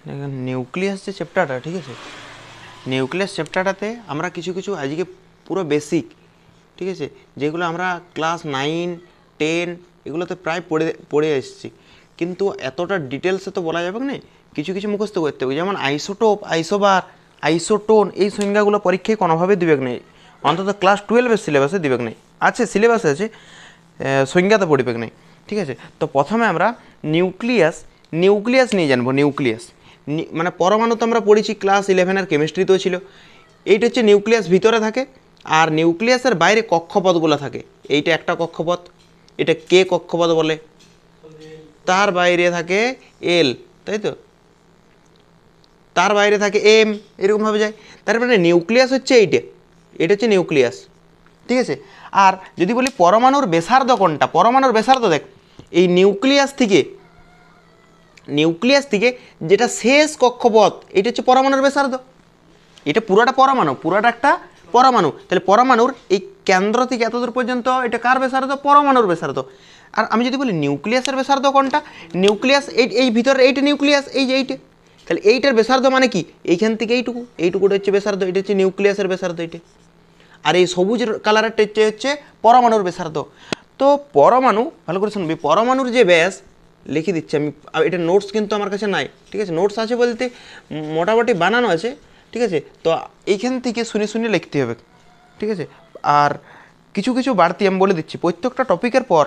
দেখেন নিউক্লিয়াস যে চ্যাপ্টারটা, ঠিক আছে, নিউক্লিয়াস চ্যাপ্টারটাতে আমরা কিছু কিছু আজকে পুরো বেসিক, ঠিক আছে, যেগুলো আমরা ক্লাস 9, 10 এগুলোতে প্রায় পড়ে এসেছি, কিন্তু এতটা ডিটেলসে তো বলা যাবে না, কিছু কিছু মুখস্থ করতে হবে। যেমন আইসোটোপ, আইসোবার, আইসোটোন, এই সংজ্ঞাগুলো পরীক্ষায় কোনোভাবে দিবেক নেই, অন্তত ক্লাস 12-এর সিলেবাসে দিবেক নেই। আছে সিলেবাসে আছে, সংজ্ঞাতে পড়িবেক নেই, ঠিক আছে। তো প্রথমে আমরা নিউক্লিয়াস নিয়ে জানবো। নিউক্লিয়াস মানে পরমাণু তো আমরা পড়েছি ক্লাস 11-এর কেমিস্ট্রিতেও ছিল। এইটা হচ্ছে নিউক্লিয়াস ভিতরে থাকে, আর নিউক্লিয়াসের বাইরে কক্ষপথগুলো থাকে। এইটা একটা কক্ষপথ, এটা কে কক্ষপথ বলে, তার বাইরে থাকে এল, তাই তো, তার বাইরে থাকে এম, এরকমভাবে যায়। তার মানে নিউক্লিয়াস হচ্ছে এটা হচ্ছে নিউক্লিয়াস, ঠিক আছে। আর যদি বলি পরমাণুর ব্যাসার্ধ কোনটা, পরমাণুর ব্যাসার্ধ দেখ, এই নিউক্লিয়াস থেকে যেটা শেষ কক্ষপথ, এটা হচ্ছে পরমাণুর ব্যাসার্ধ। এটা পুরোটা একটা পরমাণু। তাহলে পরমাণুর এই কেন্দ্র থেকে এতদূর পর্যন্ত এটা কার ব্যাসার্ধ, পরমাণুর ব্যাসার্ধ। আর আমি যদি বলি নিউক্লিয়াসের ব্যাসার্ধ কোনটা, নিউক্লিয়াস এই ভিতরে এইটা নিউক্লিয়াস, এই যে এইটা, তাহলে এইটার ব্যাসার্ধ মানে কি, এইখান থেকে এইটুকুটা হচ্ছে ব্যাসার্ধ, এটা হচ্ছে নিউক্লিয়াসের ব্যাসার্ধ এটা। আর এই সবুজ কালারেরটা হচ্ছে পরমাণুর ব্যাসার্ধ। তো পরমাণু, ভালো করে শুনবি, পরমাণুর যে ব্যাস লিখে দিচ্ছি আমি, এটা নোটস কিন্তু আমার কাছে নাই, ঠিক আছে। নোটস আছে বলতে মোটামুটি বানানো আছে, ঠিক আছে। তো এইখান থেকে শুনে শুনে লিখতে হবে, ঠিক আছে। আর কিছু কিছু বাড়তি আমি বলে দিচ্ছি, প্রত্যেকটা টপিকের পর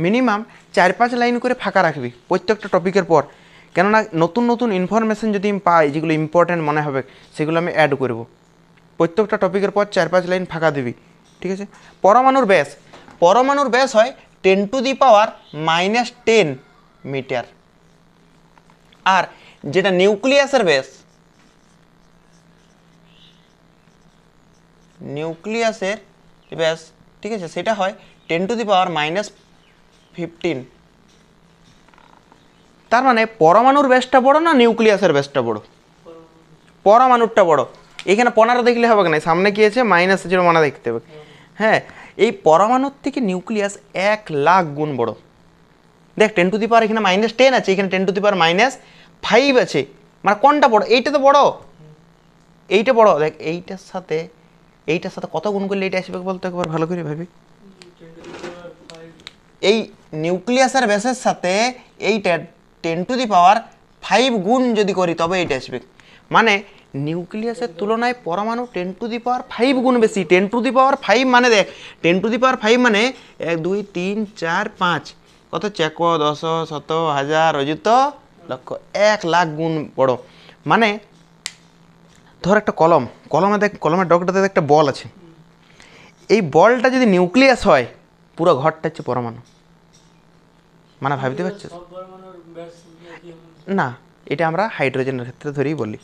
মিনিমাম 4-5 লাইন করে ফাঁকা রাখবি প্রত্যেকটা টপিকের পর, কেননা নতুন নতুন ইনফরমেশান যদি আমি পাই যেগুলো ইম্পর্ট্যান্ট মনে হবে সেগুলো আমি অ্যাড করব। প্রত্যেকটা টপিকের পর 4-5 লাইন ফাঁকা দিবি, ঠিক আছে। পরমাণুর ব্যাস হয় 10⁻⁻10 মিটার। আর যেটা নিউক্লিয়াসের ব্যাস, ঠিক আছে, সেটা হয় 10⁻⁻15। তার মানে পরমাণুর ব্যাসটা বড় না নিউক্লিয়াসের ব্যাসটা বড়, পরমাণুরটা বড়। এখানে 15 দেখলে হবে না, সামনে কি আছে মাইনাস আছে, মানে দেখতে হবে। হ্যাঁ, এই পরমাণুর থেকে নিউক্লিয়াস 1,00,000 গুণ বড়। দেখ 10⁻, এখানে -10 আছে, এখানে 10⁻⁵ আছে, মানে কোনটা বড়, এইটা তো বড়, এইটা বড়। দেখ এইটার সাথে কত গুণ করলে এইটা আসবে বলতো একবার ভালো করে ভাবি। এই নিউক্লিয়াসের ব্যাসের সাথে এইটা 10⁵ গুণ যদি করি তবে এইটা আসবে। মানে নিউক্লিয়াসের তুলনায় পরমাণু 10⁵ গুণ বেশি। 10⁵ মানে দেখ 10⁵ মানে 1 2 3 4 5 কত, চেক 10 100 1000 অযুত লক্ষ, 1,00,000 গুণ বড়। মানে ধর একটা কলমের ডগটাতে একটা বল আছে, এই বলটা যদি নিউক্লিয়াস হয় পুরো ঘরটা হচ্ছে পরমাণু। মানে ভাবতে পারছিস না, এটা আমরা হাইড্রোজেনের ক্ষেত্রে ধরেই বলি,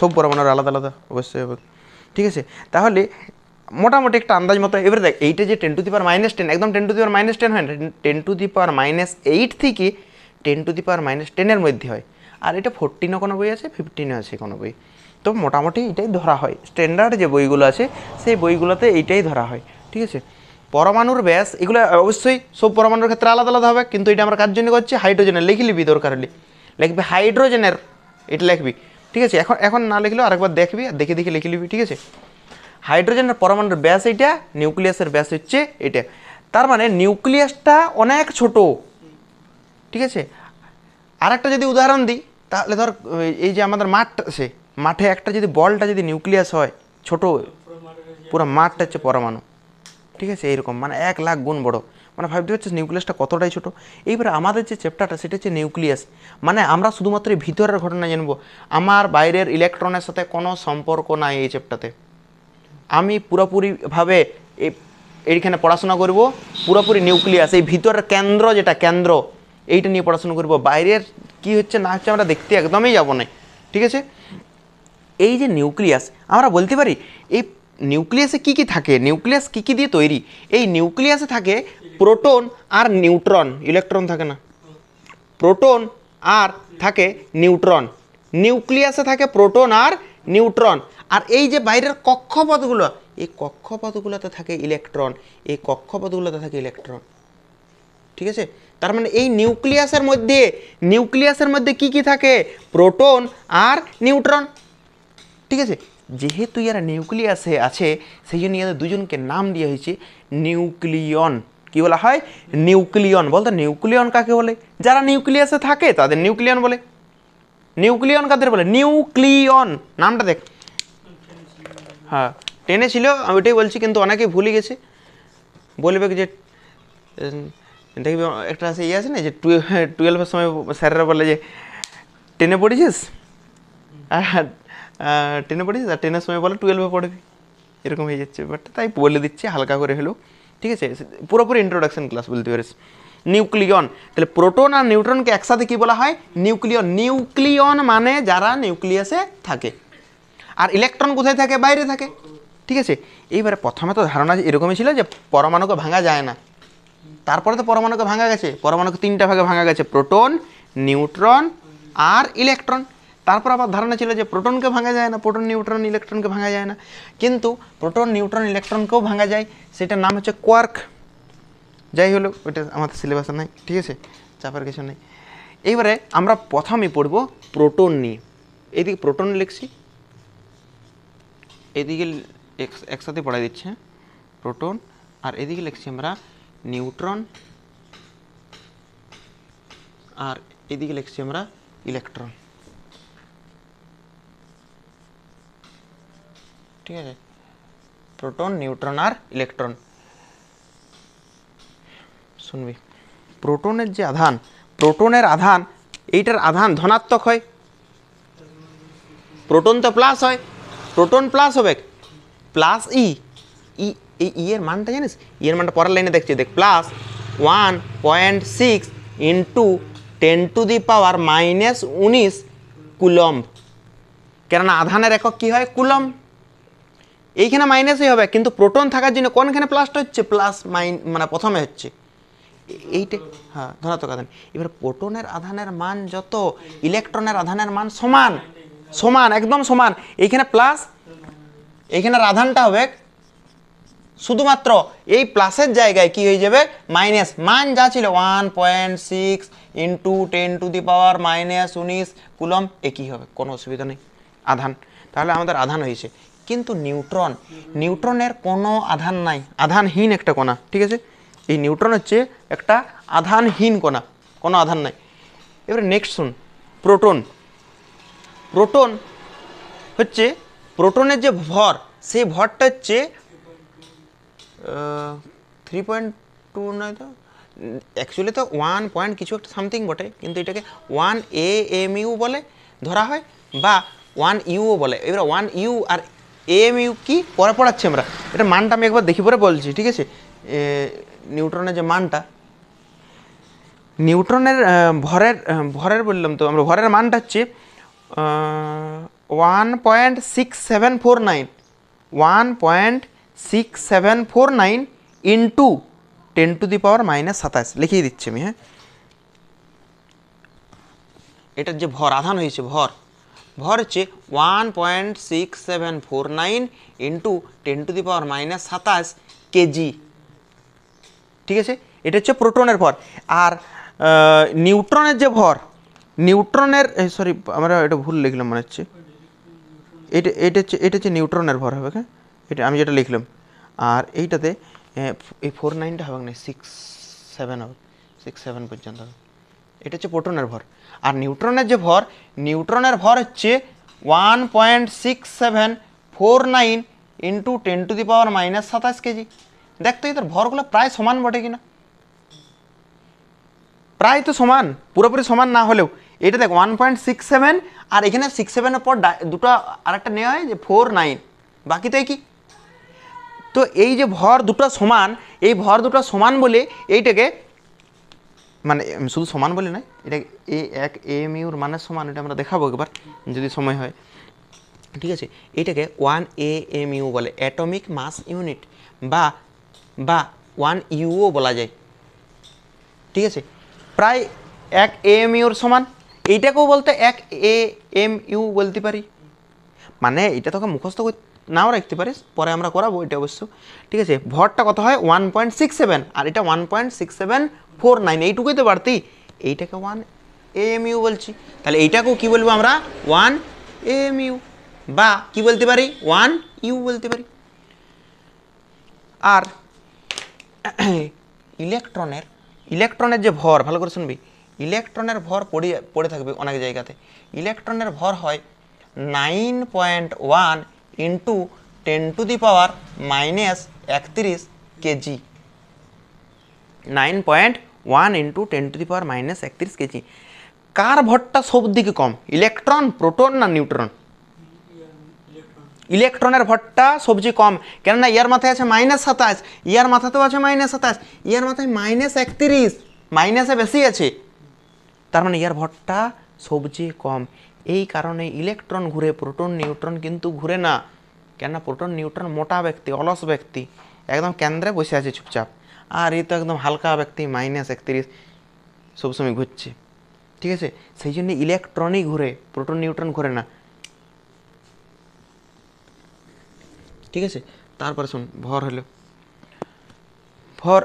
সব পরমাণুর আলাদা আলাদা অবশ্যই হবে, ঠিক আছে। তাহলে মোটামুটি একটা আন্দাজ মতো। এবারে দেখ এইটা যে 10⁻⁻10 একদম 10⁻⁻10 হয় না, 10⁻⁸ থেকে 10⁻⁻10-এর মধ্যে হয়। আর এটা 14 কোনো বই আছে, 15 আছে কোনো বই। তো মোটামুটি এটাই ধরা হয়, স্ট্যান্ডার্ড যে বইগুলো আছে সেই বইগুলোতে এইটাই ধরা হয়, ঠিক আছে। পরমাণুর ব্যাস এগুলো অবশ্যই সব পরমাণুর ক্ষেত্রে আলাদা আলাদা হবে, কিন্তু এটা আমরা কার জন্য করছি, হাইড্রোজেনের। লিখে নিবি, দরকার হলে লিখবি হাইড্রোজেনের, এটা লিখবি, ঠিক আছে। এখন না লিখলেও আরেকবার দেখবি, আর দেখে দেখে লিখে নিবি, ঠিক আছে। হাইড্রোজেনের পরমাণুর ব্যাস এইটা, নিউক্লিয়াসের ব্যাস হচ্ছে এটা। তার মানে নিউক্লিয়াসটা অনেক ছোট, ঠিক আছে। আর একটা যদি উদাহরণ দিই, তাহলে ধর এই যে আমাদের মাঠ আছে, মাঠে একটা যদি বলটা যদি নিউক্লিয়াস হয় ছোট, পুরো মাঠটা হচ্ছে পরমাণু, ঠিক আছে। এইরকম মানে 1,00,000 গুণ বড়। মানে ভাবতে পারছিস নিউক্লিয়াসটা কতটাই ছোট। এইবারে আমাদের যে চ্যাপ্টারটা সেটা হচ্ছে নিউক্লিয়াস, মানে আমরা শুধুমাত্র ভিতরের ঘটনা জানবো, আমার বাইরের ইলেকট্রনের সাথে কোনো সম্পর্ক নাই এই চ্যাপ্টারতে। আমি পুরোপুরিভাবে এইখানে পড়াশোনা করব, পুরোপুরি নিউক্লিয়াস, এই ভিতরের কেন্দ্র, যেটা কেন্দ্র এইটা নিয়ে পড়াশোনা করব। বাইরের কি হচ্ছে না হচ্ছে আমরা দেখতে একদমই যাব না, ঠিক আছে। এই যে নিউক্লিয়াস, আমরা বলতে পারি এই নিউক্লিয়াসে কি কি থাকে, নিউক্লিয়াস কি কি দিয়ে তৈরি। এই নিউক্লিয়াসে থাকে প্রোটন আর নিউট্রন, ইলেকট্রন থাকে না। প্রোটন আর থাকে নিউট্রন, নিউক্লিয়াসে থাকে প্রোটন আর নিউট্রন। আর এই যে বাইরের কক্ষপথগুলো, এই কক্ষপথগুলোতে থাকে ইলেকট্রন, ঠিক আছে। তার মানে এই নিউক্লিয়াসের মধ্যে কি কি থাকে? প্রোটন আর নিউট্রন। ঠিক আছে, যেহেতু এরা নিউক্লিয়াসে আছে সেই জন্য এদের দুজনকে নাম দেওয়া হয়েছে নিউক্লিয়ন। কি বলা হয়? নিউক্লিয়ন। বলতো নিউক্লিয়ন কাকে বলে? যারা নিউক্লিয়াসে থাকে তাদের নিউক্লিয়ন বলে। নিউক্লিয়ন কাদের বলে? নিউক্লিয়ন। নামটা দেখ, হ্যাঁ 10-এ ছিল, আমি ওইটাই বলছি, কিন্তু অনেকেই ভুলে গেছে। বলবে যে দেখবি একটা আছে ইয়ে আছে না, যে 12-এর সময় স্যারেরা বলে যে 10-এ পড়েছিস, 10-এ পড়েছিস, আর 10-এর সময় বলে 12-এ পড়বি, এরকম হয়ে যাচ্ছে ব্যাপারটা। তাই বলে দিচ্ছি হালকা করে হলেও। ঠিক আছে, পুরোপুরি ইন্ট্রোডাকশন ক্লাস বলতে পারিস। নিউক্লিয়ন, তাহলে প্রোটন আর নিউট্রনকে একসাথে কি বলা হয়? নিউক্লিয়ন। নিউক্লিয়ন মানে যারা নিউক্লিয়াসে থাকে। আর ইলেকট্রন কোথায় থাকে? বাইরে থাকে। ঠিক আছে, এইবারে প্রথমে তো ধারণা এরকমই ছিল যে পরমাণুকে ভাঙা যায় না, তারপরে তো পরমাণুকে ভাঙা গেছে, পরমাণুকে 3টা ভাগে ভাঙা গেছে, প্রোটন, নিউট্রন আর ইলেকট্রন। তারপর আবার ধারণা ছিল যে প্রোটনকে ভাঙা যায় না, প্রোটন, নিউট্রন, ইলেকট্রনকে ভাঙা যায় না, কিন্তু প্রোটন, নিউট্রন, ইলেকট্রনকেও ভাঙা যায়, সেটার নাম হচ্ছে কোয়ার্ক। যাই হলো, ওইটা আমাদের সিলেবাসে নাই। ঠিক আছে, চাপার কিছু নেই। এইবারে আমরা প্রথমে পড়ব প্রোটন নিয়ে। এইদিকে প্রোটন লিখছি, এদিকে একসাথে পড়াই দিচ্ছে প্রোটন, আর এদিকে লিখছি আমরা নিউট্রন, আর এদিকে লিখছি আমরা ইলেকট্রন। ঠিক আছে, প্রোটন, নিউট্রন আর ইলেকট্রন। শুনবি, প্রোটনের যে আধান, প্রোটনের আধান, এইটার আধান ধনাত্মক হয়, প্রোটন তো প্লাস হয়, প্রোটন প্লাস হবে, প্লাস ই এর মানটা জানিস? এর মানটা পরের লাইনে দেখছি, দেখ, প্লাস 1.6 ইন্টু 10⁻⁻⁻19 কুলম্ব। কেননা আধানের একক কি হয়? কুলম্ব। এইখানে মাইনাসই হবে, কিন্তু প্রোটন থাকার জন্য কোনখানে প্লাসটা হচ্ছে? প্লাস মানে প্রথমে হচ্ছে এইটা, হ্যাঁ ধনাত্মক আধান। এবার প্রোটনের আধানের মান যত, ইলেকট্রনের আধানের মান সমান, সমান একদম সমান। এইখানে প্লাস, এইখানের আধানটা হবে শুধুমাত্র এই প্লাসের জায়গায় কি হয়ে যাবে? মাইনাস। মান যা ছিল 1.6 ইন্টু 10⁻⁻19 কুলম্ব, একই হবে, কোনো অসুবিধা নেই আধান। তাহলে আমাদের আধান হয়েছে। কিন্তু নিউট্রন, নিউট্রনের কোনো আধান নাই, আধানহীন একটা কণা। ঠিক আছে, এই নিউট্রন হচ্ছে একটা আধানহীন কণা, কোনো আধান নাই। এবারে নেক্সট শুন, প্রোটন। প্রোটন হচ্ছে, প্রোটনের যে ভর, সেই ভরটা হচ্ছে 3.2 নয় তো, অ্যাকচুয়ালি তো 1 পয়েন্ট কিছু একটা সামথিং বটে, কিন্তু এটাকে 1 AMU বলে ধরা হয়, বা 1 ইউও বলে। এবার 1 ইউ আর AMU কি পরে পড়াচ্ছি আমরা, এটা মানটা আমি একবার দেখি পরে বলছি। ঠিক আছে, নিউট্রনের যে মানটা, নিউট্রনের ভরের বললাম তো আমরা, ভরের মানটা হচ্ছে 1.6749, 1.6749 ইন্টু 10⁻⁻27 লিখিয়ে দিচ্ছি আমি। হ্যাঁ, এটার যে ভর, আধান হয়েছে ভর, ভর হচ্ছে 1.6749 ইন্টু 10⁻⁻27 কেজি। ঠিক আছে, এটা হচ্ছে প্রোটনের ভর। আর নিউট্রনের যে ভর, নিউট্রনের, সরি আমরা এটা ভুল লিখলাম মনে হচ্ছে, এটা হচ্ছে নিউট্রনের ভর হবে। হ্যাঁ, এটা আমি যেটা লিখলাম। আর এইটাতে এই 49টা হবে না, 67 হবে, 67 পর্যন্ত হবে। এটা হচ্ছে প্রোটনের ভর। আর নিউট্রনের যে ভর, নিউট্রনের ভর হচ্ছে 1.6749 ইন্টু 10⁻⁻27 কেজি। দেখতো এদের ভরগুলো প্রায় সমান বটে কিনা, প্রায় তো সমান, পুরোপুরি সমান না হলেও। এটা দেখ 1.67, আর এখানে 67-এর পর দুটো আরেকটা নেওয়া হয় যে 49, বাকি তো একই। তো এই যে ভর দুটো সমান, এই ভর দুটো সমান বলে এইটাকে, মানে শুধু সমান বলে নয়, এটা এক AMUর মানের সমান, এটা আমরা দেখাবো একবার যদি সময় হয়। ঠিক আছে, এইটাকে 1 AMU বলে, অ্যাটমিক মাস ইউনিট, বা 1 ইউও বলা যায়। ঠিক আছে, প্রায় 1 AMUর সমান। এইটাকেও বলতে 1 AMU বলতে পারি। মানে এটা তোকে মুখস্থ নাও রাখতে পারিস, পরে আমরা করাবো এটা অবশ্য। ঠিক আছে, ভরটা কত হয়? 1.67, আর এটা 49 এইটুকুই তো বাড়তি, এইটাকে 1 AMU বলছি, তাহলে এইটাকেও কি বলবো আমরা 1 AMU, বা কি বলতে পারি 1 U বলতে পারি। আর ইলেকট্রনের যে ভর, ভালো করে শুনবি, ইলেকট্রনের ভর পড়ে থাকবে অনেক জায়গাতে। ইলেকট্রনের ভর হয় 9.1 ইন্টু 10⁻³ কেজি। 9.1 into 10⁻³ KG. কার ভরটা সব দিকে কম, ইলেকট্রন, প্রোটন না নিউট্রন? ইলেকট্রনের ভরটা সবচেয়ে কম, কেননা ইয়ার মাথায় আছে -27, ইয়ার মাথাতেও আছে -27, ইয়ার মাথায় -31, মাইনাসে বেশি আছে, তার মানে ইয়ার ভরটা সবচেয়ে কম। এই কারণে ইলেকট্রন ঘুরে, প্রোটন নিউট্রন কিন্তু ঘুরে না। কেননা প্রোটন নিউট্রন মোটা ব্যক্তি, অলস ব্যক্তি, একদম কেন্দ্রে বসে আছে চুপচাপ, আর এই তো একদম হালকা ব্যক্তি, -31 সবসময় ঘুরছে। ঠিক আছে, সেই জন্য ইলেকট্রনই ঘুরে, প্রোটন নিউট্রন ঘুরে না। ঠিক আছে, তারপরে শুন, ভর হলো ভর।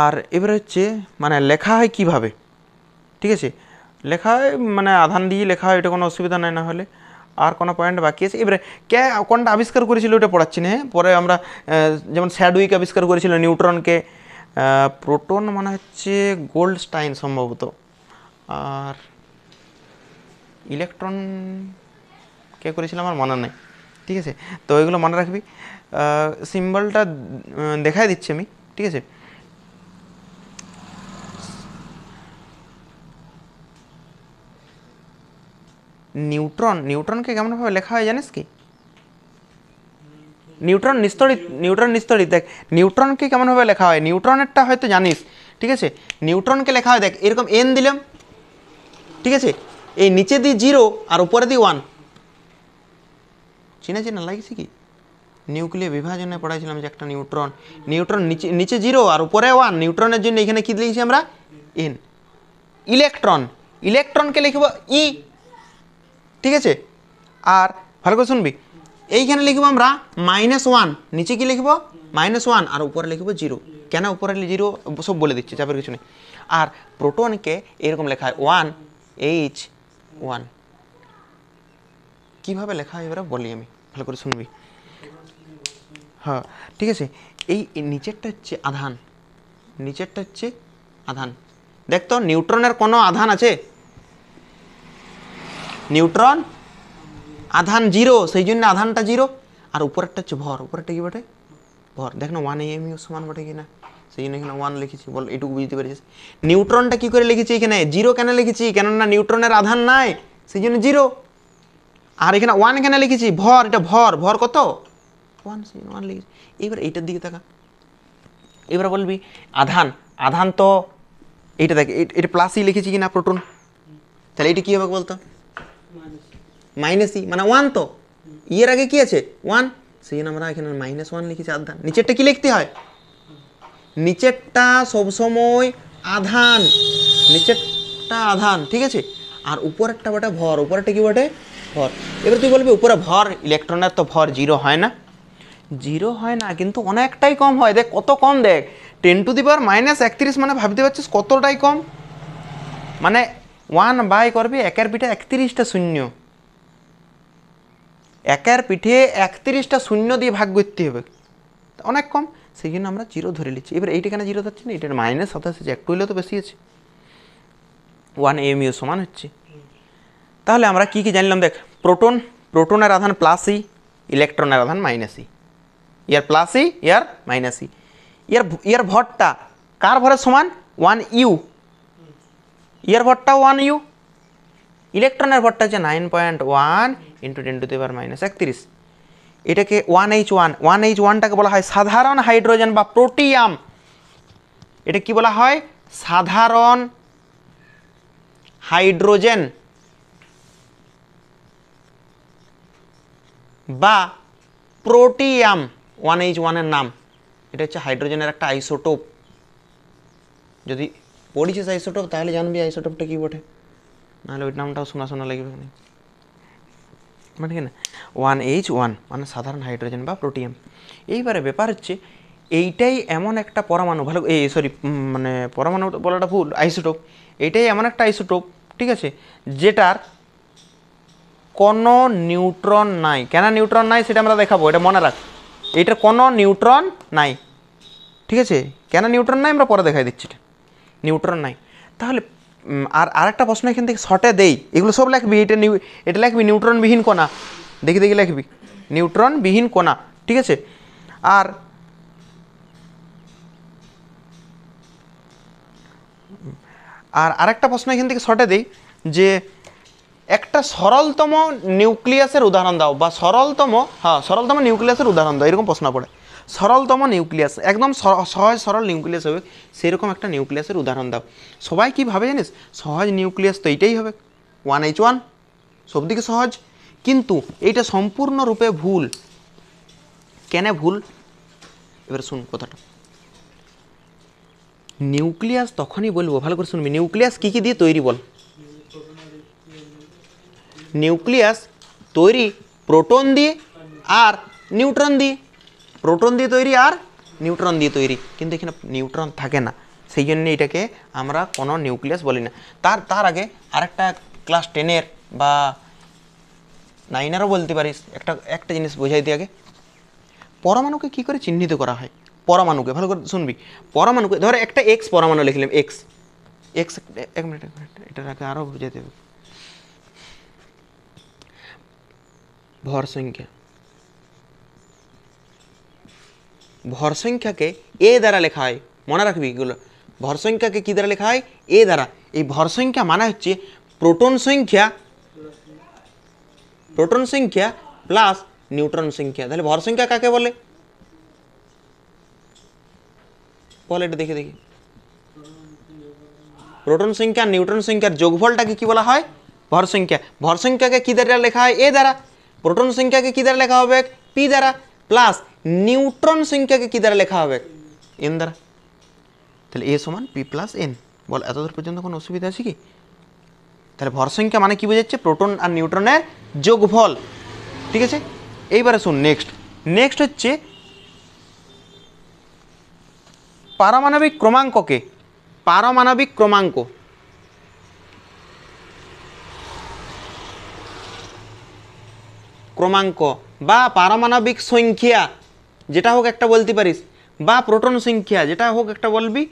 আর এবারে হচ্ছে মানে লেখা হয় কিভাবে? ঠিক আছে, লেখা হয় মানে আধান দিয়ে লেখা হয়, এটা কোনো অসুবিধা নেই। না হলে আর কোনো পয়েন্ট বাকি আছে? এবারে কে কোনটা আবিষ্কার করেছিল ওটা পড়াচ্ছি না, হ্যাঁ। পরে আমরা যেমন স্যাডউইক আবিষ্কার করেছিল নিউট্রনকে, প্রোটন মানে হচ্ছে গোল্ডস্টাইন সম্ভবত, আর ইলেকট্রন কে করেছিল আমার মনে নেই। ঠিক আছে, তো এগুলো মনে রাখবি। সিম্বলটা দেখাই দিচ্ছি আমি। ঠিক আছে, নিউট্রনকে কেমনভাবে লেখা হয় জানিস কি? নিউট্রন নিস্তড়িত। দেখ নিউট্রনকে কেমনভাবে লেখা হয়, নিউট্রনেরটা হয়তো জানিস। ঠিক আছে, নিউট্রনকে লেখা হয় দেখ এরকম n দিলাম। ঠিক আছে, এই নিচে দিয়ে 0 আর উপরে দিয়ে 1, চিনা লাগছে কি? নিউক্লিয় বিভাজনে পড়াইছিলাম যে একটা নিউট্রন নিচে 0 আর উপরে 1, নিউট্রনের জন্য এখানে কি লিখেছি আমরা n। ইলেকট্রনকে লিখব ই। ঠিক আছে, আর ভালো করে শুনবি, এইখানে লিখব আমরা -1, নিচে কি লিখব -1 আর উপরে লিখব 0। কেন উপরে 0 সব বলে দিচ্ছি, চাপের কিছু নেই। আর প্রোটনকে এরকম লেখা হয় 1H1। কীভাবে লেখা হয় এবারে বলি আমি, ভালো করে শুনবি। হ্যাঁ, ঠিক আছে, এই নিচেরটা হচ্ছে আধান। দেখ তো নিউট্রনের কোনো আধান আছে? নিউট্রন আধান 0, সেই জন্য আধানটা 0। আর উপরেরটা হচ্ছে ভর, উপরেরটা কি বটে ভর। দেখ না 1 AMU সমান বটে কিনা, সেই জন্য এখানে 1 লিখেছি। বল এটুকু বুঝতে পেরেছিস? নিউট্রনটা কি করে লিখেছি এখানে 0 কেন লিখেছি? কেননা নিউট্রনের আধান নাই, সেই জন্য 0। আর এখানে 1 কেন লিখেছি? ভর, এটা ভর কত 1, সেই জন্য 1 লিখেছি। এবার এইটার দিকে তাকা, এবার বলবি আধান তো এইটা দেখ, এটা প্লাসই লিখেছি কিনা প্রোটন, তাহলে এটা কী হবে বলতো -ই, মানে 1 তো, এর আগে কি আছে 1, সেই জন্য আমরা এখানে -1 লিখেছি আধান। নিচেরটা কি লিখতে হয়? নিচেরটা সবসময় আধান, ঠিক আছে। আর উপরেরটা বটে ভর, উপরেরটা কি বটে ভর। এবার তুই বলবি উপরে ভর, ইলেকট্রনের তো ভর 0 হয় না। 0 হয় না, কিন্তু অনেকটাই কম হয়। দেখ কত কম, দেখ 10⁻³ মানে ভাবতে পারছিস কতটাই কম। মানে 1 বাই করবি 1-এর পিঠে 31টা শূন্য, 1-এর পিঠে 31টা শূন্য দিয়ে ভাগ করতে হবে, অনেক কম, সেই জন্য আমরা 0 ধরে নিচ্ছি। এবার এইটা কেন 0 ধরছি না, এটা -27, একটু হলেও তো বেশি আছে। 1 AMU সমান হচ্ছে। তাহলে আমরা কি কি জানলাম? দেখ প্রোটনের আধান +E, ইলেকট্রনের আধান -E, ইয়ার +E ইয়ার -E। ইয়ার ভরটা কার ভরের সমান 1U, ইয়ার ভরটা 1U। ইলেকট্রনের ভরটা হচ্ছে 9.1 × 10⁻³ এটাকে 1H1টাকে বলা হয় সাধারণ হাইড্রোজেন বা প্রোটিয়াম। এটা কি বলা হয়? সাধারণ হাইড্রোজেন বা প্রোটিয়াম। 1H1 এর নাম, এটা হচ্ছে হাইড্রোজেনের একটা আইসোটোপ। যদি পড়িছিস আইসোটোপ তাহলে জানবি আইসোটোপটা কি বটে, নাহলে ওই নামটাও শোনা লাগবে। মানে কি না 1H1 মানে সাধারণ হাইড্রোজেন বা প্রোটিয়াম। এইবারে ব্যাপার হচ্ছে এইটাই এমন একটা পরমাণু, ভালো এই সরি মানে পরমাণু বলাটা ভুল, আইসোটোপ। এইটাই এমন একটা আইসোটোপ, ঠিক আছে, যেটার কোনো নিউট্রন নাই। কেন নিউট্রন নাই সেটা আমরা দেখাবো, এটা মনে রাখ। এইটার কোনো নিউট্রন নাই, ঠিক আছে। কেন নিউট্রন নাই আমরা পরে দেখাই দিচ্ছি, নিউট্রন নাই। তাহলে আর আরেকটা প্রশ্ন এখান থেকে শর্টে দেই, এগুলো সব লিখবি। এটা লিখবি নিউট্রনবিহীন কণা, দেখি লিখবি নিউট্রনবিহীন কণা, ঠিক আছে। আর আরেকটা প্রশ্ন এখান থেকে শর্টে দেই যে একটা সরলতম নিউক্লিয়াসের উদাহরণ দাও, বা সরলতম নিউক্লিয়াসের উদাহরণ দাও, এরকম প্রশ্ন পড়ে। সরলতম নিউক্লিয়াস, একদম সহজ সরল নিউক্লিয়াস হবে সেরকম একটা নিউক্লিয়াসের উদাহরণ দাও। সবাই কি ভাবে জানিস, সহজ নিউক্লিয়াস তো এইটাই হবে 1H1, সব দিকে সহজ। কিন্তু এইটা সম্পূর্ণরূপে ভুল। কেন ভুল, এবার শুন কথাটা। নিউক্লিয়াস তখনই বলবো, ভালো করে শুনবি, নিউক্লিয়াস কী কী দিয়ে তৈরি বল। নিউক্লিয়াস তৈরি প্রোটন দিয়ে আর নিউট্রন দিয়ে, প্রোটন দিয়ে তৈরি আর নিউট্রন দিয়ে তৈরি, কিন্তু এখানে নিউট্রন থাকে না, সেই জন্য এটাকে আমরা কোনো নিউক্লিয়াস বলি না। তার আগে আরেকটা ক্লাস 10-এর বা 9-এরও বলতে পারিস, একটা জিনিস বোঝাই দিই আগে। পরমাণুকে কী করে চিহ্নিত করা হয়, পরমাণুকে ভালো করে শুনবি। পরমাণুকে ধর একটা এক্স পরমাণু লিখলাম, এক্স, এক মিনিট এটার আগে আরও বুঝাই দেবে। ভর সংখ্যাকে এ দ্বারা লেখা হয়, মনে রাখবি এগুলো। ভর সংখ্যাকে কী দ্বারা লেখা হয়, এ দ্বারা। এই ভর সংখ্যা মানে হচ্ছে প্রোটন সংখ্যা প্লাস নিউট্রন সংখ্যা। তাহলে ভর সংখ্যা কাকে বলে, বল এটা দেখি। প্রোটন সংখ্যা নিউট্রন সংখ্যার যোগফলটাকে কি বলা হয়, ভর সংখ্যা। ভর সংখ্যাকে কী দ্বারা লেখা হয়, এ দ্বারা। প্রোটন সংখ্যাকে কী দ্বারা লেখা হবে, পি দ্বারা। প্লাস নিউট্রন সংখ্যাকে কী দ্বারা লেখা হবে, এন দ্বারা। তাহলে এ সমান পি প্লাস এন। বল এতদূর পর্যন্ত কোনো অসুবিধা আছে কি? তাহলে ভর সংখ্যা মানে কি বোঝাচ্ছে, প্রোটন আর নিউট্রনের যোগফল, ঠিক আছে। এইবারে শুন, নেক্সট হচ্ছে পারমাণবিক ক্রমাঙ্ককে, পারমাণবিক ক্রমাঙ্ক বা পারমাণবিক সংখ্যা যেটা হোক একটা বলতে পারিস, বা প্রোটন সংখ্যা যেটা হোক একটা বলবি।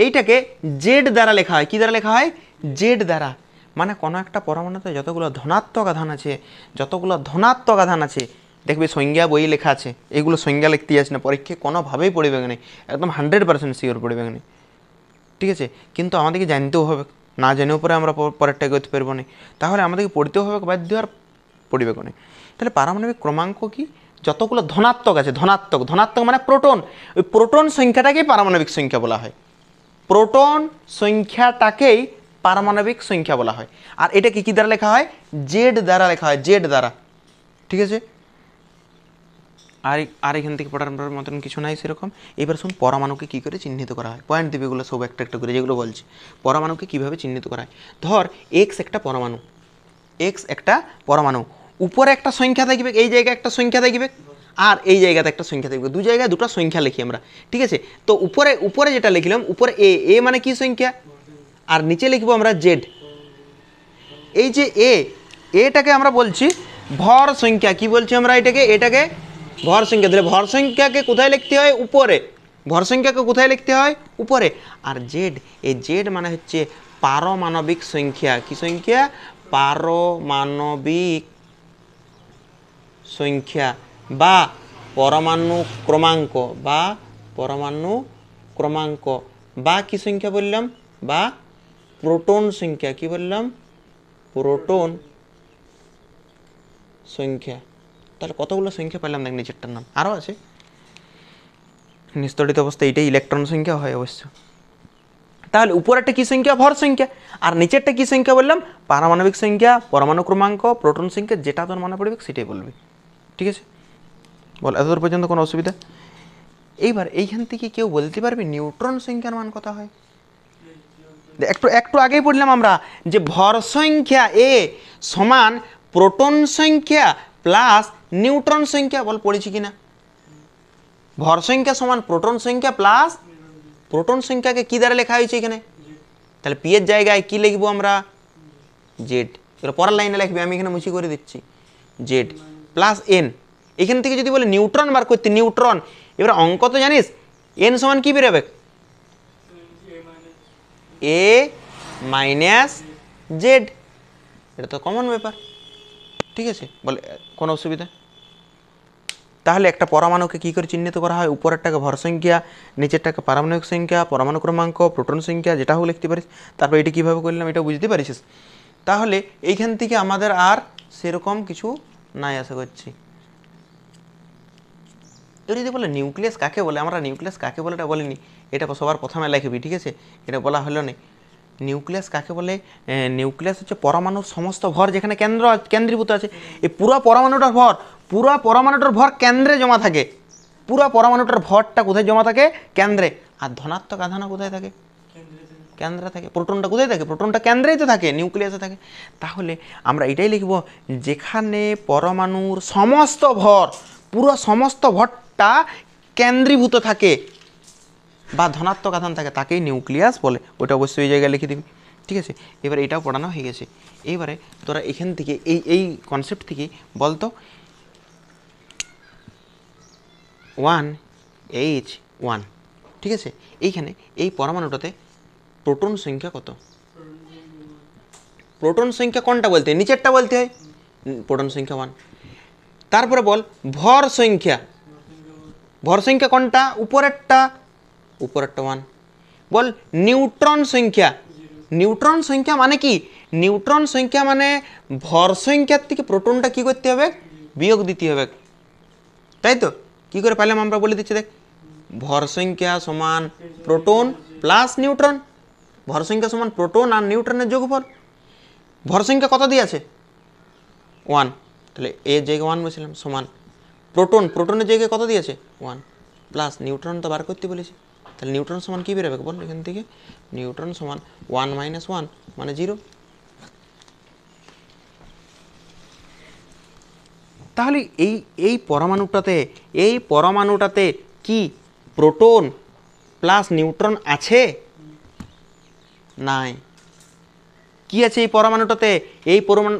এইটাকে জেড দ্বারা লেখা হয়, কী দ্বারা লেখা হয়, জেড দ্বারা। মানে কোনো একটা পরমাণুতে যতগুলো ধনাত্মক আধান আছে, দেখবি সংজ্ঞা বই লেখা আছে, এগুলো সংজ্ঞা লিখতে যাস না, পরীক্ষায় কোনোভাবেই পড়বে না, একদম 100% শিওর পড়বে না, ঠিক আছে। কিন্তু আমাদেরকে জানতেও হবে, না জেনেও পরে আমরা পরেরটা এগোতে পারবো না, তাহলে আমাদেরকে পড়তেও হবে বাধ্য, আর পড়বে না। তাহলে পারমাণবিক ক্রমাঙ্ক কি, যতগুলো ধনাত্মক আছে, ধনাত্মক মানে প্রোটন, ওই প্রোটন সংখ্যাটাকেই পারমাণবিক সংখ্যা বলা হয়, প্রোটন সংখ্যাটাকেই পারমাণবিক সংখ্যা বলা হয়। আর এটা কি দ্বারা লেখা হয়, জেড দ্বারা লেখা হয়, জেড দ্বারা, ঠিক আছে। আর এখান থেকে পড়ার মতন কিছু নাই সেরকম। এবার শুন পরমাণুকে কী করে চিহ্নিত করা হয়, পয়েন্ট দিবে এগুলো সব একটা করে, যেগুলো বলছি পরমাণুকে কীভাবে চিহ্নিত করা হয়। ধর এক্স একটা পরমাণু, উপরে একটা সংখ্যা থাকবে, এই জায়গায় একটা সংখ্যা থাকবে, আর এই জায়গাতে একটা সংখ্যা থাকবে, দু জায়গায় দুটো সংখ্যা লিখি আমরা, ঠিক আছে। তো উপরে যেটা লিখলাম, উপরে এ মানে কি সংখ্যা, আর নিচে লিখবো আমরা জেড। এই যে এটাকে আমরা বলছি ভর সংখ্যা, কি বলছি আমরা এটাকে ভর সংখ্যা। তাহলে ভর সংখ্যাকে কোথায় লিখতে হয়, উপরে। ভর সংখ্যাকে কোথায় লিখতে হয়, উপরে। আর জেড, এই জেড মানে হচ্ছে পারমাণবিক সংখ্যা, কি সংখ্যা, পারমাণবিক সংখ্যা বা পরমাণু ক্রমাঙ্ক, বা কি সংখ্যা বললাম, বা প্রোটন সংখ্যা, কি বললাম, প্রোটন সংখ্যা। তাহলে কতগুলো সংখ্যা পেলাম দেখ, নিচেরটার নাম আরও আছে। নিস্তড়িত অবস্থা এইটাই ইলেকট্রন সংখ্যা হয় অবশ্য। তাহলে উপরেরটা কি সংখ্যা, ভর সংখ্যা, আর নিচেরটা কি সংখ্যা বললাম, পারমাণবিক সংখ্যা, পরমাণু ক্রমাঙ্ক, প্রোটন সংখ্যা, যেটা তোর মনে পড়বে সেটাই বলবি, ঠিক আছে। বল এতদূর পর্যন্ত কোনো অসুবিধা? এইবার এইখান থেকে কেউ বলতে পারবে নিউট্রন সংখ্যার মান কত হয়? একটু আগেই পড়লাম আমরা যে ভর সংখ্যা এ সমান প্রোটন সংখ্যা প্লাস নিউট্রন সংখ্যা, বল পড়েছি কিনা? ভর সংখ্যা সমান প্রোটন সংখ্যা প্লাস প্রোটন সংখ্যাকে কি দ্বারা লেখা হয়েছে এখানে, তাহলে পি এর জায়গায় কি লিখবো আমরা, জেড। এবার পরের লাইনে লিখবি, আমি এখানে মুছি করে দিচ্ছি, জেড প্লাস এন। এখান থেকে যদি বলে নিউট্রন বার করতে, নিউট্রন, এবার অঙ্ক তো জানিস এন সমান কি বেরোবে, এ মাইনাস জেড, এটা তো কমন ব্যাপার, ঠিক আছে, বলে কোনো অসুবিধা। তাহলে একটা পরমাণুকে কী করে চিহ্নিত করা হয়, উপরেরটাকে ভর সংখ্যা, নিচেরটাকে পারমাণবিক সংখ্যা, পরমাণু ক্রমাঙ্ক, প্রোটন সংখ্যা, যেটা হোক লিখতে পারিস। তারপর এটা কীভাবে করলাম এটা বুঝতে পারিস। তাহলে এইখান থেকে আমাদের আর সেরকম কিছু নাই আশা করছি। তো যদি বলে নিউক্লিয়াস কাকে বলে, আমরা নিউক্লিয়াস কাকে বলে এটা বলিনি, এটা সবার প্রথমে লিখবি, ঠিক আছে, এটা বলা হলো না। নিউক্লিয়াস কাকে বলে, নিউক্লিয়াস হচ্ছে পরমাণুর সমস্ত ভর যেখানে কেন্দ্রীভূত আছে, এই পুরো পরমাণুটার ভর কেন্দ্রে জমা থাকে, পুরো পরমাণুটার ভরটা কোথায় জমা থাকে, কেন্দ্রে। আর ধনাত্মক আধানও কোথায় থাকে, কেন্দ্রে থাকে। প্রোটনটা কোথায় থাকে, প্রোটনটা কেন্দ্রেই তো থাকে, নিউক্লিয়াসে থাকে। তাহলে আমরা এটাই লিখব, যেখানে পরমাণুর সমস্ত ভর, পুরো সমস্ত ভরটা কেন্দ্রীভূত থাকে বা ধনাত্মক আধান থাকে, তাকেই নিউক্লিয়াস বলে। ওটা অবশ্যই এই জায়গায় লিখে দিবি, ঠিক আছে। এবার এটাও পড়ানো হয়ে গেছে। এইবারে তোরা এখান থেকে এই কনসেপ্ট থেকে বলতো 1H1, ঠিক আছে। এইখানে এই পরমাণুটাতে প্রোটন সংখ্যা কত, প্রোটন সংখ্যা কোনটা বলতে হয়, নিচেরটা বলতে হয়, প্রোটন সংখ্যা 1। তারপরে বল ভর সংখ্যা, ভর সংখ্যা কোনটা, উপরেরটা 1। বল নিউট্রন সংখ্যা, নিউট্রন সংখ্যা মানে কি, নিউট্রন সংখ্যা মানে ভর সংখ্যার থেকে প্রোটনটা কি করতে হবে, বিয়োগ দিতে হবে, তাই তো। কি করে পেলাম আমরা বলে দিচ্ছি, দেখ, ভর সংখ্যা সমান প্রোটন প্লাস নিউট্রন, ভর সংখ্যা সমান প্রোটন আর নিউট্রনের যোগফল। ভর সংখ্যা কত দিয়ে আছে, 1, তাহলে এর জায়গায় 1 বসিলাম, সমান প্রোটন, প্রোটনের জায়গায় কত দিয়েছে 1, প্লাস নিউট্রন তো বার করতে বলেছি, তাহলে নিউট্রন সমান কী বেরোবে বল এখান থেকে, নিউট্রন সমান 1 - 1 মানে 0। তাহলে এই পরমাণুটাতে কি প্রোটন প্লাস নিউট্রন আছে, নাই। কি আছে এই পরমাণুটাতে, এই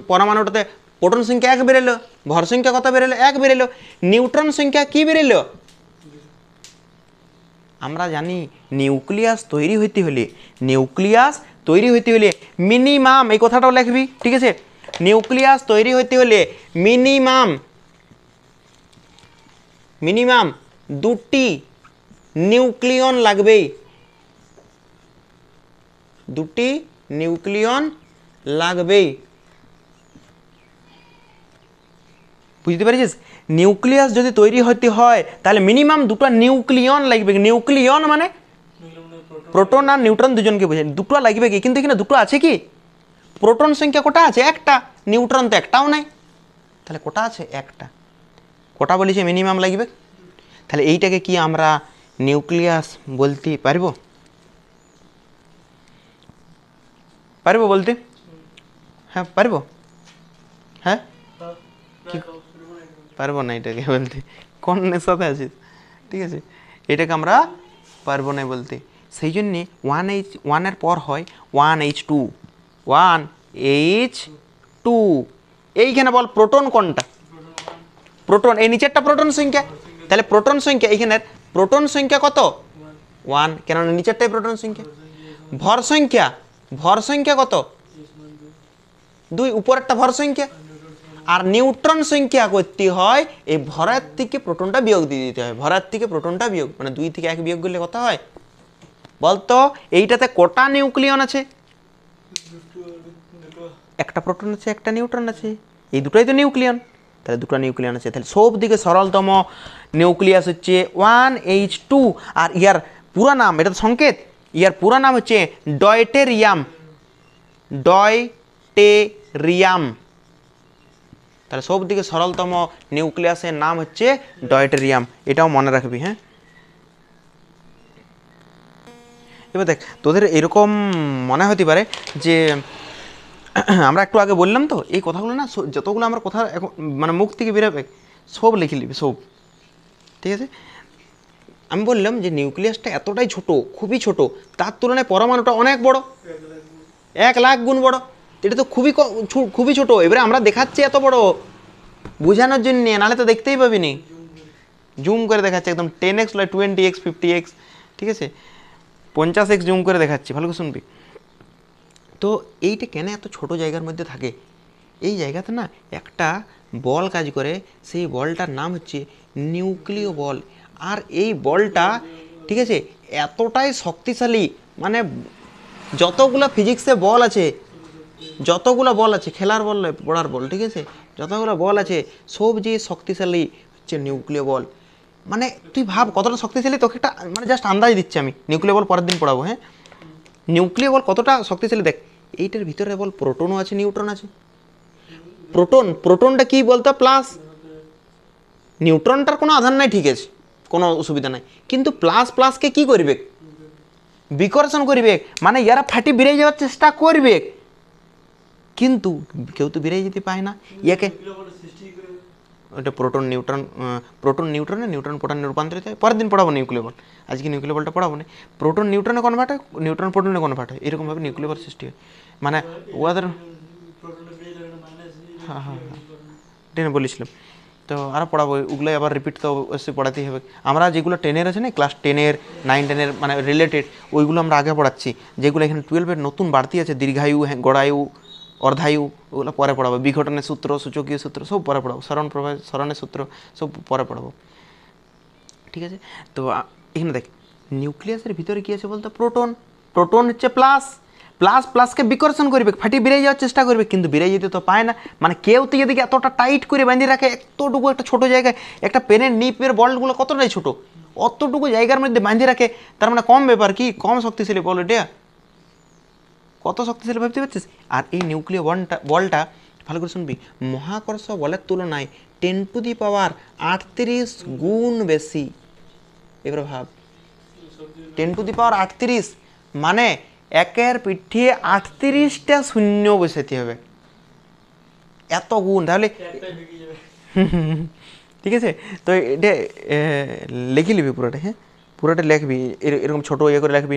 পরমাণুটাতে প্রোটন সংখ্যা 1 বেরোলো, ভর সংখ্যা কত বেরোলো, 1 বেরোলো, নিউট্রন সংখ্যা কি বেরোলো। আমরা জানি নিউক্লিয়াস তৈরি হইতে হলে মিনিমাম, এই কথাটাও লিখবি, ঠিক আছে, নিউক্লিয়াস তৈরি হইতে হলে মিনিমাম 2টি নিউক্লিয়ন লাগবে, 2টি নিউক্লিয়ন লাগবে, বুঝতে পারছিস। নিউক্লিয়াস যদি তৈরি হতে হয় তাহলে মিনিমাম 2টা নিউক্লিয়ন লাগবে। নিউক্লিয়ন মানে প্রোটন আর নিউট্রন দুজনকে বোঝায়, 2টো লাগবে কি, কিন্তু এখানে 2টো আছে কি, প্রোটন সংখ্যা কটা আছে, 1টা, নিউট্রন তো একটাও নাই, তাহলে কটা আছে, 1টা, কটা বলেছে মিনিমাম লাগবে। তাহলে এইটাকে কি আমরা নিউক্লিয়াস বলতে পারবো বলতে, হ্যাঁ পারবো, হ্যাঁ পারবো না এটাকে বলতে, কোন সাথে আছিস, ঠিক আছে, এটাকে আমরা পারবো না বলতে। সেই জন্যে 1 পর হয় 1H2, এইখানে বল প্রোটন কোনটা, প্রোটন, এই নিচেরটা প্রোটন সংখ্যা, তাহলে প্রোটন সংখ্যা এইখানের প্রোটন সংখ্যা কত, 1, কেননা নিচেরটাই প্রোটন সংখ্যা। ভর সংখ্যা কত, 2, উপরেরটা ভর সংখ্যা। আর নিউট্রন সংখ্যা করতে হয় এই ভরের থেকে প্রোটনটা বিয়োগ দিয়ে দিতে হয়, ভরের থেকে প্রোটনটা বিয়োগ, মানে 2 থেকে 1 বিয়োগ করলে কত হয় বলতো। এইটাতে কটা নিউক্লিয়ন আছে, একটা প্রোটন আছে, একটা নিউট্রন আছে, এই দুটোই তো নিউক্লিয়ন, তাহলে 2টা নিউক্লিয়ন আছে। তাহলে সব দিকে সরলতম নিউক্লিয়াস হচ্ছে 1H2। আর ইয়ার পুরো নাম, এটা তো সংকেত, ইয়ার পুরো নাম হচ্ছে ডয়টেরিয়াম, তাহলে সব দিকে সরলতম নিউক্লিয়াসের নাম হচ্ছে ডয়টেরিয়াম, এটাও মনে রাখবি, হ্যাঁ। এবার দেখ, তোদের এরকম মনে হতে পারে যে আমরা একটু আগে বললাম তো এই কথাগুলো না, যতগুলো আমরা কথা এখন মানে মুখ থেকে বেরোবে সব লিখে নিবি, সব, ঠিক আছে। আমি বললাম যে নিউক্লিয়াসটা এতটাই ছোট, খুবই ছোট, তার তুলনায় পরমাণুটা অনেক বড়, 1,00,000 গুণ বড়। এটা তো খুবই ছোট। এবারে আমরা দেখাচ্ছি এত বড় বোঝানোর জন্য, নাহলে তো দেখতেই পাবিনি। জুম করে দেখাচ্ছি একদম 10x নয় 20x 50x, ঠিক আছে, 50x জুম করে দেখাচ্ছি, ভালো করে শুনবি। তো এইটা কেন এত ছোট জায়গার মধ্যে থাকে? এই জায়গাতে না একটা বল কাজ করে, সেই বলটার নাম হচ্ছে নিউক্লিয় বল। আর এই বলটা, ঠিক আছে, এতটাই শক্তিশালী, মানে যতগুলো ফিজিক্সে বল আছে, যতগুলো বল আছে, খেলার বল নয়, পড়ার বল, ঠিক আছে, যতগুলো বল আছে সব যে শক্তিশালী হচ্ছে নিউক্লিয় বল। মানে তুই ভাব কতটা শক্তিশালী, তোকে একটা মানে জাস্ট আন্দাজ দিচ্ছি আমি, নিউক্লিয় বল পরের দিন পড়াবো। হ্যাঁ, নিউক্লিয় বল কতটা শক্তিশালী দেখ, এইটার ভিতরে বল প্রোটনও আছে, নিউট্রন আছে। প্রোটনটা কি বলতো প্লাস, নিউট্রনটার কোনো আধার নাই, ঠিক আছে, কোনো অসুবিধা নাই, কিন্তু প্লাসকে কি করবে, বিকর্ষণ করবে, মানে ইয়ারা ফাটি বেরিয়ে যাওয়ার চেষ্টা করবে, কিন্তু কেউ তো বেরিয়ে যেতে পায় না। ইয়াকে ওটা প্রোটন নিউট্রন, নিউট্রন প্রোটনে রূপান্তরিত হয়, পরের দিন পড়াবো নিউক্লিয় বল, আজকে নিউক্লিয় বলটা পড়াবো না। প্রোটন নিউট্রনে কনভার্ট হয়, নিউট্রন প্রোটনে কনভার্ট হয়, এরকমভাবে নিউক্লিয় বল সৃষ্টি হয়। মানে ওদের হ্যাঁ টেনে বলেছিলাম, তো আরও পড়াবো ওগুলোই, আবার রিপিট তো অবশ্যই পড়াতেই হবে। আমরা যেগুলো 10-এর আছে না, ক্লাস 10-এর 9-10-এর মানে রিলেটেড, ওইগুলো আমরা আগে পড়াচ্ছি। যেগুলো এখানে 12-এর নতুন বাড়তি আছে, দীর্ঘায়ু, গড়ায়ু, অর্ধায়ু, ওগুলো পরে পড়াবো। বিঘটনের সূত্র, সূচকীয় সূত্র সব পরে পড়াবো, স্মরণের সূত্র সব পরে পড়াবো, ঠিক আছে। তো এখানে দেখ নিউক্লিয়াসের ভিতরে কী আছে বলতো, প্রোটন হচ্ছে প্লাসকে বিকর্ষণ করবে, ফাটিয়ে বেরিয়ে যাওয়ার চেষ্টা করবে, কিন্তু বেরিয়ে যেতে তো পায় না। মানে কেউ তো এদিকে এতটা টাইট করে বাঁধিয়ে রাখে, এতটুকু একটা ছোটো জায়গায়, একটা পেনের নিপের বলগুলো কতটাই ছোট, অতটুকু জায়গার মধ্যে বাঁধিয়ে রাখে, তার মানে কম ব্যাপার কি, কম শক্তিশালী বল এটা, কত শক্তিশালী ভাবতে পারছিস। আর এই নিউক্লিয় বলটা ভালো করে শুনবি, মহাকর্ষ বলের তুলনায় 10⁻38 গুণ বেশি। এবার ভাব 10⁻38, মানে একের পিঠিয়ে 38টা শূন্য বসাতে হবে, এত গুণ। তাহলে ঠিক আছে, তো এটা লিখে নিবি পুরোটা। হ্যাঁ, পুরোটা লিখবি, এরকম ছোটো ইয়ে করে লিখবি।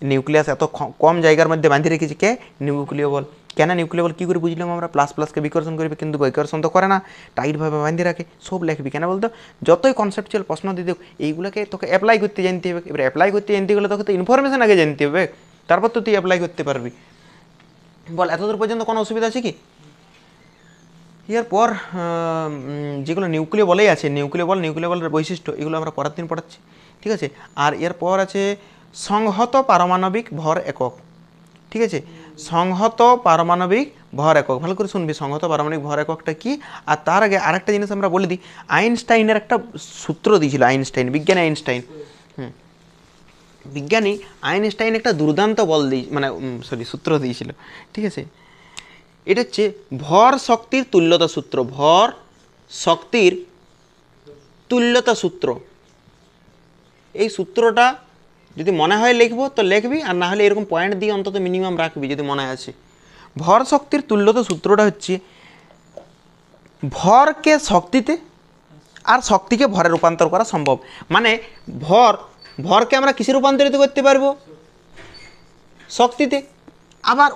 নিউক্লিয়াস এত কম জায়গার মধ্যে বাঁধিয়ে রেখেছি কে, নিউক্লিয় বল। কেন নিউক্লিয় বল কী করে বুঝলাম আমরা, প্লাসকে বিকর্ষণ করবে, কিন্তু বিকর্ষণ তো করে না, টাইটভাবে বাঁধিয়ে রাখে, সব লিখবি। কেন বলতো, যতই কনসেপচুয়াল প্রশ্ন দিয়ে দেখ, এইগুলোকে তোকে অ্যাপ্লাই করতে জানতে হবে। এবার অ্যাপ্লাই করতে জানতে গেলে তোকে তো ইনফরমেশন আগে জানতে হবে, তারপর তো তুই অ্যাপ্লাই করতে পারবি। বল এতদূর পর্যন্ত কোনো অসুবিধা আছে কি? এরপর যেগুলো নিউক্লিয় বলেই আছে, নিউক্লিয় বলের বৈশিষ্ট্য, এগুলো আমরা পরের দিন পড়াচ্ছি, ঠিক আছে। আর এরপর আছে সংহত পারমাণবিক ভর একক, ঠিক আছে, সংহত পারমাণবিক ভর একক। ভালো করে শুনবি, সংহত পারমাণবিক ভর এককটা কি। আর তার আগে আরেকটা জিনিস আমরা বলে দিই, আইনস্টাইনের একটা সূত্র দিয়েছিল, বিজ্ঞানী আইনস্টাইন একটা দুর্দান্ত সূত্র দিয়েছিল, ঠিক আছে। এটা হচ্ছে ভর শক্তির তুল্যতা সূত্র। এই সূত্রটা যদি মনে হয় লিখবো তো লিখবি, আর না হলে এরকম পয়েন্ট দিয়ে অন্তত মিনিমাম রাখবি যদি মনে আছে। ভর শক্তির তুল্যতা সূত্রটা হচ্ছে ভরকে শক্তিতে আর শক্তিকে ভরে রূপান্তর করা সম্ভব। মানে ভরকে আমরা কিসে রূপান্তরিত করতে পারবো, শক্তিতে। আবার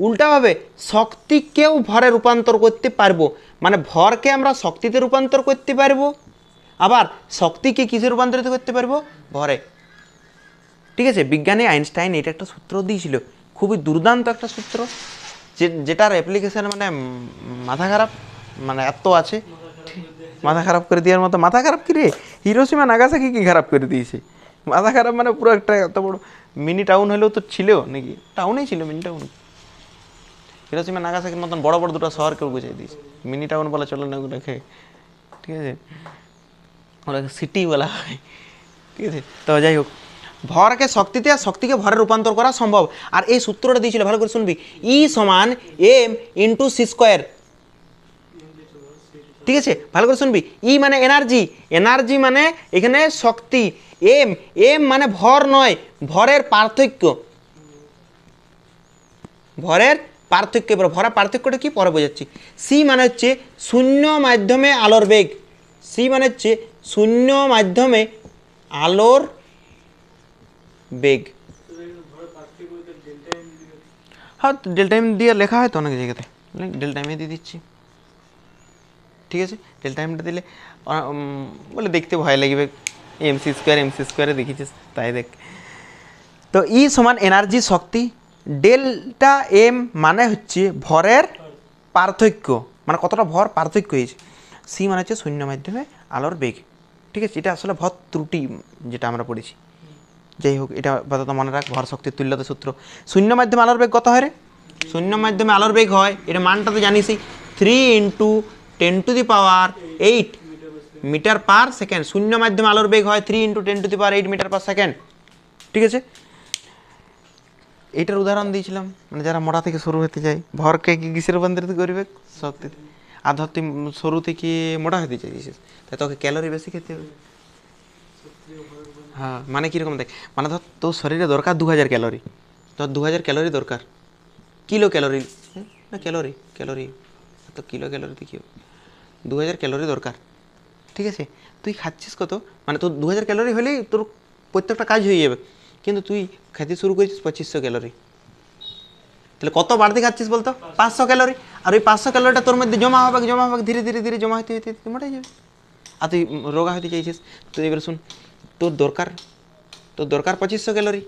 উল্টাভাবে শক্তিকেও ভরে রূপান্তর করতে পারবো, মানে ভরকে আমরা শক্তিতে রূপান্তর করতে পারবো, আবার শক্তিকে কিসে রূপান্তরিত করতে পারবো, ভরে, ঠিক আছে। বিজ্ঞানী আইনস্টাইন এটা একটা সূত্র দিয়েছিল, খুবই দুর্দান্ত একটা সূত্র, যেটার অ্যাপ্লিকেশন মানে মাথা খারাপ, মানে এত আছে, মাথা খারাপ করে দেওয়ার মতো। মাথা খারাপ কি রে, হিরোশিমা নাগাসাকি কি খারাপ করে দিয়েছে, মাথা খারাপ মানে পুরো একটা এত বড় মিনি টাউন হলেও তো ছিল নাকি, টাউনেই ছিল মিনি টাউন। হিরোশিমা নাগাসাকির মতন বড় বড় দুটো শহরকেও বুঝিয়ে দিয়েছে, মিনি টাউন বলা চলে না ওগুলোকে, ঠিক আছে, ওগুলোকে সিটি বলা হয়, ঠিক আছে। তো যাই হোক, ভরকে শক্তিতে আর শক্তিকে ভরে রূপান্তর করা সম্ভব। আর এই সূত্রটা দিয়েছিল, ভালো করে শুনবি, E = m×c², ঠিক আছে, ভালো করে শুনবি। ই মানে এনার্জি মানে এখানে শক্তি, এম মানে ভর নয়, ভরের পার্থক্য। এবার ভরের পার্থক্যটা কি পরে বোঝাচ্ছি। সি মানে হচ্ছে শূন্য মাধ্যমে আলোর বেগ, আলোর বেগ। হ্যাঁ, ডেল্টা এম দিয়ে লেখা হয় তো অনেক জায়গাতে, ডেল্টা এম দিয়ে দিচ্ছি। ঠিক আছে, ডেল্টা এমটা দিলে বলে দেখতে ভয় লাগবে, এমসি স্কোয়ারে দেখিছিস তাই দেখ। তো ই সমান এনার্জি শক্তি, ডেল্টা এম মানে হচ্ছে ভরের পার্থক্য, মানে কতটা ভর পার্থক্য হয়েছে। সি মানে হচ্ছে শূন্য মাধ্যমে আলোর বেগ। ঠিক আছে, এটা আসলে ভর ত্রুটি যেটা আমরা পড়েছি। যাই হোক, এটা আপাতত মনে রাখ, ভর শক্তির তুল্যতা সূত্র। শূন্য মাধ্যমে আলোর বেগ কত হয় রে? শূন্য মাধ্যমে আলোর বেগ হয়, এটা মানটা তো জানিসই, 3 × 10⁸ মিটার পার সেকেন্ড। শূন্য মাধ্যমে আলোর বেগ হয় 3 × 10⁸ মিটার পার সেকেন্ড। ঠিক আছে, এইটার উদাহরণ দিয়েছিলাম, মানে যারা মোটা থেকে সরু হতে চায়, ভরকে কি কিসে রূপান্তরিত করবে? শক্তিতে। আর ধর তুই সরু থেকে মোটা হতে চাইছিস, তাই তোকে ক্যালোরি বেশি খেতে হবে। হ্যাঁ, মানে কীরকম দেখ, মানে ধর তোর শরীরে দরকার 2000 ক্যালোরি, ধর 2000 ক্যালোরি দরকার, কিলো ক্যালোরি না ক্যালোরি তো কিলো ক্যালোরিতে কী হবে, 2000 ক্যালোরি দরকার। ঠিক আছে, তুই খাচ্ছিস কত, মানে তোর 2000 ক্যালোরি হলেই তোর প্রত্যেকটা কাজ হয়ে যাবে, কিন্তু তুই খেতে শুরু করেছিস 2500 ক্যালোরি, তাহলে কত বাড়তি খাচ্ছিস বলতো? 500 ক্যালোরি। আর ওই 500 ক্যালোরিটা তোর মধ্যে জমা হবে ধীরে ধীরে ধীরে জমা হতে হতে মোটাই যাবে, আর তুই রোগা হতে চাইছিস। তুই এবার শুন, তোর দরকার 2500 ক্যালোরি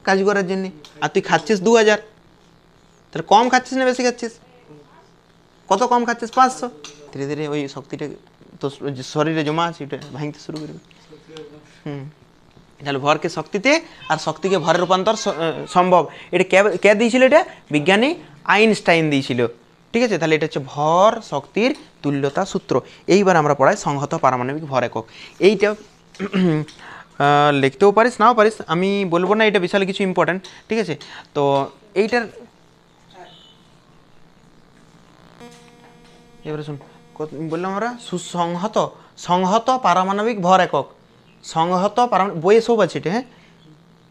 কাজ করার জন্যে, আর তুই খাচ্ছিস 2000, তাহলে কম খাচ্ছিস না বেশি খাচ্ছিস? কত কম খাচ্ছিস? 500। ধীরে ধীরে ওই শক্তিটা তোর শরীরে জমা আছে ওটা ভাঙতে শুরু করবে। তাহলে ভরকে শক্তিতে আর শক্তিকে ভরে রূপান্তর সম্ভব। এটা কে দিয়েছিল? এটা বিজ্ঞানী আইনস্টাইন দিয়েছিল। ঠিক আছে, তাহলে এটা হচ্ছে ভর শক্তির তুল্যতা সূত্র। এইবার আমরা পড়াই সংহত পারমাণবিক ভর একক। এইটা লিখতেও পারিস নাও পারিস, আমি বলবো না এটা বিশাল কিছু ইম্পর্ট্যান্ট। ঠিক আছে, তো এইটার এবারে শুন, বললাম আমরা সংহত পারমাণবিক ভর একক। সংহত পারমাণবিক বইয়ে সব আছে এটা। হ্যাঁ,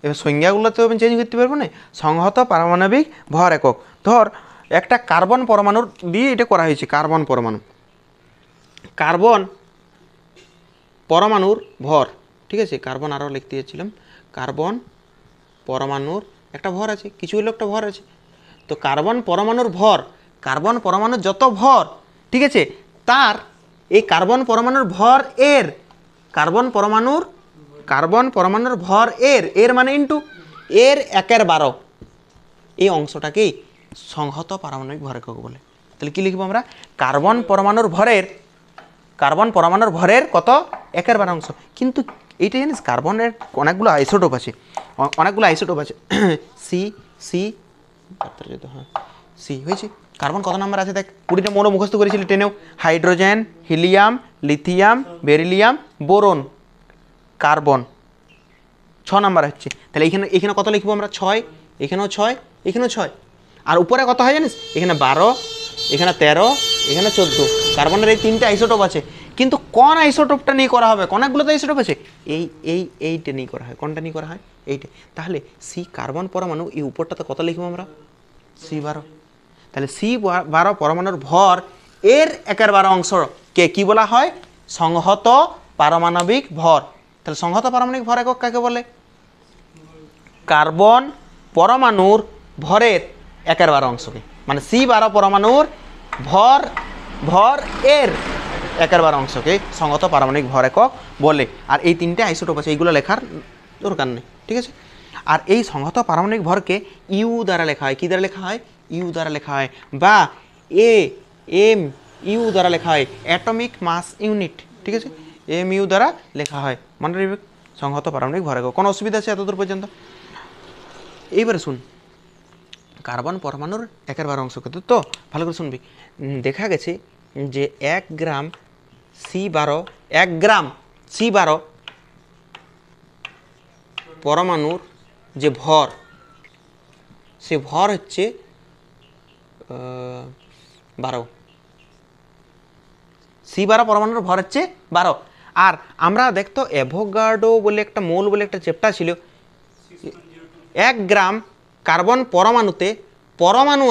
এবার সংজ্ঞাগুলো তো আমি চেঞ্জ করতে পারবো না। সংহত পারমাণবিক ভর একক, ধর একটা কার্বন পরমাণুর দিয়ে এটা করা হয়েছে। কার্বন পরমাণুর ভর। ঠিক আছে, কার্বন আরও লিখতে যাচ্ছিলাম, কার্বন পরমাণুর একটা ভর আছে, কিছু হলেও একটা ভর আছে। তো কার্বন পরমাণুর ভর, কার্বন পরমাণুর যত ভর, ঠিক আছে, তার এই কার্বন পরমাণুর ভর এর, কার্বন পরমাণুর ভর এর মানে ইন্টু এর 1/12, এই অংশটাকেই সংহত পারমাণবিক ভর একক বলে। তাহলে কি লিখবো আমরা? কার্বন পরমাণুর ভরের কত? 1/12 অংশ। কিন্তু এইটা জানিস, কার্বনের অনেকগুলো আইসোটোপ আছে, সি হ্যাঁ, সি হয়েছে। কার্বন কত নাম্বার আছে দেখ, 20টা মৌল মুখস্থ করেছিল টেনেও। Hydrogen, helium, lithium, beryllium, boron, carbon 6 number হচ্ছে। তাহলে এখানে কত লিখবো আমরা? 6, এখানেও 6, এখানেও 6। আর উপরে কত হয় জানিস? এখানে 12, এখানে 13, এখানে 14। কার্বনের এই 3টে আইসোটোপ আছে, কিন্তু কোন আইসোটোপটা নিয়ে করা হবে? অনেকগুলো তো আইসোটোপ আছে, এইটা নিয়ে করা হয়। কোনটা নিয়ে করা হয়? এইটা। তাহলে সি কার্বন পরমাণু, এই উপরটাতে কত লিখবো আমরা? C12। তাহলে C12 পরমাণুর ভর এর 1/12 অংশকে কি বলা হয়? সংহত পারমাণবিক ভর। তাহলে সংহত পারমাণবিক ভর একক কাকে বলে? কার্বন পরমাণুর ভরের 1/12 অংশকে, মানে C12 পরমাণুর ভর এর 1/12 অংশকে সংহত পারমাণবিক ভর একক বলে। আর এই 3টে আইসোটোপ আছে, এইগুলো লেখার দরকার নেই। ঠিক আছে, আর এই সংহত পারমাণবিক ভরকে ইউ দ্বারা লেখা হয়। কী দ্বারা লেখা হয়? ইউ দ্বারা লেখা হয়, বা ইউ দ্বারা লেখা হয়, অ্যাটমিক মাস ইউনিট। ঠিক আছে, ইউ দ্বারা লেখা হয়। মনে রাখবে, সংহত পারমাণবিক ভর একক। কোনো অসুবিধা আছে এতদূর পর্যন্ত? এইবারে শুন, কার্বন পরমাণুর 1/12 অংশ কত, তো ভালো করে শুনবি। দেখা গেছে যে 1 গ্রাম C12 পরমাণুর যে ভর, সে ভর হচ্ছে 12। C12 পরমাণুর ভর হচ্ছে 12। আর আমরা দেখতো অ্যাভোগাড্রো বলে একটা মৌল বলে একটা চ্যাপ্টার ছিল। 1 গ্রাম কার্বন পরমাণুতে পরমাণু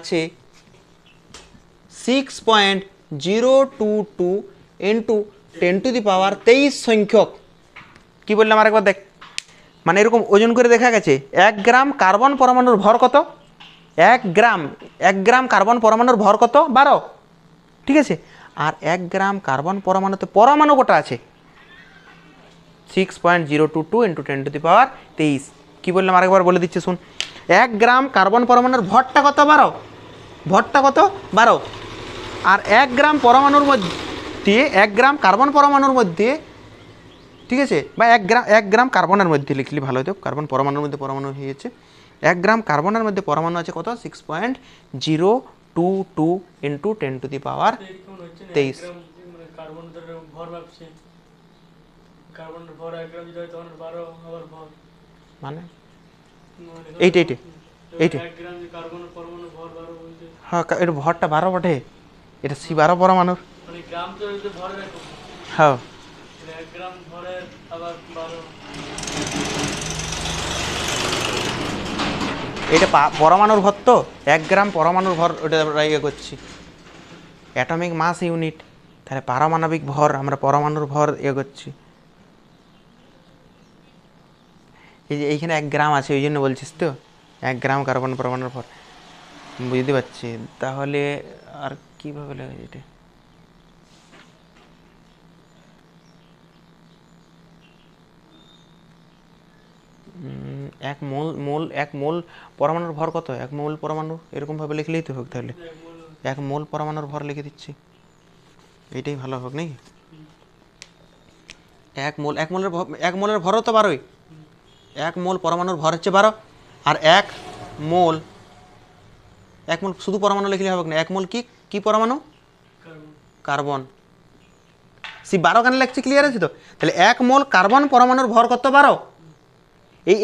আছে 6.09 022 ইন্টু 10⁻23 সংখ্যক কি বললাম আরেকবার দেখ, মানে এরকম ওজন করে দেখা গেছে 1 গ্রাম কার্বন পরমাণুর ভর কত, 1 গ্রাম কার্বন পরমাণুর ভর কত 12, ঠিক আছে। আর 1 গ্রাম কার্বন পরমাণুতে পরমাণু কটা আছে 6.022 ইন্টু 10⁻23। কি বললাম আরেকবার বলে দিচ্ছি শুন, 1 গ্রাম কার্বন পরমাণুর ভরটা কত 12, ভরটা কত 12, আর 1 গ্রাম পরমাণুর মধ্যে 1 গ্রাম কার্বন পরমাণুর মধ্যে, ঠিক আছে, বা 1 গ্রাম কার্বনের মধ্যে লিখলি ভালো হতো, কার্বন পরমাণুর মধ্যে পরমাণু হয়ে যাচ্ছে, 1 গ্রাম কার্বনের মধ্যে পরমাণু আছে কত 6.022 ইন্টু 10⁻23। মানে এইটা হ্যাঁ, এর ভরটা 12 বটে, এটা C12 পরমাণুর, হ্যাঁ এটা পরমাণুর ভর তো 1 গ্রাম পরমাণুর ভর, ওটা আমরা ইয়ে করছি অ্যাটমিক মাস ইউনিট, তাহলে পারমাণবিক ভর আমরা পরমাণুর ভর ইয়ে করছি। এই যে এইখানে 1 গ্রাম আছে ওই জন্য বলছিস তো 1 গ্রাম কার্বন পরমাণুর ভর, বুঝতে পারছি। তাহলে আর কীভাবে লেখা যায় এটা, এক মোল পরমাণুর ভর কত, 1 মোল পরমাণু এরকমভাবে লিখলেই তো হোক, তাহলে 1 মোল পরমাণুর ভর লিখে দিচ্ছি, এইটাই ভালো হোক নাকি। 1 মোলের ভরও তো 12ই, 1 মোল পরমাণুর ভর হচ্ছে 12, আর 1 মোল শুধু পরমাণু লিখলে হবে না, 1 মোল কি পরমাণু কার্বন, C12 কেন লিখছি ক্লিয়ার আছে তো, তাহলে 1 মোল কার্বন পরমাণুর ভর কত 12,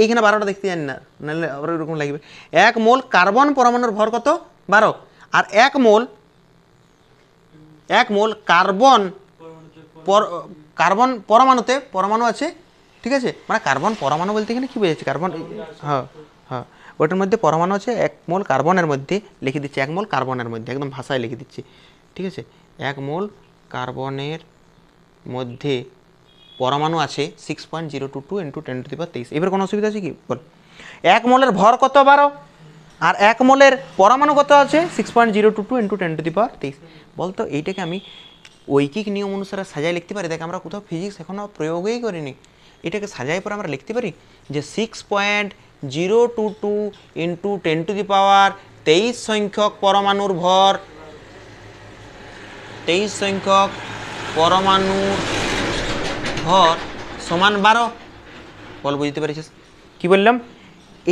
এইখানে 12টা দেখতে জানি না, নাহলে আবার এরকম লাগবে। 1 মোল কার্বন পরমাণুর ভর কত 12, আর 1 মোল কার্বন পরমাণুতে পরমাণু আছে, ঠিক আছে, মানে কার্বন পরমাণু বলতে এখানে কী বোঝাচ্ছে, কার্বন, হ্যাঁ হ্যাঁ ওটার মধ্যে পরমাণু আছে 1 মোল কার্বনের মধ্যে লিখে দিচ্ছি, 1 মোল কার্বনের মধ্যে একদম ভাষায় লিখে দিচ্ছি, ঠিক আছে, 1 মোল কার্বনের মধ্যে পরমাণু আছে 6.022 ইন্টু 10⁻23। এবার কোনো অসুবিধা আছে কি বল, 1 মোলের ভর কত 12, আর 1 মোলের পরমাণু কত আছে 6.022 ইন্টু 10⁻23। বলতো এইটাকে আমি ঐকিক নিয়ম অনুসারে সাজাই লিখতে পারি, দেখ আমরা কোথাও ফিজিক্স এখনও প্রয়োগই করিনি, এটাকে সাজাই পরে আমরা লিখতে পারি যে 6.022 ইন্টু 10⁻23 সংখ্যক পরমাণুর ভর, 23 সংখ্যক পরমাণুর ভর সমান 12, বল বুঝতে পারছিস কি বললাম।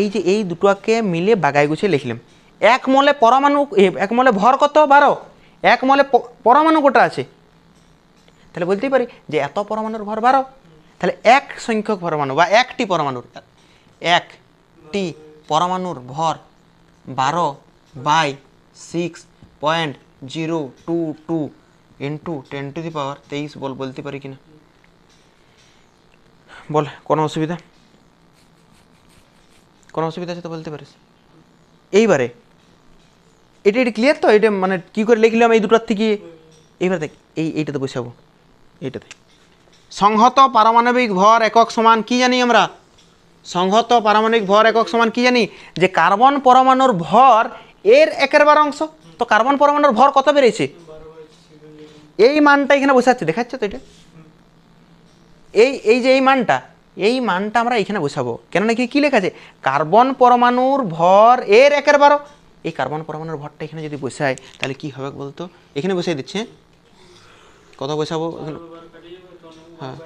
এই যে এই দুটোকে মিলে বাগাই গুছিয়ে লিখলাম, 1 মোলে পরমাণু 1 মোলে ভর কত 12, 1 মোলে পরমাণু কটা আছে, তাহলে বলতেই পারি যে এত পরমাণুর ভর 12, তাহলে 1 সংখ্যক পরমাণু বা একটি পরমাণুর ভর 12/6.022 ইন্টু 10⁻23 বলতে পারি কিনা বল, কোনো অসুবিধা আছে তো বলতে পারিস। এইবারে এটা ক্লিয়ার তো, এটা মানে কী করে লিখলাম এই দুটার থেকে, এইবার দেখ এইটাতে বসাবো, এইটাতে সংহত পারমাণবিক ভর একক সমান কি জানি আমরা, সংহত পারমাণবিক ভর একক সমান কি জানি, যে কার্বন পরমাণুর ভর এর 1/12 অংশ, তো কার্বন পরমাণুর ভর কত বেড়েছে, এই মানটা এখানে বসাচ্ছে, দেখাচ্ছে তো এটা, এই যে এই মানটা আমরা এখানে বসাবো, কেননা কি লেখা আছে কার্বন পরমাণুর ভর এর 1/12, এই কার্বন পরমাণুর ভরটা এখানে যদি বসাই তাহলে কি হবে বলতো, এখানে বসাই দিচ্ছে, কত বসাবো, হ্যাঁ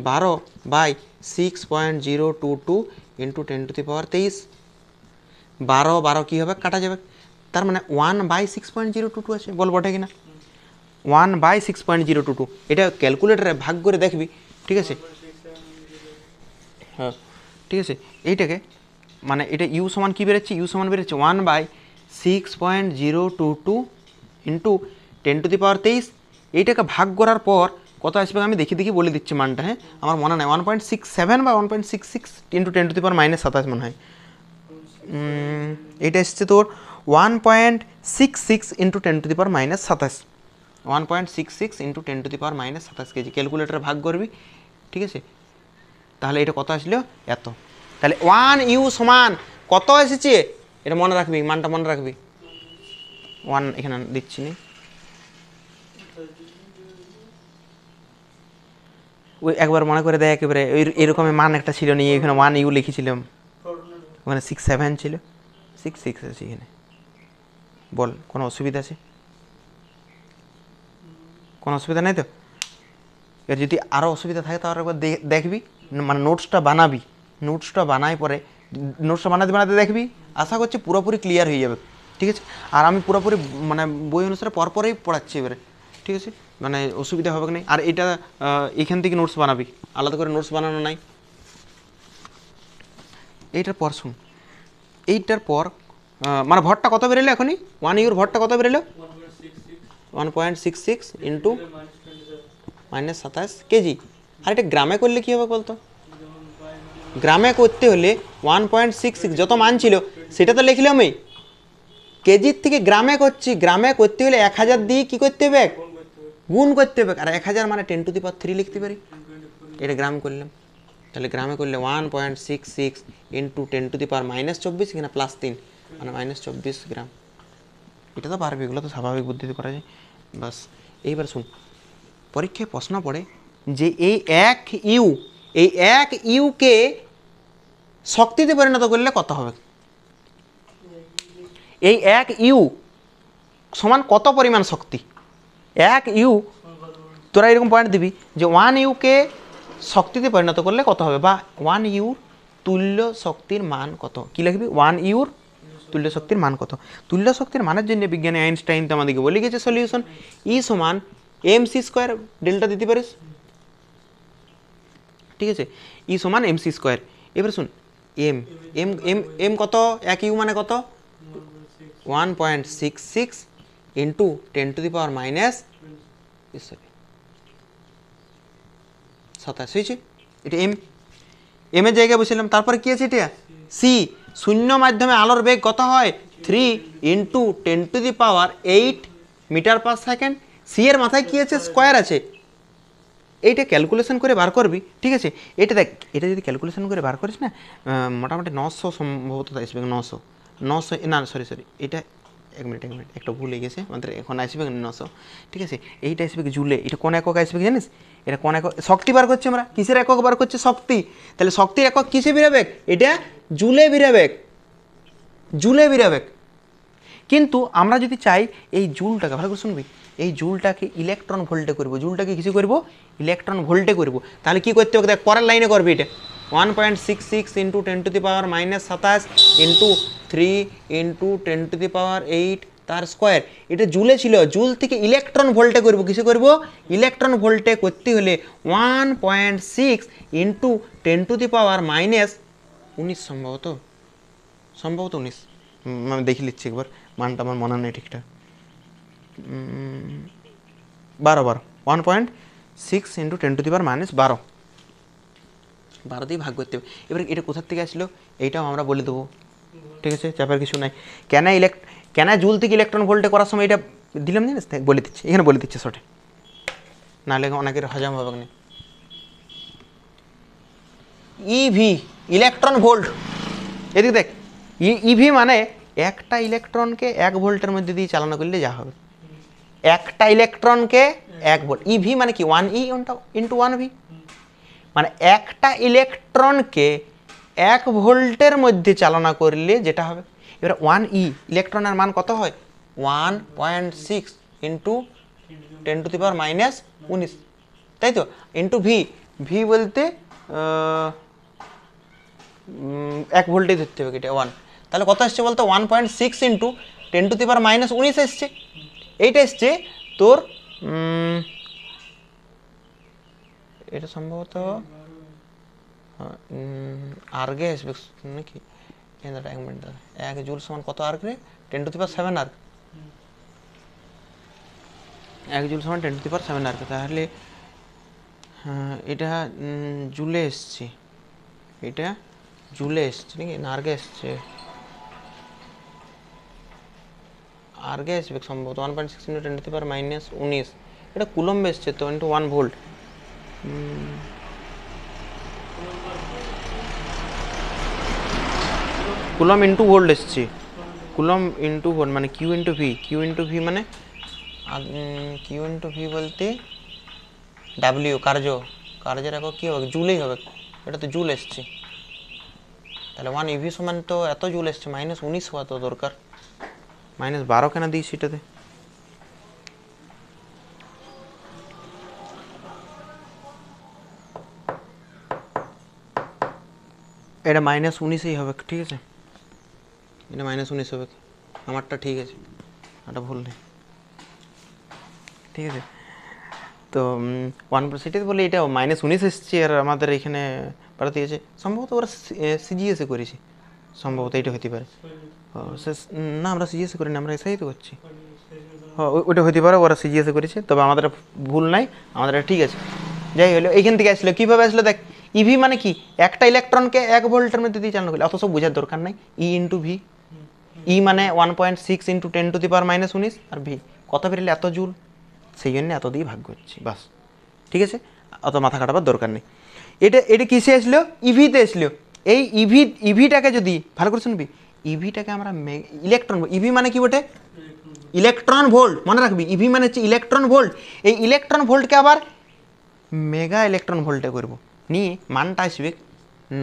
12/6.022 ইন্টু 10⁻23, 12 কী হবে কাটা যাবে, তার মানে 1/6.022 আছে, বল বটে কিনা, 1/6.022, এটা ক্যালকুলেটারে ভাগ করে দেখবি, ঠিক আছে, হ্যাঁ ঠিক আছে, এইটাকে মানে এটা ইউ সমান কী বেরোচ্ছে, ইউ সমান বেরোচ্ছে 1/6.022 ইন্টু 10⁻23, এইটাকে ভাগ করার পর কত আসবে আমি দেখি বলে দিচ্ছি মানটা, হ্যাঁ আমার মনে নাই 1.67 বা 1.66 ইন্টু 10⁻27 মনে হয়, এটা এসছে তোর 1.66 ইন্টু 10⁻27, 1.66 ইন্টু 10⁻⁻27 কেজি। ক্যালকুলেটরে ভাগ করবি, ঠিক আছে? তাহলে এটা কত আসলো? এত। তাহলে 1 ইউ সমান কত এসেছে, এটা মনে রাখবি, মানটা মনে রাখবি। 1 এখানে দিচ্ছি না, ওই একবার মনে করে দেয় একেবারে এরকমের মান একটা ছিল নিয়ে এখানে 1 ইউ লিখেছিলাম, ওখানে 6-7 ছিল, 6 আছে এখানে। বল কোনো অসুবিধা আছে? কোনো অসুবিধা নেই তো? এর যদি আরও অসুবিধা থাকে তাহলে একবার দেখবি, মানে নোটসটা বানাবি, নোটসটা বানাই পরে নোটসটা বানাতে দেখবি, আশা করছি পুরোপুরি ক্লিয়ার হয়ে যাবে, ঠিক আছে? আর আমি পুরোপুরি মানে বই অনুসারে পরপরই পড়াচ্ছি এবারে, ঠিক আছে? মানে অসুবিধা হবে না। আর এটা এখান থেকে নোটস বানাবি, আলাদা করে নোটস বানানো নাই। এইটার পর শুন, এইটার পর মানে ভরটা কত বেরোলো এখনই? 1 ইউর ভরটা কত বেরোলো? 1.66 ইন্টু -27 কেজি। আর এটা গ্রামে করলে কী হবে বলতো? গ্রামে করতে হলে 1.66 যত মান ছিল সেটা তো লিখলাম আমি, কেজির থেকে গ্রামে করছি, গ্রামে করতে হলে 1000 দিয়ে কী করতে হবে? গুণ করতে হবে। আর 1000 মানে 10⁻³ লিখতে পারি, এটা গ্রাম করলাম। তাহলে গ্রামে করলে 1.66 ইন্টু 10⁻⁻24, এখানে +3 মানে -24 গ্রাম। এটা তো পারবে, এগুলো তো স্বাভাবিক বুদ্ধিতে করা যায়। বাস এইবার শুন, পরীক্ষায় প্রশ্ন পড়ে যে এই 1 ইউকে শক্তিতে পরিণত করলে কত হবে? এই 1 ইউ সমান কত পরিমাণ শক্তি? 1 ইউ তোরা এরকম পয়েন্ট দিবি যে 1 ইউকে শক্তিতে পরিণত করলে কত হবে, বা 1 ইউর তুল্য শক্তির মান কত। কি লিখবি? 1 ইউর তুল্য শক্তির মান কত। তুল্য শক্তির মানের জন্য বিজ্ঞানী আইনস্টাইন তো আমাদেরকে বলে গেছে সলিউশন, ই সমান mc², ডেল্টা দিতে পারিস, ঠিক আছে? ই সমান mc²। এবার শুন, এম এম এম এম কত? 1 ইউ মানে কত? 1.66 ইন্টু 10⁻⁻27 হয়েছে। এটা এম, এম এর জায়গায় বসেছিলাম। তারপরে কি আছে এটা? সি, শূন্য মাধ্যমে আলোর বেগ কত হয়? 3 into 10⁸ metre per second. C এর মাথায় কি আছে? স্কোয়ার আছে। এইটা ক্যালকুলেশন করে বার করবি, ঠিক আছে? এটা দেখ, এটা যদি ক্যালকুলেশন করে বার করিস না, মোটামুটি 900 সম্ভবত আসবে। 900 না, সরি এটা এক মিনিট একটা ভুল হয়ে গেছে আমাদের। এখন আসবে 900, ঠিক আছে? এইটা আসবে জুলে। এটা কোন একক আসবে জানিস? এটা কোন একক? শক্তি বার করছে আমরা, কিসের একক বার করছে? শক্তি। তাহলে শক্তির একক কিসে বেরাবে? এটা জুলে বেরাবে, জুলে বেরাবে। কিন্তু আমরা যদি চাই এই জুলটাকে, ভালো করে শুনবি, এই জুলটাকে ইলেকট্রন ভোল্টে করব, জুলটাকে কিছু করব? ইলেকট্রন ভোল্টে করব। তাহলে কি করতে হবে? দেখ, পরের লাইনে করবি এটা 1.66 ইন্টু 10⁻⁻27 ইন্টু 3 ইন্টু 10⁸ তার স্কোয়ার। এটা জুলে ছিল, জুল থেকে ইলেকট্রন ভোল্টে করব। কিসে করব? ইলেকট্রন ভোল্টে করতে হলে 1.6 ইন্টু 10⁻⁻19 সম্ভবত 19, আমি দেখে নিচ্ছি একবার, মানটা আমার মনে নেই ঠিকঠাক। 12 1.6 ইন্টু 10⁻⁻12 দিয়ে ভাগ করতে হবে। এবার এটা কোথার থেকে আসলো এইটাও আমরা বলে দেবো, ঠিক আছে? চাপের কিছু নাই। কেন জুল থেকে ইলেকট্রন ভোল্টে করার সময় এটা দিলাম জানিস? বলে দিচ্ছি, এখানে বলে দিচ্ছে সঠিক, নাহলে অনেকের হজম হবে না। EV, electron volt. এদিকে দেখ, ইভি মানে একটা ইলেকট্রনকে 1 ভোল্টের মধ্যে দিয়ে চালনা করলে যা হবে। একটা ইলেকট্রনকে 1 ভোল্ট। ইভি মানে কি? 1e ইন্টু 1v, মানে একটা ইলেকট্রনকে 1 ভোল্টের মধ্যে চালনা করলে যেটা হবে। এবার 1e ইলেকট্রনের মান কত হয়? 1.6 ইন্টু 10⁻⁻19, তাই তো? ইন্টু ভি, ভি বলতে 1 ভোল্টেই ধরতে হবে, এটা 1। তাহলে কত আসছে বলতো? 1.6 ইন্টু 10⁻⁻19 এসছে। এইটা এসছে তোর, এটা সম্ভবত আর্গে আসবে নাকি? 1 মিনিট, 1 জুল সমান কত আর্গে? 10⁻7 আর্গ। 1 জুল সমান 10⁻7 আর্গ। তাহলে এটা জুলে এসছে, এটা জুলে এসছে নাকি না আর্গে এসছে? আগে আসবে সম্ভবত 1.6 ইন্টু 10⁻−19, এটা কুলম্বে এসছে তো, into 1 volt. Coulomb into volt এসছে, কুলম ইন্টু ভোল্ট মানে Q into V, Q into V মানে কিউ ইন্টু ভি বলতে ডাব্লিউ কার্যের একক কী হবে, জুলেই হবে, এটা তো জুল এসছে। তাহলে 1 ইভি সমান তো এত জুল এসছে, -19 হওয়া তো দরকার, -12 কেন দিয়েছি এটাতে? এটা -19ই হবে, ঠিক আছে, এটা -19 হবে, আমারটা ঠিক আছে, এটা ভুল নেই, ঠিক আছে। তো 1% বলে এটা -19 এসছে, আর আমাদের এখানে পাঠাতে গেছে, সম্ভবত ওরা সিজিএসে করেছে, সম্ভবত এটা হতে পারে। না আমরা সিজিএসে করিনি, আমরা এসআই তো করছি। হ্যাঁ ওইটা হতে পারে, ওরা সিজিএসে করেছে, তবে আমাদের ভুল নাই, আমাদের ঠিক আছে। যাই হলো এইখান থেকে আসলো, কীভাবে আসলো দেখ, ইভি মানে কি, একটা ইলেকট্রনকে 1 ভোল্টের মধ্যে দিয়ে চালানো করলে, অত সব বোঝার দরকার নাই। ই ইন্টু ভি, ই মানে 1.6 ইন্টু 10⁻−19, আর ভি কত বেরোলে এত জুল, সেই জন্য এত দিয়ে ভাগ করছি, বাস, ঠিক আছে, অত মাথা কাটাবার দরকার নেই। এটা কিসে আসলো, ইভিতে আসলো। এই ইভিটাকে যদি ভালো করে শুনবি, ইভিটাকে আমরা ইলেকট্রন, ইভি মানে কি বটে, ইলেকট্রন ভোল্ট, মনে রাখবি, ইভি মানে হচ্ছে ইলেকট্রন ভোল্ট। এই ইলেকট্রন ভোল্টকে আবার মেগা ইলেকট্রন ভোল্টে করব, নিয়ে মানটা আসবে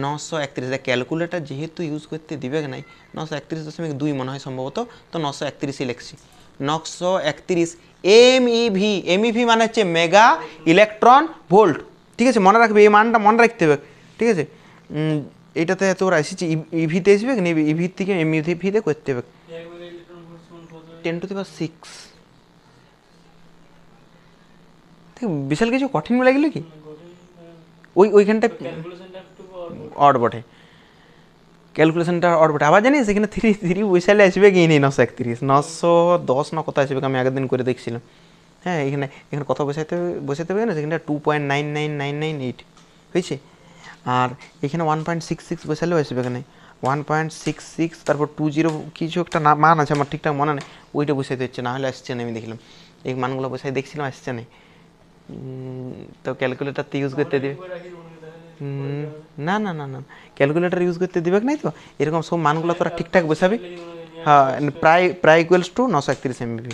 931। ক্যালকুলেটার যেহেতু ইউজ করতে দিবে নাই, 931.2 মনে হয় সম্ভবত, তো 931ই লিখছি, 931 এমইভি। এমইভি মানে হচ্ছে মেগা ইলেকট্রন ভোল্ট, ঠিক আছে, মনে রাখবে, এই মানটা মনে রাখতে হবে, ঠিক আছে। এইটাতে তোর আসছে ইভিতে আসবে, ইভির থেকে এমইভিতে করতে হবে, 10⁶। বিশাল কিছু কঠিন লাগলো কি, ওইখানটা অড বটে, ক্যালকুলেশনটা অড বটে। আবার জানিস এখানে 3 বৈশালে আসবে কি নেই, 931, 910 না কত আসবে, আমি আগের দিন করে দেখছিলাম। হ্যাঁ এখানে কত বসাতে হবে না, সেখানে 2.99998 হয়েছে। আর এখানে 1.66 বসালেও আসবে, এখানে 1.66, তারপর 20 কিছু একটা মান আছে, আমার ঠিকঠাক মনে নেই, ওইটা বসাইতে হচ্ছে, না হলে আসছে না, আমি দেখলাম এই মানগুলো বসাই দেখছিলাম, আসছে না। তো ক্যালকুলেটার তো ইউজ করতে দিবে না, না না না ক্যালকুলেটার ইউজ করতে দিবে নাই তো, এরকম সব মানগুলো তোরা ঠিকঠাক বসাবি। হ্যাঁ প্রায় ইকুয়ালস টু 931 এমবিভি,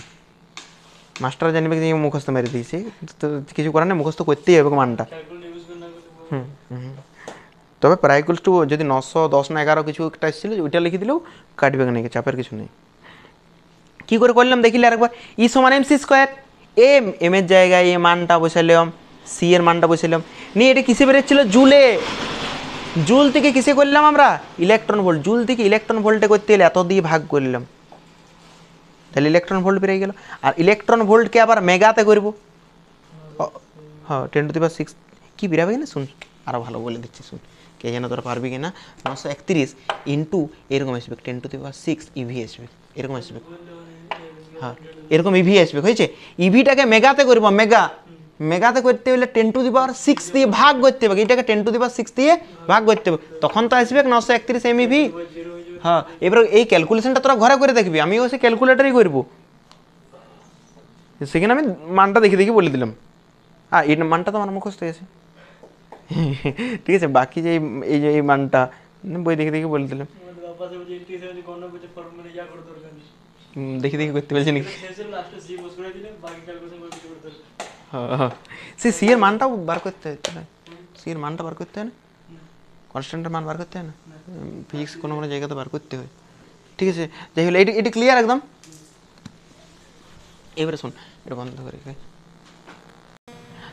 মাস্টার জানিবে যে মুখস্থ মেরে দিয়েছে, তো কিছু করার নেই, মুখস্থ করতেই হবে মানটা। তবে প্রায় ইকুয়ালস টু যদি 910 না 11 কিছু একটা এসেছিল, ওইটা লিখে দিলেও কাটবে না, চাপের কিছু নেই। কী করে করলাম দেখিলে আরেকবার, ই সমান MC স্কোয়ার, এম এর জায়গায় এ মানটা বসাইলাম, সি এর মানটা বসাইলাম, নিয়ে এটা কিসে বেরোচ্ছিল, জুলে, জুল থেকে কিসে করলাম আমরা, ইলেকট্রন ভোল্ট, জুল থেকে ইলেকট্রন ভোল্টে করতে গেলে এত দিয়ে ভাগ করলাম, তাহলে ইলেকট্রন ভোল্ট বেরিয়ে গেল। আর ইলেকট্রন ভোল্টকে আবার মেগাতে করব, হ্যাঁ 10⁶। কী বেরাবে কিনা শুন, আরও ভালো বলে দিচ্ছি শুন, কে যেন তোরা পারবি কিনা, 931 ইন্টু এরকম আসবে 10⁶ ইভি আসবে, এরকম আসবে, হ্যাঁ এরকম ইভি আসবে, হয়েছে। ইভিটাকে মেগাতে করবো, মেগাতে করতে হলে 10⁶ দিয়ে ভাগ করতে হবে, এটাকে 10⁶ দিয়ে ভাগ করতে হবে, তখন তো আসবে 931 এমইভি। হ্যাঁ এবার এই ক্যালকুলেশনটা তোরা ঘরে করে দেখবি, আমিও সে ক্যালকুলেটারই করবো, সেখানে আমি মানটা দেখে দেখে বলে দিলাম, হ্যাঁ এই মানটা তো আমার মুখস্থ হয়েছে, ঠিক আছে। বাকি যে এই যে এই মানটা বই দেখে দেখে বলে দিলাম, দেখে দেখে করতে পারছি নাকি, হ্যাঁ সে সি এর মানটাও বার করতে হয়, সি এর মানটা বার করতে হয় না, কনস্ট্যান্টের মান বার করতে হয় না, ফিজিক্স কোনো কোনো জায়গাতে বার করতে হয়, ঠিক আছে। যাই হলো এটি ক্লিয়ার একদম। এবারে শোন, এটা বন্ধ করে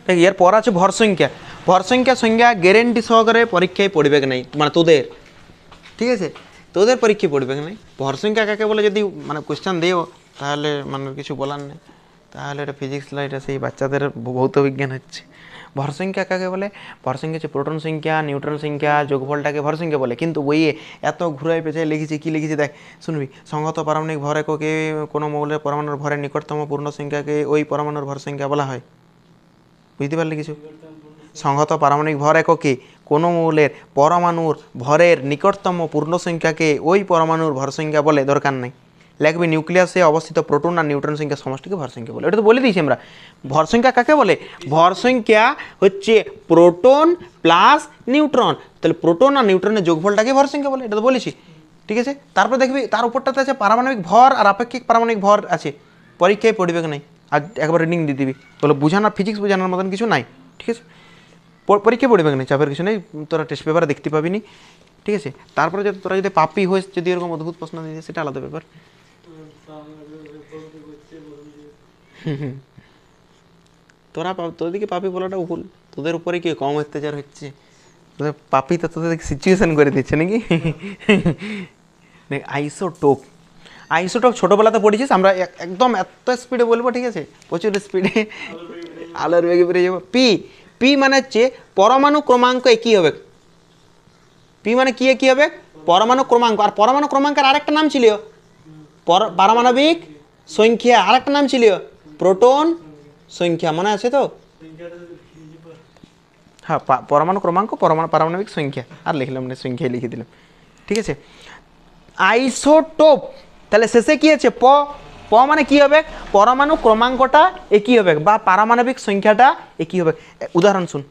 দেখ, এর পর আছে ভর সংখ্যা। ভর সংখ্যা গ্যারেন্টি সহকারে পরীক্ষায় পড়বে নাই, মানে তোদের, ঠিক আছে, তোদের পরীক্ষায় পড়বে নাই। ভর সংখ্যা কাকে বলে যদি মানে কোয়েশ্চেন দিও, তাহলে মানে কিছু বলার নেই, তাহলে এটা ফিজিক্স না, এটা সেই বাচ্চাদের ভৌত বিজ্ঞান হচ্ছে। ভর সংখ্যা কাকে বলে, ভর সংখ্যা হচ্ছে প্রোটন সংখ্যা, নিউট্রন সংখ্যা, যোগফলটাকে ভর সংখ্যা বলে। কিন্তু বইয়ে এত ঘুরায় পেঁচায় লিখেছে, কী লিখেছে দেখ শুনবি, সংহত পারমাণবিক ভর এককে কোনো মৌলের পরমাণুর ভরের নিকটতম পূর্ণ সংখ্যাকে ওই পরমাণুর ভর সংখ্যা বলা হয়, বুঝতে পারলি কিছু? সংহত পারমাণবিক ভর এককে কোনো মৌলের পরমাণুর ভরের নিকটতম পূর্ণ সংখ্যাকে ওই পরমাণুর ভর সংখ্যা বলে, দরকার নেই, লিখবে নিউক্লিয়াসে অবস্থিত প্রোটন আর নিউট্রন সংখ্যা সমষ্টিকে ভর সংখ্যা বলে। এটা তো বলে দিয়েছি আমরা। ভর সংখ্যা কাকে বলে? ভর সংখ্যা হচ্ছে প্রোটন প্লাস নিউট্রন, তাহলে প্রোটন আর নিউট্রনের যোগফলটাকে ভর সংখ্যা বলে, এটা তো বলেছি। ঠিক আছে, তারপর দেখবি তার উপরটাতে আছে পারমাণবিক ভর আর আপেক্ষিক পারমাণবিক ভর আছে, পরীক্ষায় পড়বে নাই, আর একবার রিডিং দিয়ে দিবি, বলো বুঝানোর ফিজিক্স বোঝানোর মতন কিছু নাই। ঠিক আছে, পরীক্ষা পড়বে না, চাপের কিছু নেই, তোরা টেস্ট পেপারে দেখতে পাবি নি। ঠিক আছে, তারপরে যদি তোরা যদি পাপি হয়ে যদি এরকম অদ্ভুত প্রশ্ন দিতে, সেটা আলাদা ব্যাপার। তোরা তোদেরকে পাপি বলাটা ভুল, তোদের উপরে কি কম অত্যাচার হচ্ছে? তোদের পাপি তো তোদের সিচুয়েশন করে দিচ্ছে নাকি? আইসোটোপ, আইসোটোপ ছোটোবেলাতে পড়েছিস, আমরা একদম এত স্পিডে বলবো, ঠিক আছে, প্রচুর স্পিডে আলোর বেগে বেরিয়ে যাবো। পি, পি মানে হচ্ছে পরমাণু ক্রমাঙ্ক একই হবে। পি মানে কি একই হবে? পরমাণু ক্রমাঙ্ক। আর পরমাণু ক্রমাঙ্কের আরেকটা নাম ছিল পারমাণবিক সংখ্যা, আরেকটা নাম ছিল প্রোটন সংখ্যা, মনে আছে তো? হ্যাঁ, পরমাণু ক্রমাঙ্ক, পারমাণবিক সংখ্যা, আর লিখলাম না, সংখ্যায় লিখে দিলাম। ঠিক আছে, আইসোটোপ, তাহলে শেষে কি আছে? প, প মানে কি হবে? পরমাণু ক্রমাঙ্কটা একই হবে বা পারমাণবিক সংখ্যাটা একই হবে। উদাহরণ শুন,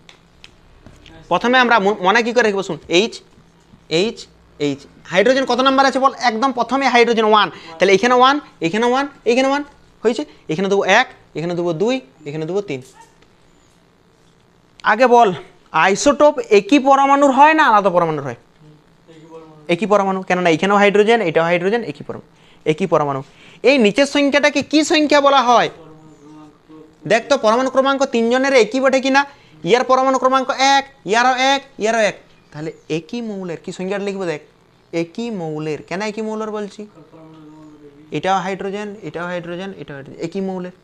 প্রথমে আমরা মনে কি করে রাখবো শুন, এইচ, এইচ, এইচ। হাইড্রোজেন কত নাম্বার আছে বল? একদম প্রথমে হাইড্রোজেন 1, তাহলে এখানে 1, এখানে 1, এখানে 1 হয়েছে, এখানে দেবো 1, এখানে দেবো 2, এখানে দেবো 3। আগে বল, আইসোটোপ একই পরমাণুর হয় না আলাদা পরমাণুর হয়? একই পরমাণু, কেননা এখানেও হাইড্রোজেন, এটাও হাইড্রোজেন, একই পরমাণু, একই পরমাণু। এই নিচের সংখ্যাটাকে কি সংখ্যা বলা হয়? দেখ তো পরমাণু ক্রমাঙ্ক 3 জনের একই বটে কিনা। ইয়ার পরমাণু ক্রমাঙ্ক 1, ইয়ারও 1, ইয়ারও 1, তাহলে একই মৌলের কি সংখ্যাটা লিখবো? দেখ, একই মৌলের। কেন একই মৌলের বলছি? এটাও হাইড্রোজেন, এটাও হাইড্রোজেন, এটাও হাইড্রোজেন, একই মৌলের,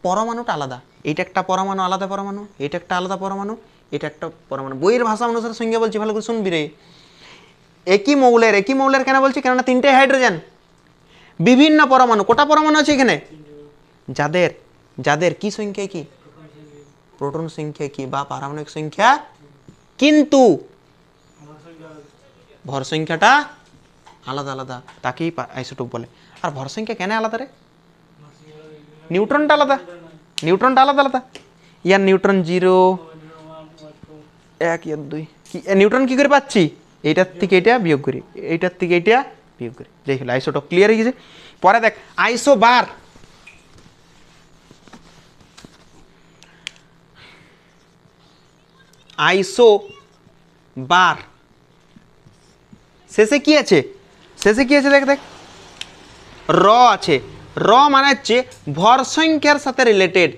পরমাণুটা আলাদা। এটা একটা পরমাণু, আলাদা পরমাণু, এটা একটা আলাদা পরমাণু, এটা একটা পরমাণু। বইয়ের ভাষা অনুসারে সংখ্যা বলছি, ভালো করে শুনবি রে। একই মৌলের, একই মৌলের কেন বলছি? কেননা 3টে হাইড্রোজেন, বিভিন্ন পরমাণু। কটা পরমাণু আছে এখানে? যাদের যাদের কি সংখ্যা কি? প্রোটন সংখ্যা কি বা পারমাণবিক সংখ্যা, কিন্তু ভর সংখ্যাটা আলাদা আলাদা, তাকেই আইসোটোপ বলে। আর ভর সংখ্যা কেন আলাদা রে? নিউট্রনটা আলাদা, নিউট্রনটা আলাদা আলাদা। ইয়ার নিউট্রন 0, 1, ইয়ার 2। কি নিউট্রন কি করে পাচ্ছি? এইটার থেকে এটা বিয়োগ করি, এইটার থেকে এটা বিয়োগ করি, যাই হলো আইসোটোপ। ক্লিয়ার হয়ে গেছে? পরে দেখ আইসোবার, আইসোবার শেষে কি আছে? শেষে কি আছে? দেখ দেখ, র আছে। র মানে হচ্ছে ভর সংখ্যার সাথে রিলেটেড,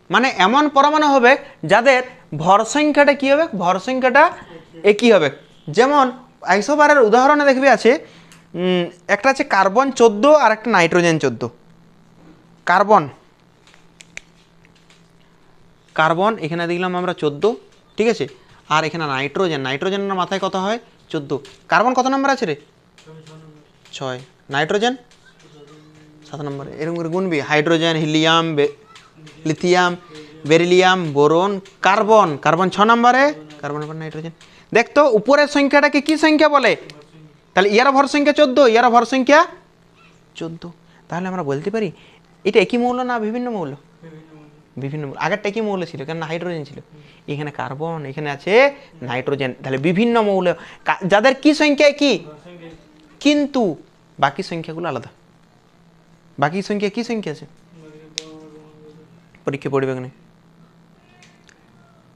মানে এমন পরমাণু হবে যাদের ভর সংখ্যাটা কি হবে? ভর সংখ্যাটা একই হবে। যেমন আইসোবারের উদাহরণে দেখবি আছে, একটা আছে কার্বন 14 আর একটা নাইট্রোজেন 14। কার্বন, কার্বন এখানে দেখলাম আমরা 14, ঠিক আছে, আর এখানে নাইট্রোজেন, নাইট্রোজেনের মাথায় কত হয়? 14। কার্বন কত নম্বর আছে রে? 6। নাইট্রোজেন 7 নম্বরে। এরকম করে Gunbi, hydrogen, helium, lithium, beryllium, boron, carbon, carbon 6 নম্বরে, কার্বনের পর নাইট্রোজেন। দেখ তো উপরের সংখ্যাটাকে কি সংখ্যা বলে? তাহলে ইয়ার ভর সংখ্যা 14, ইয়ার ভর সংখ্যা 14। তাহলে আমরা বলতে পারি এটা একই মৌল না বিভিন্ন মৌল? বিভিন্ন মৌল। আগেরটা কি মৌল ছিল? কেন হাইড্রোজেন ছিল, এখানে কার্বন, এখানে আছে নাইট্রোজেন। তাহলে বিভিন্ন মৌল যাদের কি সংখ্যা কি, কিন্তু বাকি সংখ্যাগুলো আলাদা। বাকি সংখ্যা কি সংখ্যা আছে? পরীক্ষা পড়বে না,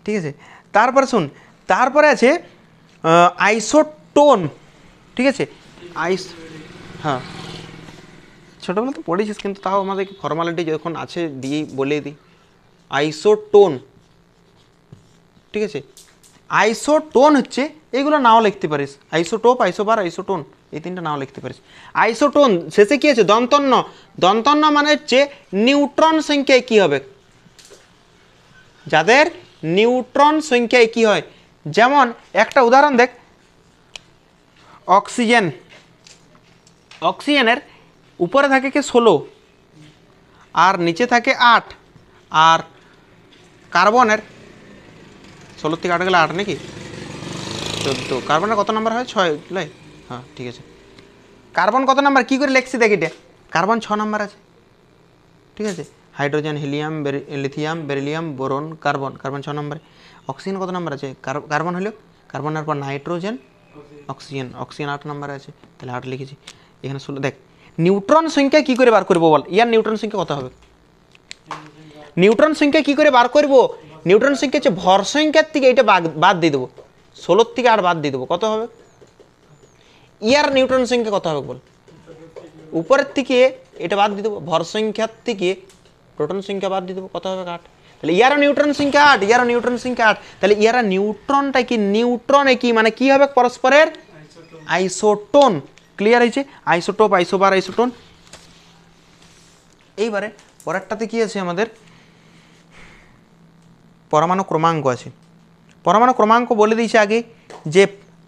ঠিক আছে। তারপরে শুন, তারপরে আছে আইসোটোন, ঠিক আছে। হ্যাঁ, ছোটোবেলা তো পড়েছিস, কিন্তু তাও আমাদের ফর্মালিটি যখন আছে দিয়েই বলে দিই। আইসোটোন, ঠিক আছে। আইসোটোন হচ্ছে, এইগুলো নাও লিখতে পারিস, আইসোটোপ, আইসোবার, আইসোটোন, এই 3টা নাও লিখতে পারিস। আইসোটোন শেষে কি আছে? দন্তন্য। দন্তন্য মানে হচ্ছে নিউট্রন সংখ্যা কি হবে, যাদের নিউট্রন সংখ্যা একই হয়। যেমন একটা উদাহরণ দেখ, অক্সিজেন, অক্সিজেনের উপরে থাকে কি 16 আর নিচে থাকে 8, আর কার্বনের 16 থেকে 8 গেলে 8 নাকি 14। কার্বনের কত নাম্বার হয়? 6 লাই, হ্যাঁ ঠিক আছে। কার্বন কত নাম্বার কী করে লিখছি দেখ, এটা কার্বন 6 নাম্বার আছে, ঠিক আছে। Hydrogen, helium, lithium, beryllium, boron, carbon, carbon 6 নম্বরে। অক্সিজেন কত নাম্বার আছে, কার্বন হলো, কার্বনের পর নাইট্রোজেন, অক্সিজেন, অক্সিজেন 8 নাম্বার আছে, তাহলে 8 লিখেছি। এখানে 16। দেখ নিউট্রন সংখ্যা কী করে বার করবো বল, ইয়ার নিউট্রন সংখ্যা কত হবে? নিউট্রন সংখ্যা কী করে বার করবো? নিউট্রন সংখ্যা হচ্ছে ভর সংখ্যার থেকে এটা বাদ দিয়ে দেবো, 16 থেকে 8 বাদ দিয়ে দেবো, কত হবে? ইয়ার নিউট্রন সংখ্যা কত হবে বল? উপরের থেকে এটা বাদ দিয়ে দেবো, ভর সংখ্যার থেকে প্রোটন সংখ্যা বাদ দিয়ে দেবো, কত হবে? 8। তাহলে ইয়ারও নিউট্রন সংখ্যা 8, ইয়ারও নিউট্রন সংখ্যা 8। তাহলে ইয়ারা নিউট্রনটা কি, নিউট্রন একই, মানে কি হবে? পরস্পরের আইসোটোন। ক্লিয়ার হয়েছে? Isotope, isobar, isotone. এইবারে পরেরটাতে কি আছে আমাদের? পরমাণু ক্রমাঙ্ক আছে। পরমাণু ক্রমাঙ্ক বলে দিয়েছে আগে যে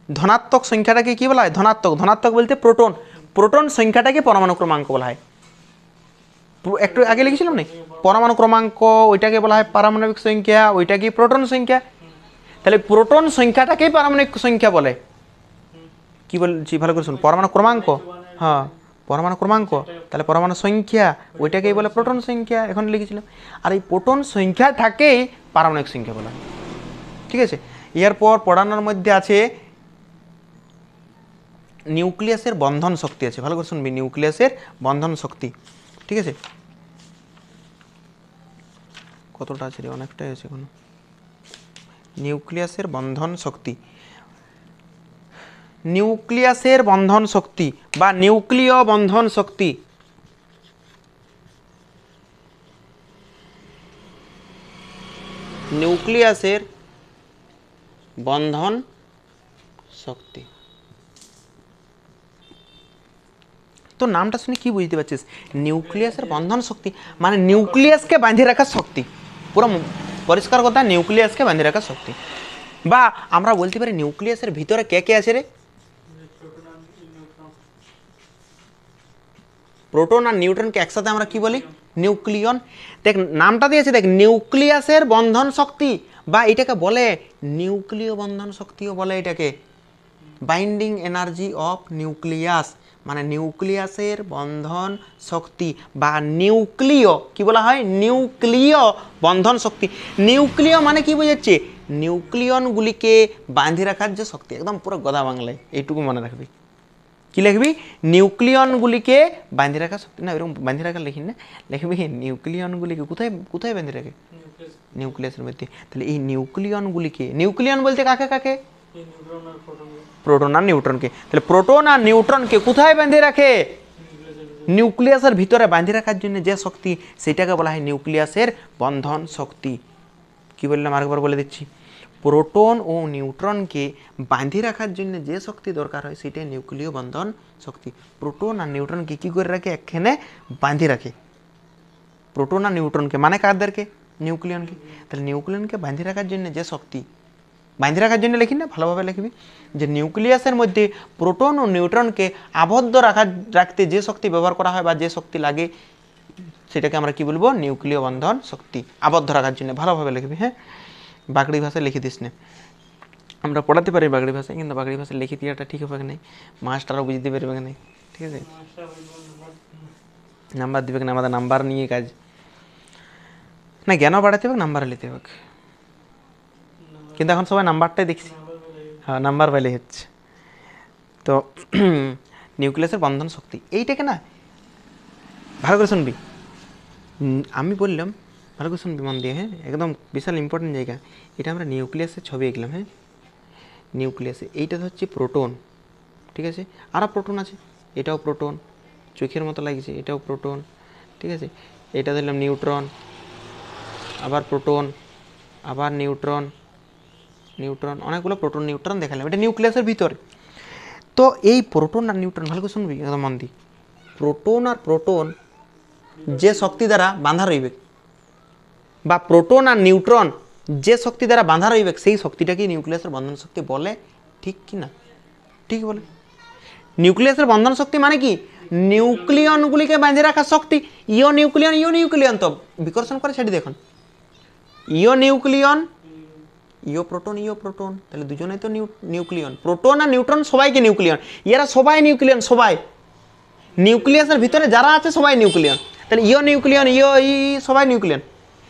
ধনাত্মক সংখ্যাটাকে কি বলা হয়? ধনাত্মক। ধনাত্মক বলতে প্রোটন, প্রোটন সংখ্যাটাকে পরমাণু ক্রমাঙ্ক বলা হয়। একটু আগে লিখেছিলাম না, পরমাণু ক্রমাঙ্ক ওইটাকে বলা হয় পারমাণবিক সংখ্যা, ওইটাকে প্রোটন সংখ্যা। তাহলে প্রোটন সংখ্যাটাকেই পারমাণবিক সংখ্যা বলে। কি বলছি ভালো করে শুন, পরমাণু ক্রমাঙ্ক, হ্যাঁ পরমাণু ক্রমাঙ্ক, তাহলে পরমাণু সংখ্যা ওইটাকেই বলে প্রোটন সংখ্যা, এখন লিখেছিলাম। আর এই প্রোটন সংখ্যাটাকেই পারমাণবিক সংখ্যা বলা হয়, ঠিক আছে। এরপর পড়ানোর মধ্যে আছে নিউক্লিয়াসের বন্ধন শক্তি আছে, ভালো করে শুনবি, নিউক্লিয়াসের বন্ধন শক্তি, ঠিক আছে। কতটা আছে রে, অনেকটাই আছে এখন। নিউক্লিয়াসের বন্ধন শক্তি, নিউক্লিয়াসের বন্ধন শক্তি বা নিউক্লিয় বন্ধন শক্তি, নিউক্লিয়াসের বন্ধন শক্তি। তো নামটা শুনে কি বুঝতে পারছিস? নিউক্লিয়াসের বন্ধন শক্তি মানে নিউক্লিয়াসকে বাঁধে রাখার শক্তি, পুরো পরিষ্কার কথা, নিউক্লিয়াসকে বাঁধে রাখার শক্তি। বা আমরা বলতে পারি নিউক্লিয়াসের ভিতরে কে কে আছে রে? প্রোটন আর নিউট্রনকে একসাথে আমরা কি বলি? নিউক্লিয়ন। দেখ নামটা দিয়েছে, দেখ নিউক্লিয়াসের বন্ধন শক্তি, বা এটাকে বলে নিউক্লিয় বন্ধন শক্তিও বলে এটাকে, বাইন্ডিং এনার্জি অফ নিউক্লিয়াস, মানে নিউক্লিয়াসের বন্ধন শক্তি বা নিউক্লিয় কি বলা হয়? নিউক্লিয় বন্ধন শক্তি। নিউক্লিয় মানে কি বোঝাচ্ছে? নিউক্লিয়নগুলিকে বাঁধে রাখার যে শক্তি, একদম পুরো গদা বাংলায়, এইটুকু মনে রাখবি। কি লিখবি? নিউক্লিয়নগুলিকে বাঁধে রাখার শক্তি, না এরকম বাঁধে রাখার লিখি না, লিখবি নিউক্লিয়নগুলিকে কোথায় কোথায় বাঁধে রাখে? নিউক্লিয়াসের মধ্যে। তাহলে এই নিউক্লিয়নগুলিকে, নিউক্লিয়ন বলতে কাকে কাকে? প্রোটন আর নিউট্রনকে। তাহলে প্রোটন আর নিউট্রনকে কোথায় বাঁধে রাখে? নিউক্লিয়াসের ভিতরে বাঁধে রাখার জন্য যে শক্তি, সেটাকে বলা হয় নিউক্লিয়াসের বন্ধন শক্তি। কি বললাম আরেকবার বলে দিচ্ছি, প্রোটন ও নিউট্রনকে বাঁধে রাখার জন্য যে শক্তি দরকার হয় সেটাই নিউক্লিয় বন্ধন শক্তি। প্রোটন আর নিউট্রনকে কী করে রাখে? একখানে বাঁধে রাখে। প্রোটন আর নিউট্রনকে মানে কাদেরকে? নিউক্লিয়নকে। তাহলে নিউক্লিয়নকে বাঁধে রাখার জন্য যে শক্তি, বাঁধে রাখার জন্য লিখি না, ভালোভাবে লিখবি যে নিউক্লিয়াসের মধ্যে প্রোটন ও নিউট্রনকে আবদ্ধ রাখতে যে শক্তি ব্যবহার করা হয় বা যে শক্তি লাগে, সেটাকে আমরা কি বলবো? নিউক্লিয় বন্ধন শক্তি। আবদ্ধ রাখার জন্য ভালোভাবে লিখবি, হ্যাঁ বাগড়ি ভাষায় লিখে দিস না। আমরা পড়াতে পারি বাগড়ি ভাষায়, কিন্তু বাগড়ি ভাষায় লিখে দেওয়াটা ঠিক হবে না, মাস্টারও বুঝতে পারবে না, ঠিক আছে। নাম্বার দিবে না, আমাদের নাম্বার নিয়ে কাজ না, জ্ঞানও বাড়াতে হবে, নাম্বার নিতে হবে। কিন্তু এখন সবাই নাম্বারটাই দেখছি, হ্যাঁ নাম্বার পাইলে হচ্ছে। তো নিউক্লিয়াসের বন্ধন শক্তি এইটাকে না ভালো করে শুনবি, আমি বললাম ভালো করে শুনবি মন দিয়ে, হ্যাঁ একদম বিশাল ইম্পর্টেন্ট জায়গা এটা। আমরা নিউক্লিয়াসের ছবি এঁকলাম, হ্যাঁ নিউক্লিয়াসে এইটা হচ্ছে প্রোটন, ঠিক আছে। আরও প্রোটন আছে, এটাও প্রোটন, চোখের মতো লাগছে, এটাও প্রোটন, ঠিক আছে। এটা ধরলাম নিউট্রন, আবার প্রোটন, আবার নিউট্রন, নিউট্রন, অনেকগুলো প্রোটন নিউট্রন দেখালাম, এটা নিউক্লিয়াসের ভিতরে। তো এই প্রোটন আর নিউট্রন ভালো করে শুনবি একদম মন দিয়ে, প্রোটন আর প্রোটন যে শক্তি দ্বারা বাঁধা রইবে, বা প্রোটন আর নিউট্রন যে শক্তি দ্বারা বাঁধা রইবে, সেই শক্তিটাকে নিউক্লিয়াসের বন্ধন শক্তি বলে, ঠিক কি না? ঠিক বলে। নিউক্লিয়াসের বন্ধন শক্তি মানে কি? নিউক্লিয়নগুলিকে বাঁধে রাখার শক্তি। ইও নিউক্লিয়ন তো বিকর্ষণ করে সেটি দেখুন, ইও নিউক্লিয়ন, ইও প্রোটন, তাহলে দুজনেই তো নিউক্লিয়ন। প্রোটন আর নিউট্রন সবাইকে নিউক্লিয়ন, এরা সবাই নিউক্লিয়ন, সবাই নিউক্লিয়াসের ভিতরে যারা আছে সবাই নিউক্লিয়ন, তাহলে ইও নিউক্লিয়ন ইও ই সবাই নিউক্লিয়ন।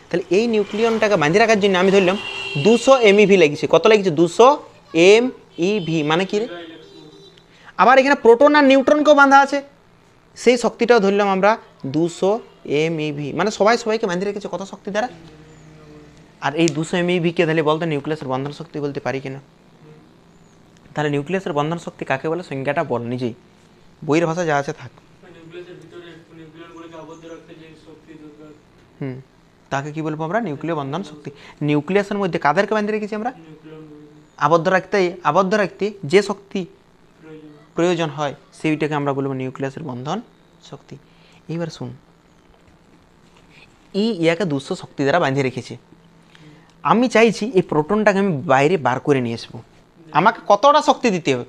তাহলে এই নিউক্লিয়নটাকে বাঁধে রাখার জন্য আমি ধরলাম 200 MeV লেগেছে। কত লেগেছে? 200 MeV, মানে কি রে? আবার এখানে প্রোটন আর নিউট্রনকেও বাঁধা আছে, সেই শক্তিটাও ধরলাম আমরা 200 MeV, মানে সবাই সবাইকে বাঁধে রেখেছে কত শক্তি দ্বারা? আর এই 200 MeV কে তাহলে বলতো নিউক্লিয়াসের বন্ধন শক্তি বলতে পারি কিনা? তাহলে নিউক্লিয়াসের বন্ধন শক্তি কাকে বলে সংজ্ঞাটা বল নিজেই, বইয়ের ভাষা যা আছে থাক। তাকে কি বলবো আমরা? নিউক্লিয় বন্ধন শক্তি। নিউক্লিয়াসের মধ্যে কাদেরকে বাঁধে রেখেছি আমরা? আবদ্ধ রাখতে যে শক্তি প্রয়োজন হয় সেইটাকে আমরা বলবো নিউক্লিয়াসের বন্ধন শক্তি। এইবার শুন, ইয়াকে 200 শক্তি দ্বারা বাঁধে রেখেছে। আমি চাইছি এই প্রোটনটাকে আমি বাইরে বার করে নিয়ে আসবো, আমাকে কতটা শক্তি দিতে হবে?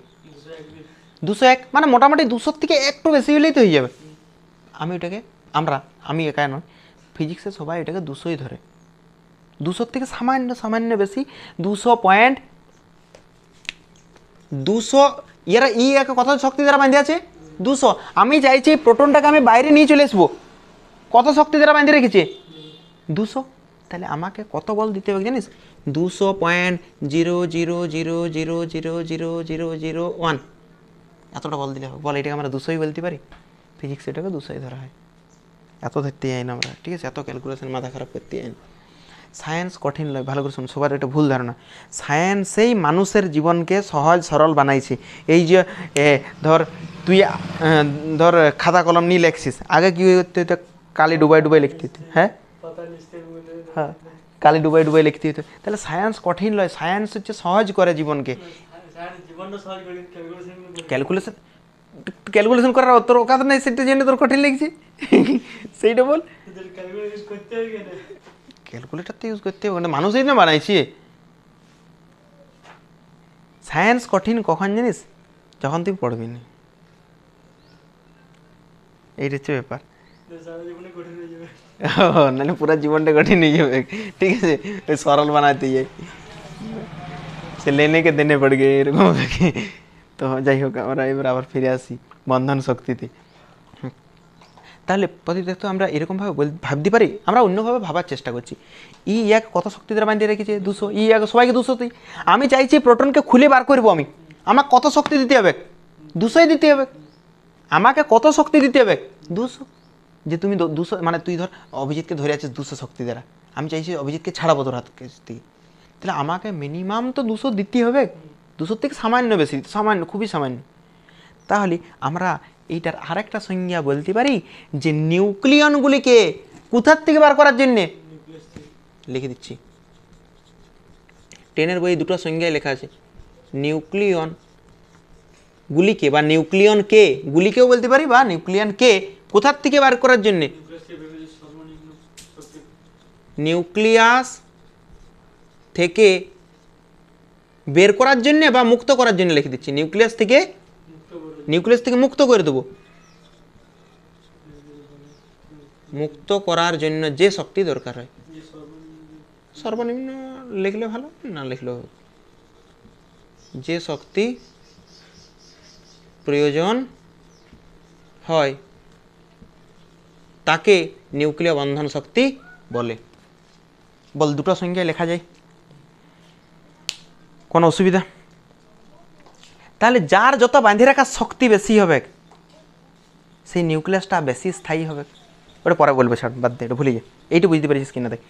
201, মানে মোটামুটি 200 থেকে একটু বেশি হলেই তো হয়ে যাবে। আমি ওটাকে আমি একা নয়, ফিজিক্সে সবাই এটাকে 200ই ধরে, 200 থেকে সামান্য বেশি, 200 এরা একে কত শক্তি দ্বারা বাঁধে আছে? 200। আমি চাইছি প্রোটনটাকে আমি বাইরে নিয়ে চলে আসবো, কত শক্তি দ্বারা বাঁধে রেখেছে? 200। তাহলে আমাকে কত বল দিতে হবে জানিস? 200.000000001 এতটা বল দিলে হবে। বল এটাকে আমরা 200ই বলতে পারি? ফিজিক্স এটাকে 200ই ধরা হয়, এত ধরতে যাই না আমরা, ঠিক আছে? এত ক্যালকুলেশন মাথা খারাপ করতে যাই না। সায়েন্স কঠিন নয়, ভালো করে শুন, সবার এটা ভুল ধারণা। সায়েন্সেই মানুষের জীবনকে সহজ সরল বানাইছে। এই যে তুই খাতা কলম নিয়ে লেখছিস, আগে কি করতে হতো? কালি ডুবাই লিখতে হতো। হ্যাঁ, কালি ডুবাই লিখতে হতো। তাহলে সায়েন্স কঠিন নয়, সায়েন্স হচ্ছে সহজ করে জীবনকে। ক্যালকুলেশন করার তোর অকাত নেই, সেটা জন্য তোর কঠিন লেগেছে সেইটা বল। ক্যালকুলেটর তো ইউজ করতে হবে, মানুষই না বানাইছি। সায়েন্স কঠিন কখন জানিস? যখন তুই পড়বি না, এইটা হচ্ছে ব্যাপার। নাহলে পুরো জীবনটা কঠিন হয়ে যাবে, ঠিক আছে? ওই সরল বানাতে যাই, সে লেনে কে দেনে পড় গে এরকম। তো যাই হোক, আমরা এবার আবার ফিরে আসি বন্ধন শক্তিতে। তাহলে দেখতো আমরা এরকমভাবে ভাবতে পারি, আমরা অন্যভাবে ভাবার চেষ্টা করছি। এক কত শক্তি দ্বারা বাঁধিয়ে রেখেছে? 200। এক সবাইকে 200। আমি চাইছি প্রোটনকে খুলে বার করবো, আমি আমাকে কত শক্তি দিতে হবে? 200ই দিতে হবে। আমাকে কত শক্তি দিতে হবে? 200। যে তুমি 200, মানে তুই ধর অভিজিৎকে ধরে আছিস 200 শক্তি দ্বারা, আমি চাইছি অভিজিৎকে ছাড়াবো তোর হাত থেকে, তাহলে আমাকে মিনিমাম তো 200 দিতেই হবে। 200 থেকে সামান্য বেশি, সামান্য, খুবই সামান্য। তাহলে আমরা এইটার আরেকটা সংজ্ঞা বলতে পারি যে নিউক্লিয়নগুলিকে কোথার থেকে বার করার জন্যে লিখে দিচ্ছি। 10-এর বই দুটো সংজ্ঞায় লেখা আছে। নিউক্লিয়ন গুলিকে বা নিউক্লিয়নকে, গুলিকেও বলতে পারি, বা নিউক্লিয়নকে কোথার থেকে বার করার জন্যে? নিউক্লিয়াস থেকে বের করার জন্যে বা মুক্ত করার জন্য লিখে দিচ্ছি। নিউক্লিয়াস থেকে মুক্ত করে দেবো। মুক্ত করার জন্য যে শক্তি দরকার হয়, সর্বনিম্ন লিখলে ভালো, না লিখলেও হবে, যে শক্তি প্রয়োজন হয় তাকে নিউক্লিয় বন্ধন শক্তি বলে। বল দুটো সংখ্যায় লেখা যায়, কোনো অসুবিধা? তাহলে যার যত বাঁধে রাখার শক্তি বেশি হবে সেই নিউক্লিয়াসটা বেশি স্থায়ী হবে। ওটা পরে বলবো, ছাড়, বাদ দে, এটা ভুলে যায়। এইটা বুঝতে পারছিস কিনা দেখ।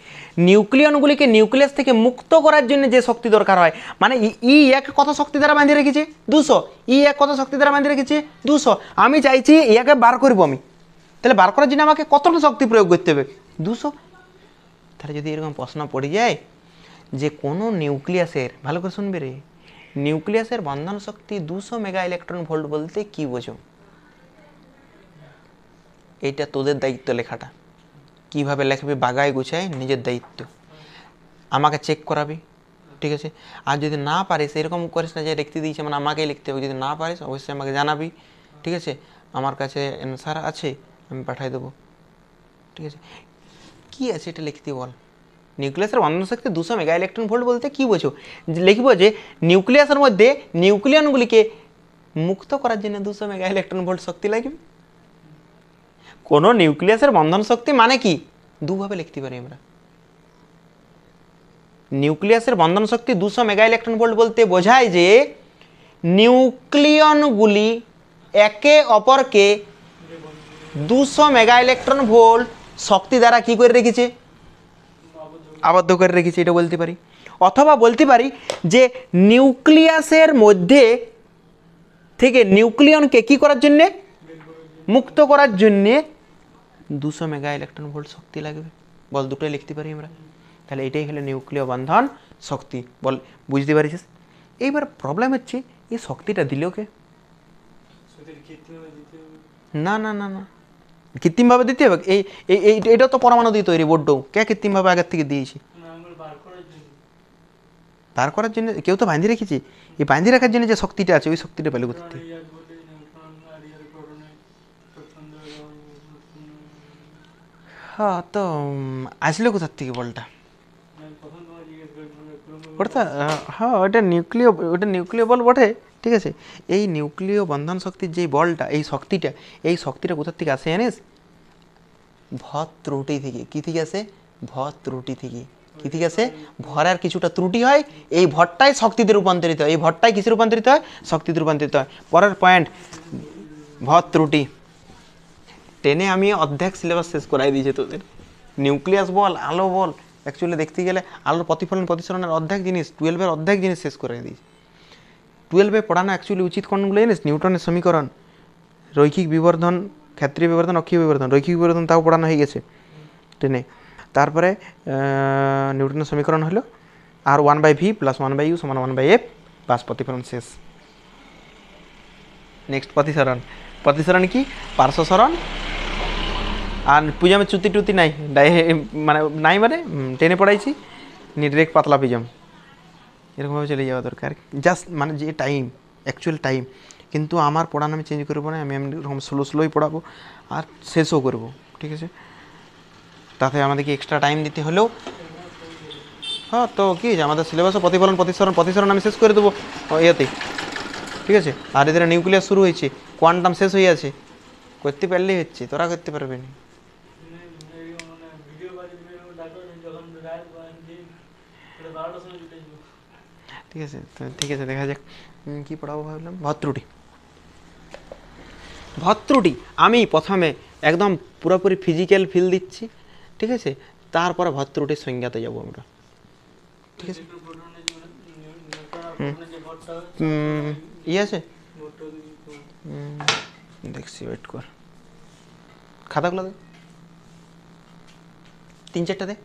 নিউক্লিয়নগুলিকে নিউক্লিয়াস থেকে মুক্ত করার জন্য যে শক্তি দরকার হয়, মানে এক কত শক্তি দ্বারা বাঁধে রেখেছে? 200। এক কত শক্তি দ্বারা বাঁধে রেখেছে? 200। আমি চাইছি একে বার করবো আমি, তাহলে বার করার জন্য আমাকে কতটা শক্তি প্রয়োগ করতে হবে? 200। তাহলে যদি এরকম প্রশ্ন পড়ে যায় যে কোনো নিউক্লিয়াসের, ভালো করে শুনবে রে, নিউক্লিয়াসের বন্ধন শক্তি 200 মেগা ইলেকট্রন ভোল্ট বলতে কি বোঝো? এইটা তোদের দায়িত্ব লেখাটা, কিভাবে লেখবি বাগায় গুছায় নিজের দায়িত্ব। আমাকে চেক করাবি, ঠিক আছে? আর যদি না পারিস, এরকম করিস না যে লিখতে দিয়েছে মানে আমাকেই লিখতে হবে। যদি না পারিস অবশ্যই আমাকে জানাবি, ঠিক আছে? আমার কাছে অ্যান্সার আছে, আমি পাঠিয়ে দেবো, ঠিক আছে? কী আছে এটা লিখতে বল। নিউক্লিয়াসের বন্ধন শক্তি 200 মেগা ইলেকট্রন ভোল্ট বলতে কী বোঝো? লিখবো যে নিউক্লিয়াসের মধ্যে নিউক্লিয়নগুলিকে মুক্ত করার জন্য 200 মেগা ইলেকট্রন ভোল্ট শক্তি লাগবে। কোনো নিউক্লিয়াসের বন্ধন শক্তি মানে কি দুভাবে লিখতে পারি আমরা। নিউক্লিয়াসের বন্ধন শক্তি 200 মেগা ইলেকট্রন ভোল্ট বলতে বোঝায় যে নিউক্লিয়নগুলি একে অপরকে 200 মেগা ইলেকট্রন ভোল্ট শক্তি দ্বারা কি করে রেখেছে, আবদ্ধ করে রেখেছে, এটা বলতে পারি। অথবা বলতে পারি যে নিউক্লিয়াসের মধ্যে থেকে নিউক্লিয়নকে কি করার জন্যে, মুক্ত করার জন্যে 200 মেগা ইলেকট্রন ভোল্ট শক্তি লাগবে। বল দুটোই লিখতে পারি আমরা। তাহলে এটাই হলো নিউক্লিয় বন্ধন শক্তি। বল বুঝতে পারিস? এইবার প্রবলেম হচ্ছে এই শক্তিটা দিলেও কে? না না না না, কৃত্রিমভাবে দিতে হবে। এটা তো পরমাণু দিয়ে তৈরি, বড্ড কে কৃত্রিমভাবে আগের থেকে দিয়েছি? বার করার জন্য কেউ তো বাঁধি রেখেছি। এই বাঁধি রাখার জন্য যে শক্তিটা আছে ওই শক্তিটা পেলে কোথা থেকে? হ্যাঁ, তো আসলে কোথার থেকে বলটা? ওটা হ্যাঁ, ওটা নিউক্লিয় বল বটে, ঠিক আছে। এই নিউক্লিয় বন্ধন শক্তির যে বলটা, এই শক্তিটা কোথার থেকে আসে জানিস? ভর ত্রুটি থেকে। কি থেকে আসে? ভর ত্রুটি থেকে। কি থেকে আসে? ভরের কিছুটা ত্রুটি হয়, এই ভরটাই শক্তিতে রূপান্তরিত হয়। এই ভরটাই কিসে রূপান্তরিত হয়? শক্তিতে রূপান্তরিত হয়। পরের পয়েন্ট, ভর ত্রুটি। টেনে আমি অর্ধেক সিলেবাস শেষ করাই দিয়েছি তোদের। নিউক্লিয়াস বল, আলো বল, অ্যাকচুয়ালি দেখতে গেলে আলোর প্রতিফলন প্রতিসরণের অর্ধেক জিনিস 12-এর অর্ধেক জিনিস শেষ করে দিয়েছি। 12-এ পড়ানো অ্যাকচুয়ালি উচিত কোনগুলো জানিস? নিউটনের সমীকরণ, রৈখিক বিবর্ধন, ক্ষেত্রীয় বিবর্ধন, অক্ষীয় বিবর্ধন। রৈখিক বিবর্ধন তাও পড়ানো হয়ে গেছে টেনে। তারপরে নিউটনের সমীকরণ হলো আর 1/v + 1/u = 1/f, বাস প্রতিফলন শেষ। নেক্সট প্রতিসরণ। প্রতিসরণ কি? পার্শ্বসরণ। আর প্রিজমের চ্যুতি টুতি নাই, মানে টেনে পড়াইছি নির্রেক পাতলা প্রিজম, এরকমভাবে চলে যাওয়া দরকার। জাস্ট মানে যে টাইম, অ্যাকচুয়াল টাইম, কিন্তু আমার পড়ানো আমি চেঞ্জ করবো না। আমি এরকম স্লোই পড়াবো আর শেষও করবো, ঠিক আছে। তাতে আমাদেরকে এক্সট্রা টাইম দিতে হলেও, হ্যাঁ, তো কি আমাদের সিলেবাসও প্রতিফলন প্রতিসরণ আমি শেষ করে দেবো ইয়েতে, ঠিক আছে। আর এদের নিউক্লিয়াস শুরু হয়েছে, কোয়ান্টাম শেষ হয়ে আছে, করতে পারলেই হচ্ছে, তোরা করতে পারবে না। ঠিক আছে, ঠিক আছে, দেখা যাক কী পড়াবো ভাবলাম। ভর ত্রুটি আমি প্রথমে একদম পুরোপুরি ফিজিক্যাল ফিল দিচ্ছি, ঠিক আছে। তারপরে ভর ত্রুটির সংজ্ঞাতে যাবো আমরা, ঠিক আছে। আছে দেখছি, ওয়েট কর, খাতাগুলো দে, 3-4টা দে।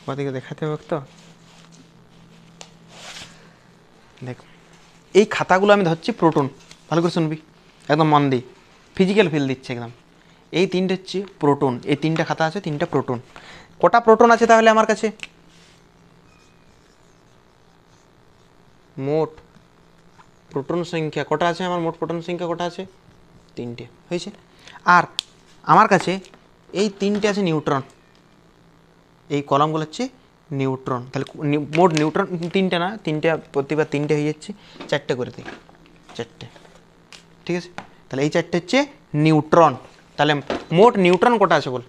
ওদিকে দেখাতে হবে তো। দেখ, এই খাতাগুলো আমি ধরছি প্রোটন, ভালো করে শুনবি, একদম মন দি, ফিজিক্যাল ফিল দিচ্ছে একদম। এই 3টে হচ্ছে প্রোটন, এই 3টা খাতা আছে, 3টা প্রোটন। কটা প্রোটন আছে তাহলে আমার কাছে? মোট প্রোটন সংখ্যা কটা আছে? আমার মোট প্রোটন সংখ্যা কটা আছে? 3টে, হয়েছে। আর আমার কাছে এই 3টে আছে নিউট্রন, এই কলামগুলো হচ্ছে নিউট্রন। তাহলে মোট নিউট্রন 3টে না, 3টে প্রতিবার 3টে হয়ে যাচ্ছে, 4টে করে দিই, 4টে, ঠিক আছে। তাহলে এই 4টে হচ্ছে নিউট্রন। তাহলে মোট নিউট্রন কটা আছে বল?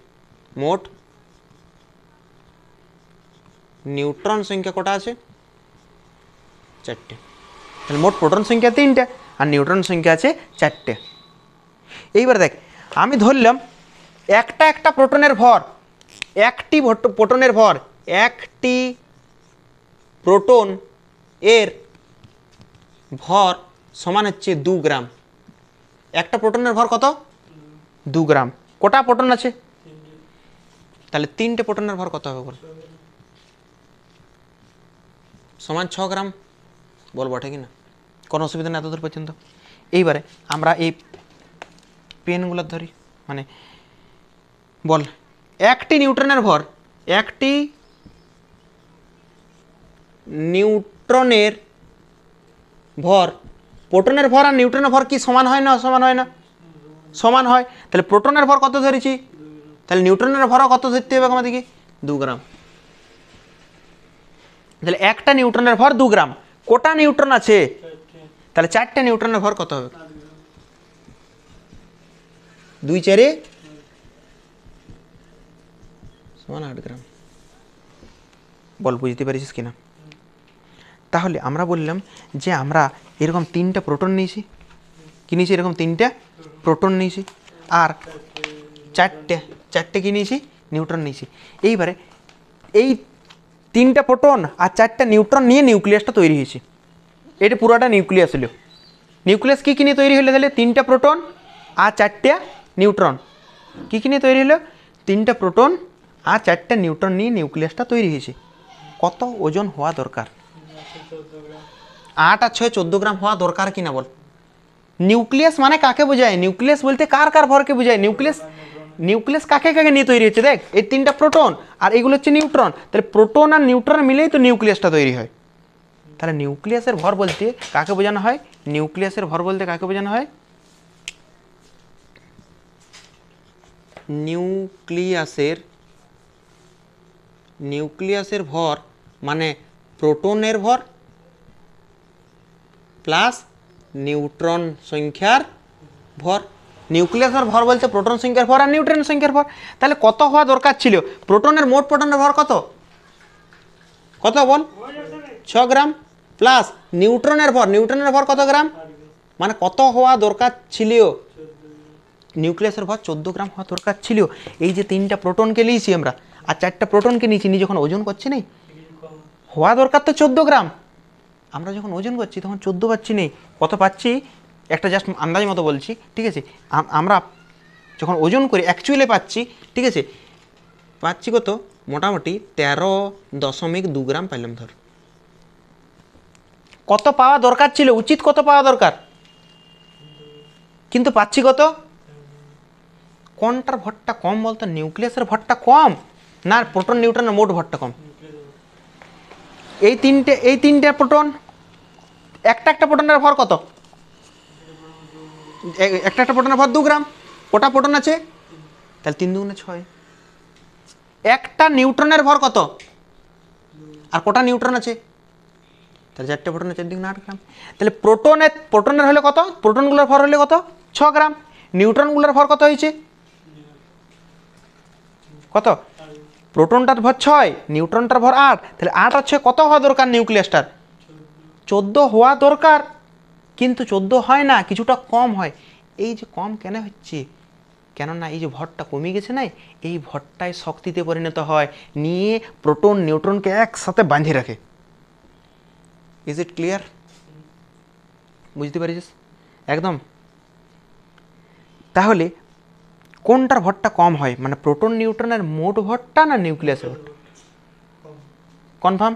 মোট নিউট্রন সংখ্যা কটা আছে? 4টে। তাহলে মোট প্রোটন সংখ্যা 3টে আর নিউট্রন সংখ্যা আছে 4টে। এইবার দেখ, আমি ধরলাম একটা প্রোটনের ভর, একটি প্রোটনের ভর, একটি প্রোটন এর ভর সমান হচ্ছে 2 গ্রাম। একটা প্রোটনের ভর কত? 2 গ্রাম। কটা প্রোটন আছে? তাহলে 3টে প্রোটনের ভর কত হবে বল? সমান 6 গ্রাম। বল বটে কি না? কোনো অসুবিধা নেই এতদূর পর্যন্ত। এইবারে আমরা এই পেনগুলো ধরি, মানে বল একটি নিউট্রনের ভর, একটি নিউট্রনের ভর, প্রোটনের ভর আর নিউট্রনের ভর কি সমান হয় না অসমান হয় না? সমান হয়। তাহলে প্রোটনের ভর কত ধরেছি, তাহলে নিউট্রনের ভরও কত ধরতে হবে আমাদেরকে? 2 গ্রাম। তাহলে একটা নিউট্রনের ভর 2 গ্রাম। কটা নিউট্রন আছে? তাহলে 4টে নিউট্রনের ভর কত হবে? 2 4 সমান 8 গ্রাম। বল বুঝতে পারিস কিনা? তাহলে আমরা বললাম যে আমরা এরকম 3টা প্রোটন নিয়েছি, কি নিয়েছি? এরকম 3টা প্রোটন নিয়েছি, আর 4টে কি নিয়েছি? নিউট্রন নিয়েছি। এইবারে এই 3টা প্রোটন আর 4টা নিউট্রন নিয়ে নিউক্লিয়াসটা তৈরি হয়েছে। এটা পুরোটা নিউক্লিয়াস হলো। নিউক্লিয়াস কী নিয়ে তৈরি হলো? তাহলে 3টা প্রোটন আর 4টে নিউট্রন। কী নিয়ে তৈরি হলো? 3টা প্রোটন আর 4টে নিউট্রন নিয়ে নিউক্লিয়াসটা তৈরি হয়েছে। কত ওজন হওয়া দরকার? 8 আর 6 14 গ্রাম হওয়া দরকার কিনা বল? নিউক্লিয়াস মানে কাকে বোঝায়? নিউক্লিয়াস বলতে কার ভরকে বোঝায়? নিউক্লিয়াস কাকে কাকে নিয়ে তৈরি হচ্ছে? দেখ, এই 3টা প্রোটন আর এগুলো হচ্ছে নিউট্রন। তাহলে প্রোটন আর নিউট্রন মিলেই তো নিউক্লিয়াসটা তৈরি হয়। তাহলে নিউক্লিয়াসের ভর বলতে কাকে বোঝানো হয়? নিউক্লিয়াসের ভর বলতে কাকে বোঝানো হয়? নিউক্লিয়াসের ভর মানে প্রোটনের ভর প্লাস নিউট্রন সংখ্যার ভর। নিউক্লিয়াসের ভর বলতে প্রোটন সংখ্যার ভর আর নিউট্রন সংখ্যার ভর। তাহলে কত হওয়া দরকার ছিল? প্রোটনের মোট প্রোটনের ভর কত বল? 6 গ্রাম প্লাস নিউট্রনের ভর কত গ্রাম? মানে কত হওয়া দরকার ছিল? নিউক্লিয়াসের ভর 14 গ্রাম হওয়া দরকার ছিল। এই যে 3টা প্রোটনকে নিয়েছি আমরা আর 4টা প্রোটনকে নিয়েছি, নিয়ে যখন ওজন করছি নেই, হওয়া দরকার তো 14 গ্রাম। আমরা যখন ওজন করছি তখন 14 পাচ্ছি নেই। কত পাচ্ছি? একটা জাস্ট আন্দাজ মতো বলছি, ঠিক আছে? আমরা যখন ওজন করি অ্যাকচুয়ালি পাচ্ছি, ঠিক আছে, পাচ্ছি কত? মোটামুটি 13.2 গ্রাম পাইলাম ধর। কত পাওয়া দরকার ছিল? উচিত কত পাওয়া দরকার? কিন্তু পাচ্ছি কত? কোনটার ভরটা কম বলতো? নিউক্লিয়াসের ভরটা কম না প্রোটন নিউট্রনের মোট ভরটা কম? এই তিনটে প্রোটন, একটা প্রোটনের ভর কত? একটা প্রোটনের ভর 2 গ্রাম। কটা প্রোটন আছে? তাহলে 3 দুগুণে 6। একটা নিউট্রনের ভর কত? আর কটা নিউট্রন আছে? তাহলে 4টে প্রোটন, 4 দুগুণে 8 গ্রাম। তাহলে প্রোটনের হলে কত? প্রোটনগুলোর ভর হলে কত? 6 গ্রাম। নিউট্রনগুলোর ভর কত হয়েছে? কত? প্রোটনটার ভর 6, নিউট্রনটার ভর 8। তাহলে 8 আর 6 কত হওয়া দরকার নিউক্লিয়াসটার? 14 হওয়া দরকার, কিন্তু 14 হয় না, কিছুটা কম হয়। এই যে কম কেন হচ্ছে? কেননা এই যে ভরটা কমে গেছে না, এই ভরটাই শক্তিতে পরিণত হয়, নিয়ে প্রোটন নিউট্রনকে একসাথে বাঁধে রাখে। Is it clear? বুঝতে পারিস একদম? তাহলে কোনটার ভরটা কম হয়? মানে প্রোটন নিউট্রনের মোট ভরটা না নিউক্লিয়াসের ভরটা? কনফার্ম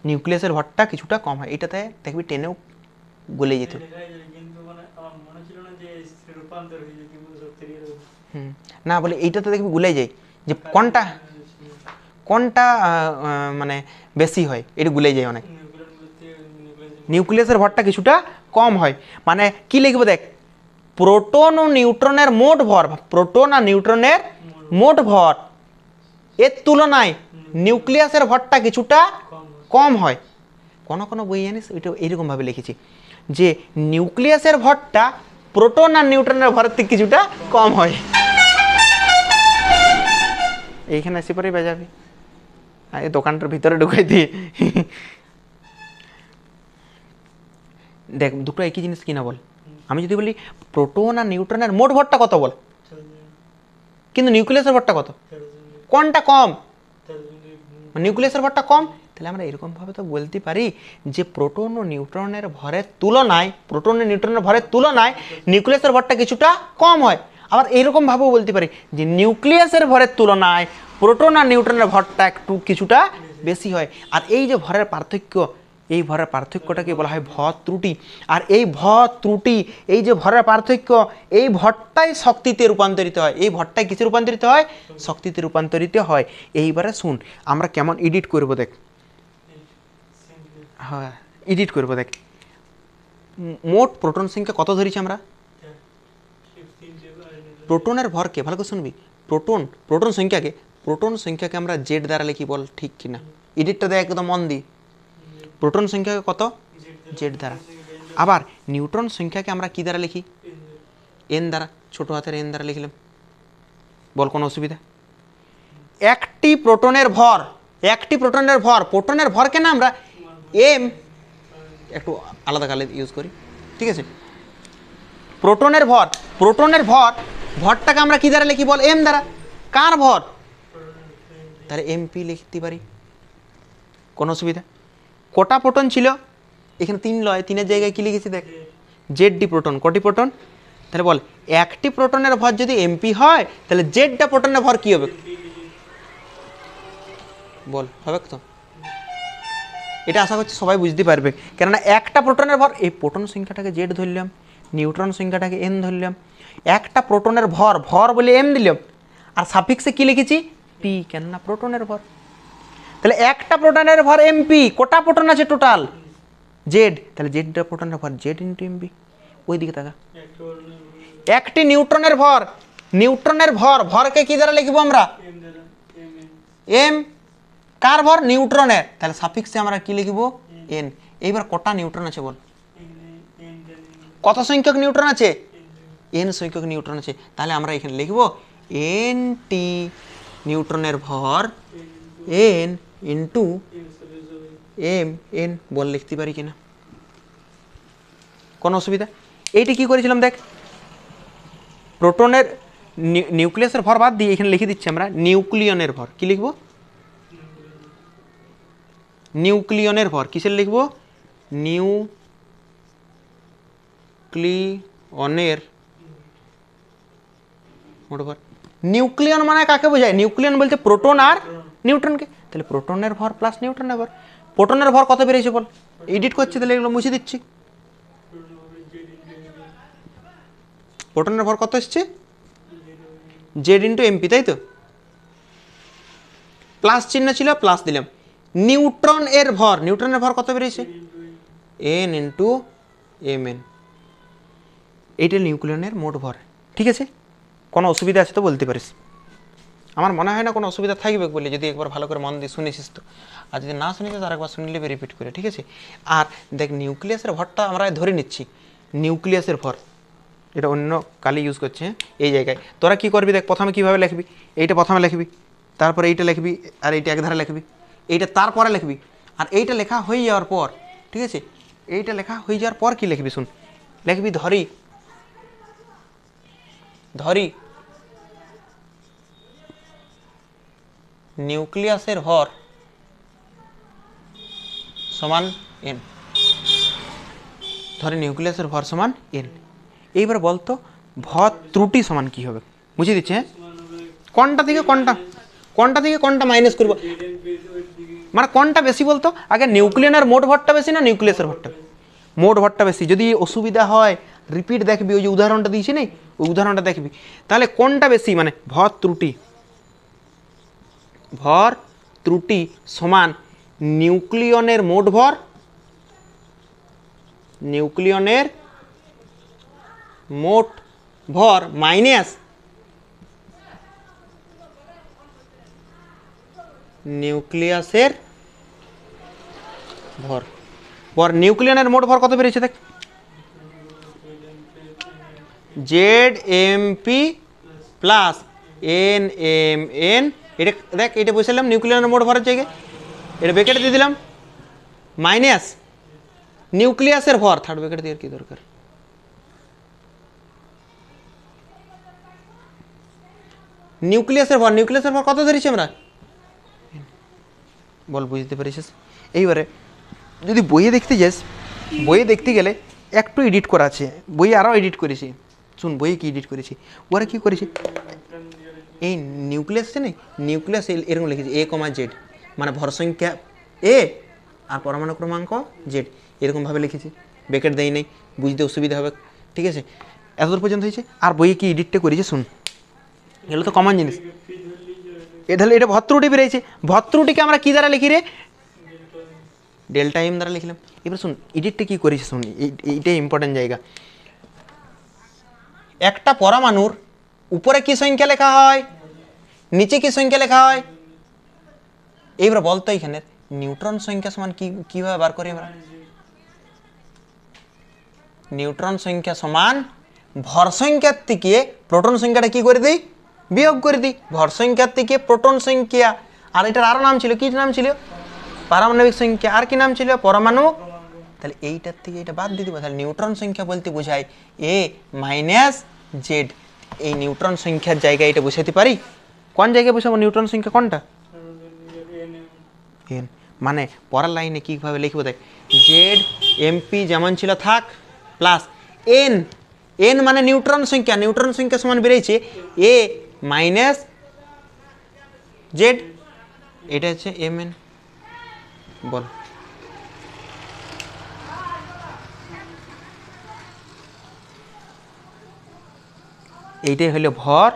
নিউক্লিয়াসের ভরটা কিছুটা কম হয়। এটাতে দেখবি টেনেও গলে যেত। না বলে এইটাতে দেখবি গুলাই যায় যে কোনটা মানে বেশি হয়, এটা গুলাই যায় অনেক। নিউক্লিয়াসের ভরটা কিছুটা কম হয়। মানে কি লিখবো দেখ, প্রোটন ও নিউট্রনের মোট ভর, প্রোটন আর নিউট্রনের মোট ভর এর তুলনায় নিউক্লিয়াসের ভরটা কিছুটা কম হয়। কোনো বই জানিস এটা এইরকমভাবে লিখেছি যে নিউক্লিয়াসের ভরটা প্রোটন আর নিউট্রনের ভরের থেকে কিছুটা কম হয়। এইখানে এসে পরেই বাজাবি, এই দোকানটার ভিতরে ঢুকাই দিয়ে। দেখ দুটো একই জিনিস কিনা বল। আমি যদি বলি প্রোটন আর নিউট্রনের মোট ভরটা কত বল, কিন্তু নিউক্লিয়াসের ভরটা কত? কোনটা কম? নিউক্লিয়াসের ভরটা কম। তাহলে আমরা এরকমভাবে তো বলতে পারি যে প্রোটন ও নিউট্রনের ভরের তুলনায়, প্রোটন ও নিউট্রনের ভরের তুলনায় নিউক্লিয়াসের ভরটা কিছুটা কম হয়। আবার এইরকমভাবেও বলতে পারি যে নিউক্লিয়াসের ভরের তুলনায় প্রোটন আর নিউট্রনের ভরটা একটু কিছুটা বেশি হয়। আর এই যে ভরের পার্থক্য, এই ভরের পার্থক্যটাকে বলা হয় ভর ত্রুটি। আর এই ভর ত্রুটি, এই যে ভরের পার্থক্য, এই ভরটাই শক্তিতে রূপান্তরিত হয়। এই ভরটাই কিসে রূপান্তরিত হয়? শক্তিতে রূপান্তরিত হয়। এইবারে শুন আমরা কেমন এডিট করবো দেখ। হ্যাঁ এডিট করবো দেখ। মোট প্রোটন সংখ্যা কত ধরেছি আমরা? প্রোটনের ভরকে ভালো করে শুনবি, প্রোটন সংখ্যাকে আমরা জেড দ্বারা লিখি, বল ঠিক কিনা? এডিটটা দেখ একদম মন দি। প্রোটন সংখ্যাকে কত? জেড দ্বারা। আবার নিউট্রন সংখ্যাকে আমরা কি দ্বারা লিখি? এন দ্বারা, ছোট হাতের এন দ্বারা লিখলাম। বল কোনো অসুবিধা? একটি প্রোটনের ভর, প্রোটনের ভরকে না আমরা এম, একটু আলাদা কালে ইউজ করি, ঠিক আছে? প্রোটনের ভরটাকে আমরা কি দ্বারা লিখি বল? এম দ্বারা। কার ভর? তাহলে এমপি লিখতে পারি, কোনো অসুবিধা? কটা প্রোটন ছিল এখানে? 3 লয়, 3-এর জায়গায় কি লিখেছি দেখ, জেড প্রোটন। কটি প্রোটন? তাহলে বল একটি প্রোটনের ভর যদি এমপি হয় তাহলে জেডটা প্রোটনের ভর কি হবে? বল হবে তো? এটা আশা করছি সবাই বুঝতে পারবে, কেননা একটা প্রোটনের ভর, এই প্রোটন সংখ্যাটাকে জেড ধরলাম, নিউট্রন সংখ্যাটাকে এন ধরলাম, একটা প্রোটনের ভর বলে এম দিলাম, আর সাফিক্সে কি লিখেছি? পি, কেননা প্রোটনের ভর। তাহলে একটা প্রোটনের ভর এমপি, কটা প্রোটন আছে টোটাল? জেড, তাহলে জেডটা প্রোটনের ভর জেড ইন্টু এমপি। ওই দিকে তাকা। একটি নিউট্রনের ভরকে কি দ্বারা লিখবো আমরা? এম। কার ভর? নিউট্রনের, তাহলে সাফিক্সে আমরা কি লিখবো? এন। এইবার কটা নিউট্রন আছে বল? কত সংখ্যক নিউট্রন আছে? এন সংখ্যক নিউট্রন আছে। তাহলে আমরা এখানে লিখবো এন টি নিউট্রনের ভর এন ইন্টু এম এন। বল লিখতে পারি কিনা? কোনো অসুবিধা? এইটি কি করেছিলাম দেখ, প্রোটনের নিউক্লিয়াসের ভর বাদ দিয়ে এখানে লিখে দিচ্ছি আমরা নিউক্লিয়নের ভর। কি লিখবো? নিউক্লিয়নের ভর। কিসের লিখবো? নিউক্লিয়নের মোট ভর। নিউক্লিয়ন মানে কাকে বোঝায়? নিউক্লিয়ন বলতে প্রোটন আর নিউট্রনকে। তাহলে প্রোটনের ভর প্লাস নিউট্রনের ভর। প্রোটনের ভর কত বেরিয়েছে বল? এডিট করছি, তাহলে এগুলো মুছে দিচ্ছি। প্রোটনের ভর কত এসছে? জেড ইন্টু এমপি, তাই তো? প্লাস চিহ্ন ছিল, প্লাস দিলাম। নিউট্রনের ভর কত বেরিয়েছে? N into M N. এইটা নিউক্লিয়নের মোট ভর, ঠিক আছে? কোনো অসুবিধা আছে তো বলতে পারিস। আমার মনে হয় না কোনো অসুবিধা থাকবে বলে, যদি একবার ভালো করে মন দিয়ে শুনেছিস তো। আর যদি না শুনেছিস আর একবার শুনলে রিপিট করে, ঠিক আছে? আর দেখ নিউক্লিয়াসের ভরটা আমরা ধরে নিচ্ছি, নিউক্লিয়াসের ভর এটা অন্য কালি ইউজ করছে এই জায়গায়। তোরা কি করবি দেখ, প্রথমে কীভাবে লিখবি? এইটা প্রথমে লিখবি, তারপরে এইটা লিখবি, আর এইটা একধারে লিখবি, এইটা তারপরে লিখবি। আর এইটা লেখা হয়ে যাওয়ার পর, ঠিক আছে, এইটা লেখা হয়ে যাওয়ার পর কি লিখবি শুন, লিখবি ধরি নিউক্লিয়াসের ভর সমান এন। ধরে নিউক্লিয়াসের ভর সমান এন। এইবার বলতো ভর ত্রুটি সমান কি হবে? বুঝিয়ে দিচ্ছে, হ্যাঁ? কোনটা থেকে কোনটা মাইনাস করবো, মানে কোনটা বেশি বলতো? আগে নিউক্লিয়নের মোট ভরটা বেশি না নিউক্লিয়াসের ভরটা? মোট ভরটা বেশি। যদি অসুবিধা হয় রিপিট দেখবি, ওই যে উদাহরণটা দিয়েছি নেই, ওই উদাহরণটা দেখবি। তাহলে কোনটা বেশি, মানে ভর ত্রুটি সমান নিউক্লিয়নের মোট ভর, মাইনাস নিউক্লিয়াসের ভর। নিউক্লিয়নের মোট ভর কত বেরিয়েছে দেখ, Z M P plus N M N. এটা দেখ, এটা বসালাম নিউক্লিয়নের মোট ভরের জায়গায়, এটা ব্র্যাকেটে দিয়ে দিলাম, মাইনাস নিউক্লিয়াসের ভর, থার্ড ব্র্যাকেট দিয়ে কি দরকার, নিউক্লিয়াসের ভর কত ধরেছি আমরা? বল বুঝতে পেরেছিস? এইবারে যদি বইয়ে দেখতে যাস, বইয়ে দেখতে গেলে একটু এডিট করা আছে, বইয়ে আরও এডিট করেছি। শুন বইয়ে কি এডিট করেছি, ওরা কি করেছি, এই নিউক্লিয়াস আছে না, নিউক্লিয়াস এরকম লিখেছি এ কমা জেড, মানে ভর সংখ্যা এ আর পরমাণু ক্রমাঙ্ক জেড, এরকমভাবে লিখেছি, ব্র্যাকেট দেই নাই, বুঝতে অসুবিধা হবে, ঠিক আছে? এতদূর পর্যন্ত হয়েছে। আর বইয়ে কি এডিটটা করেছে শুন, এগুলো তো কমন জিনিস। তাহলে এটা ভর ত্রুটি বেরিয়েছে, ভর ত্রুটিকে আমরা কী দ্বারা লিখি রে? ডেল্টা এম দ্বারা লিখলাম। এবার শুন এডিটটা কী করেছে শুন, এইটাই ইম্পর্টেন্ট জায়গা। একটা পরমাণুর উপরে কি সংখ্যা লেখা হয়, নিচে কি সংখ্যা লেখা হয়? এইবার বলতো এখানে নিউট্রন সংখ্যা সমান কীভাবে বার করি আমরা? নিউট্রন সংখ্যা সমান ভর সংখ্যার থেকে প্রোটন সংখ্যাটা কি করে দিই, বিয়োগ করে দিই। ভর সংখ্যার থেকে প্রোটন সংখ্যা, আর এটার আরও নাম ছিল, কি নাম ছিল, পারমাণবিক সংখ্যা, আর কি নাম ছিল, পরমাণু। তাহলে এইটার থেকে এটা বাদ দিয়ে দেবো। তাহলে নিউট্রন সংখ্যা বলতে বোঝায় এ মাইনাস জেড। এই নিউট্রন সংখ্যার জায়গায় এটা বসাতে পারি। কোন জায়গায় বসাবো নিউট্রন সংখ্যা, কোনটা, এন। মানে পরের লাইনে কীভাবে লিখবো দেখ, জেড এমপি যেমন ছিল থাক, প্লাস এন, এন মানে নিউট্রন সংখ্যা, নিউট্রন সংখ্যা সমান বেরিয়েছে এ মাইনাস জেড, এটা হচ্ছে এম এন। বল এইটাই হলো ভর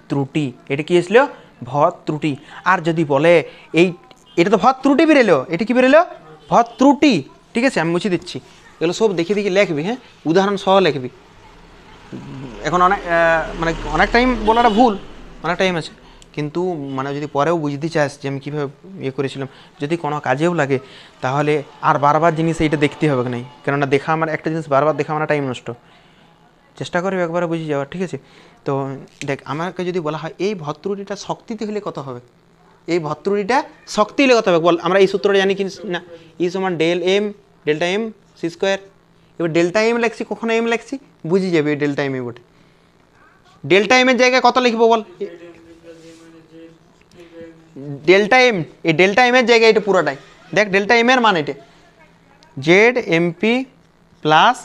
ত্রুটি। এটা কি এসলো, ভর ত্রুটি। আর যদি বলে এই, এটা তো ভর ত্রুটি বেরোলো, এটা কি বেরোলো, ভর ত্রুটি। ঠিক আছে, আমি মুছে দিচ্ছি, এগুলো সব দেখে দেখে লিখবি, হ্যাঁ, উদাহরণ সহ লিখবি। এখন অনেক মানে অনেক টাইম বলাটা ভুল, অনেক টাইম আছে, কিন্তু মানে যদি পরেও বুঝতে চাস যে আমি কীভাবে ইয়ে করেছিলাম, যদি কোনো কাজেও লাগে, তাহলে আর বারবার জিনিস এইটা দেখতে হবে না, কেননা দেখা আমার একটা জিনিস বারবার দেখা আমার টাইম নষ্ট। চেষ্টা করবে একবারে বুঝে যাওয়ার, ঠিক আছে। তো দেখ, আমাকে যদি বলা হয় এই ভত্রুটিটা শক্তিতে হলে কত হবে, এই ভত্রুটিটা শক্তি হলে কত হবে বল, আমরা এই সূত্রটা জানি কি না, ই সমান del M delta M C square. এবার ডেল্টা এম লেখছি, কখনো এম লেখছি, বুঝে যাবে ডেল্টা এম। বটে ডেল্টা এম এর জায়গায় কত লিখবো বল, ডেল্টা এম, এই ডেল্টা এম এর জায়গায় এটা পুরোটাই দেখ, ডেল্টা এম এর মান এটা Z MP plus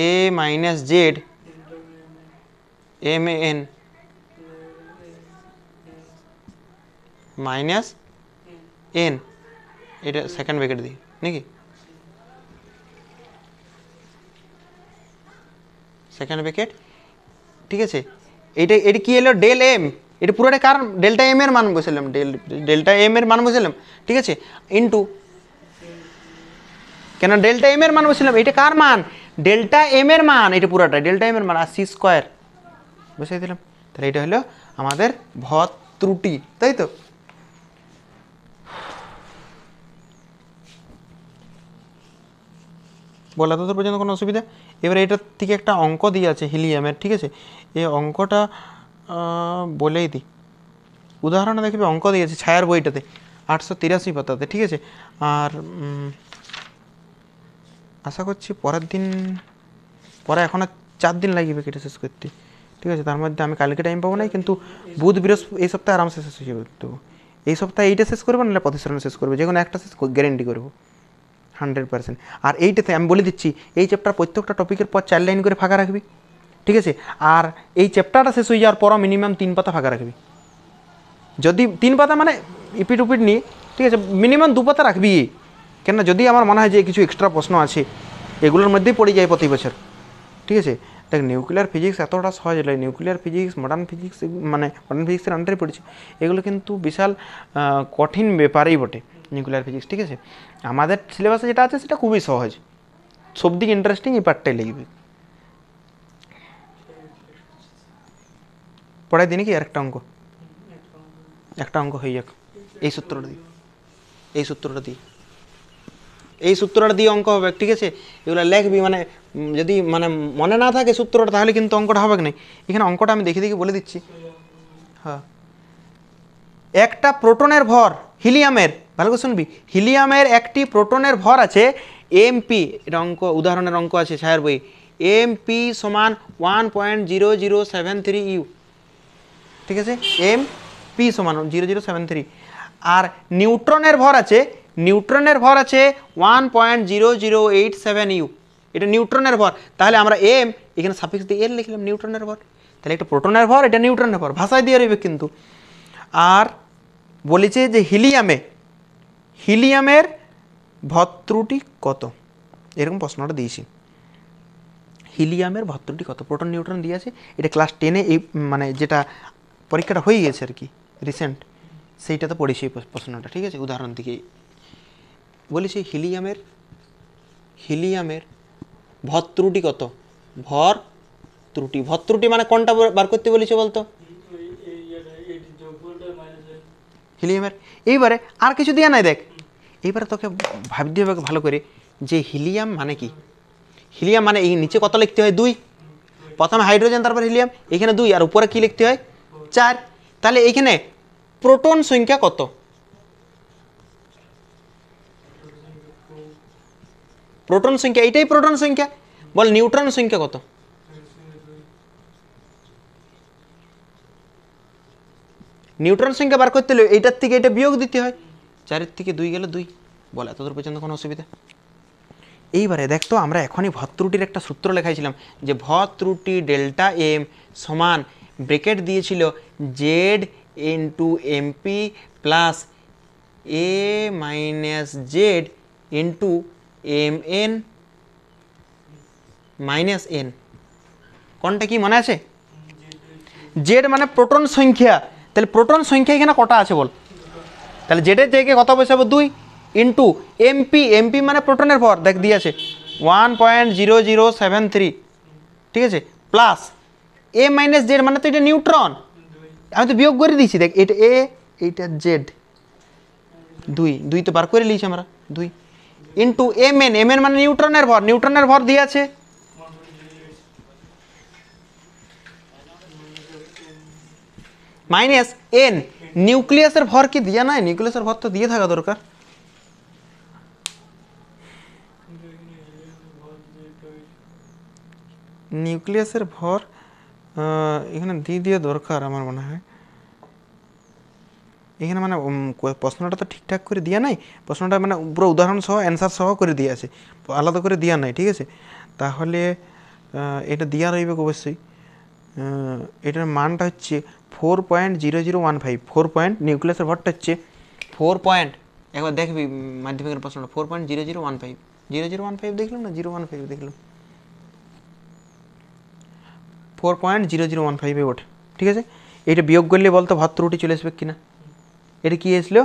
A minus Z M N minus N, এটা সেকেন্ড ব্র্যাকেট দিই নাকি, সেকেন্ড ব্র্যাকেট, ঠিক আছে। এটা কি এলো, ডেল এম, এটা পুরোটা কার, ডেল্টা এম এর মান বসালাম, ডেল্টা এম এর মান বসালাম, ঠিক আছে, ইন্টু, কেন ডেল্টা এম এর মান বসালাম, এটা কার মান, ডেল্টা এম এর মান, এটা পুরোটা ডেল্টা এম এর মান, আর সি স্কোয়ার বসাই দিলাম। তাহলে এটা হলো আমাদের ভর ত্রুটি, তাই তো। বলা তো তোর পর্যন্ত কোনো অসুবিধা। এবারে এটার থেকে একটা অঙ্ক দিয়ে আছে হিলিয়ামের, ঠিক আছে, এই অঙ্কটা বলেই দিই, উদাহরণে দেখবি অঙ্ক দিয়েছে ছায়ার বইটাতে 883 পাতাতে, ঠিক আছে। আর আশা করছি পরের দিন, পরে এখন আর 4 দিন লাগবে কেটে শেষ করতে, ঠিক আছে। তার মধ্যে আমি কালকে টাইম পাবো না, কিন্তু বুধ বৃহস্পতি এই সপ্তাহে আরামসে শেষ হয়ে দেবো। এই সপ্তাহে এইটা শেষ করবো, নাহলে প্রতিশ্রুতি শেষ করবো, যে কোনো একটা শেষ গ্যারেন্টি করবো 100%। আর এইটাতে আমি বলে দিচ্ছি, এই চ্যাপ্টার প্রত্যেকটা টপিকের পর 4 লাইন করে ফাঁকা রাখবি, ঠিক আছে। আর এই চ্যাপ্টারটা শেষ হয়ে যাওয়ার পরও মিনিমাম 3 পাতা ফাঁকা রাখবি, যদি 3 পাতা মানে ইপিট উপিট নিয়ে, ঠিক আছে, মিনিমাম 2 পাতা রাখবি। কেননা যদি আমার মনে হয় যে কিছু এক্সট্রা প্রশ্ন আছে, এগুলোর মধ্যেই পড়ে যায় প্রতি বছর, ঠিক আছে। দেখ, নিউক্লিয়ার ফিজিক্স এতটা সহজ নয়, নিউক্লিয়ার ফিজিক্স মডার্ন ফিজিক্স, মানে মডার্ন ফিজিক্সের আন্ডারে পড়েছে, এগুলো কিন্তু বিশাল কঠিন ব্যাপারেই বটে নিউক্লিয়ার ফিজিক্স, ঠিক আছে। আমাদের সিলেবাসে যেটা আছে সেটা খুবই সহজ, সব দিক ইন্টারেস্টিং এই পার্টটাই লিখবে। পড়াই দিই নাকি আর একটা অঙ্ক, একটা অঙ্ক হয়ে যাক, এই সূত্রটা দিই, এই সূত্রটা দিই, এই সূত্রটা দিয়ে অঙ্ক হবে, ঠিক আছে। এগুলো লিখবি, মানে যদি মানে মনে না থাকে সূত্রটা, তাহলে কিন্তু অঙ্কটা হবে না। এখানে অঙ্কটা আমি দেখে দেখে বলে দিচ্ছি। হ্যাঁ, একটা প্রোটনের ভর হিলিয়ামের, ভালো করে শুনবি, হিলিয়ামের একটি প্রোটনের ভর আছে এমপি, এটা অঙ্ক, উদাহরণের অঙ্ক আছে ছায়ার বই, এমপি সমান 1.0073 ইউ, ঠিক আছে, এমপি সমান 0073। আর নিউট্রনের ভর আছে, নিউট্রনের ভর আছে 1.0087 ইউ, এটা নিউট্রনের ভর। তাহলে আমরা এম এখানে সাফিক্স দিয়ে এর লিখলাম, নিউট্রনের ভর। তাহলে এটা প্রোটনের ভর, এটা নিউট্রনের ভর, ভাষায় দিয়ে রইবে কিন্তু। আর বলেছে যে হিলিয়ামের ভর-ত্রুটি কত, এরকম প্রশ্নটা দিয়েছি। হিলিয়ামের ভর-ত্রুটি কত, প্রোটন নিউট্রন দিয়ে আছে, এটা ক্লাস 10-এ এই মানে যেটা পরীক্ষাটা হয়ে গেছে আর কি রিসেন্ট, সেইটাতে পড়েছি এই প্রশ্নটা, ঠিক আছে। উদাহরণ থেকে বলেছি হিলিয়ামের ভর-ত্রুটি কত, ভর-ত্রুটি মানে কোনটা বার করতে বলেছে বলতো, হিলিয়ামের। এইবারে আর কিছু দিয়ে নাই, দেখ এইবারে তোকে ভাবতে হবে ভালো করে যে হিলিয়াম মানে কি। হিলিয়াম মানে এই নিচে কত লিখতে হয় 2, প্রথমে হাইড্রোজেন তারপর হিলিয়াম, এখানে 2 আর উপরে কি লিখতে হয় 4। তাহলে এইখানে প্রোটন সংখ্যা কত? প্রোটন সংখ্যা, এইটাই প্রোটন সংখ্যা। বল নিউট্রন সংখ্যা কত? নিউট্রন সংখ্যা বার করতে হলে এইটার থেকে এটা বিয়োগ দিতে হয়, 4-এর থেকে 2 গেলে 2। বল এতদূর পর্যন্ত কোনো অসুবিধা? এইবারে দেখতো আমরা এখনই ভর ত্রুটির একটা সূত্র লেখাইছিলাম যে ভর ত্রুটি ডেল্টা এম সমান ব্রেকেট দিয়েছিল Z into MP plus A minus Z into M N minus N. কোনটা কি মনে আছে? জেড মানে প্রোটন সংখ্যা, তাহলে প্রোটন সংখ্যা এখানে কটা আছে বল? তাহলে জেডের জায়গায় কত বসাবো 2 ইন্টু এমপি, এমপি মানে প্রোটনের ভর, দেখ দিয়েছে 1.0073, ঠিক আছে, প্লাস এ মাইনাস জেড মানে তো এটা নিউট্রন, আমি তো বিয়োগ করে দিয়েছি, দেখ এটা এ এইটা জেড, 2 তো বার করে নিয়েছি আমরা 2 into M N, M N মানে নিউট্রনের ভর, নিউট্রনের ভর দিয়ে আছে মাইনাস এন। নিউক্লিয়াসের ভর কি দিয়া নাই? নিউক্লিয়াসের ভর তো দিয়ে থাকা দরকার। নিউক্লিয়াসের ভর এখানে দিয়ে দিয়ে দরকার আমার মনে হয়। এখানে মানে প্রশ্নটা তো ঠিকঠাক করে দেওয়া নাই, প্রশ্নটা মানে পুরো উদাহরণ সহ অ্যান্সার সহ করে দিয়ে আছে, আলাদা করে দেওয়া নাই, ঠিক আছে। তাহলে এটা দেওয়া রইবে অবশ্যই। এটার মানটা হচ্ছে 4.0015, 4 পয়েন্ট, নিউক্লিয়াসের ভরটা হচ্ছে 4 পয়েন্ট, একবার দেখবি মাধ্যমিকের প্রশ্নটা 4.0015, 0015 দেখলাম না 015 দেখলাম, 4.0015 ওঠে, ঠিক আছে। এটা বিয়োগ করলে বলতো ভর ত্রুটি চলে আসবে কিনা? এটা কি এসলো?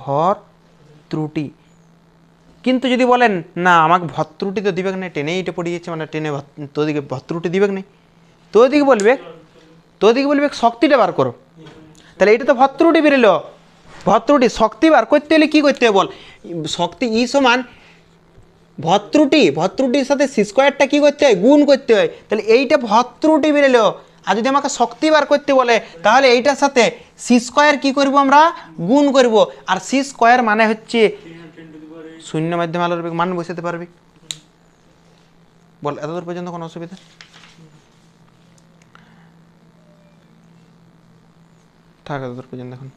ভর ত্রুটি। কিন্তু যদি বলেন না আমাকে ভর ত্রুটি তো দিবে না, টেনে এটা পড়িয়েছে মানে টেনে তোদিকে ভর ত্রুটি দিবে না, তোদিকে বলবে শক্তিটা বার করো, তাহলে এটা তো ভর ত্রুটি বেরোলো। ভর ত্রুটি শক্তি বার করতে হলে কি করতে হবে বল? শক্তি ই সমান ভর ত্রুটির সাথে সি স্কোয়ারটা কি করতে হয়? গুণ করতে হয়, তাহলে এইটা ভর ত্রুটি বেরোলো। আর যদি আমাকে শক্তি বার করতে বলে তাহলে এইটার সাথে সি স্কোয়ার কি করব আমরা? গুণ করব। আর সি স্কোয়ার মানে হচ্ছে শূন্য মাধ্যমে আলোর বেগ, মান বসাতে পারবি। বল এতদূর পর্যন্ত কোনো অসুবিধা? থাক এতদূর পর্যন্ত এখন।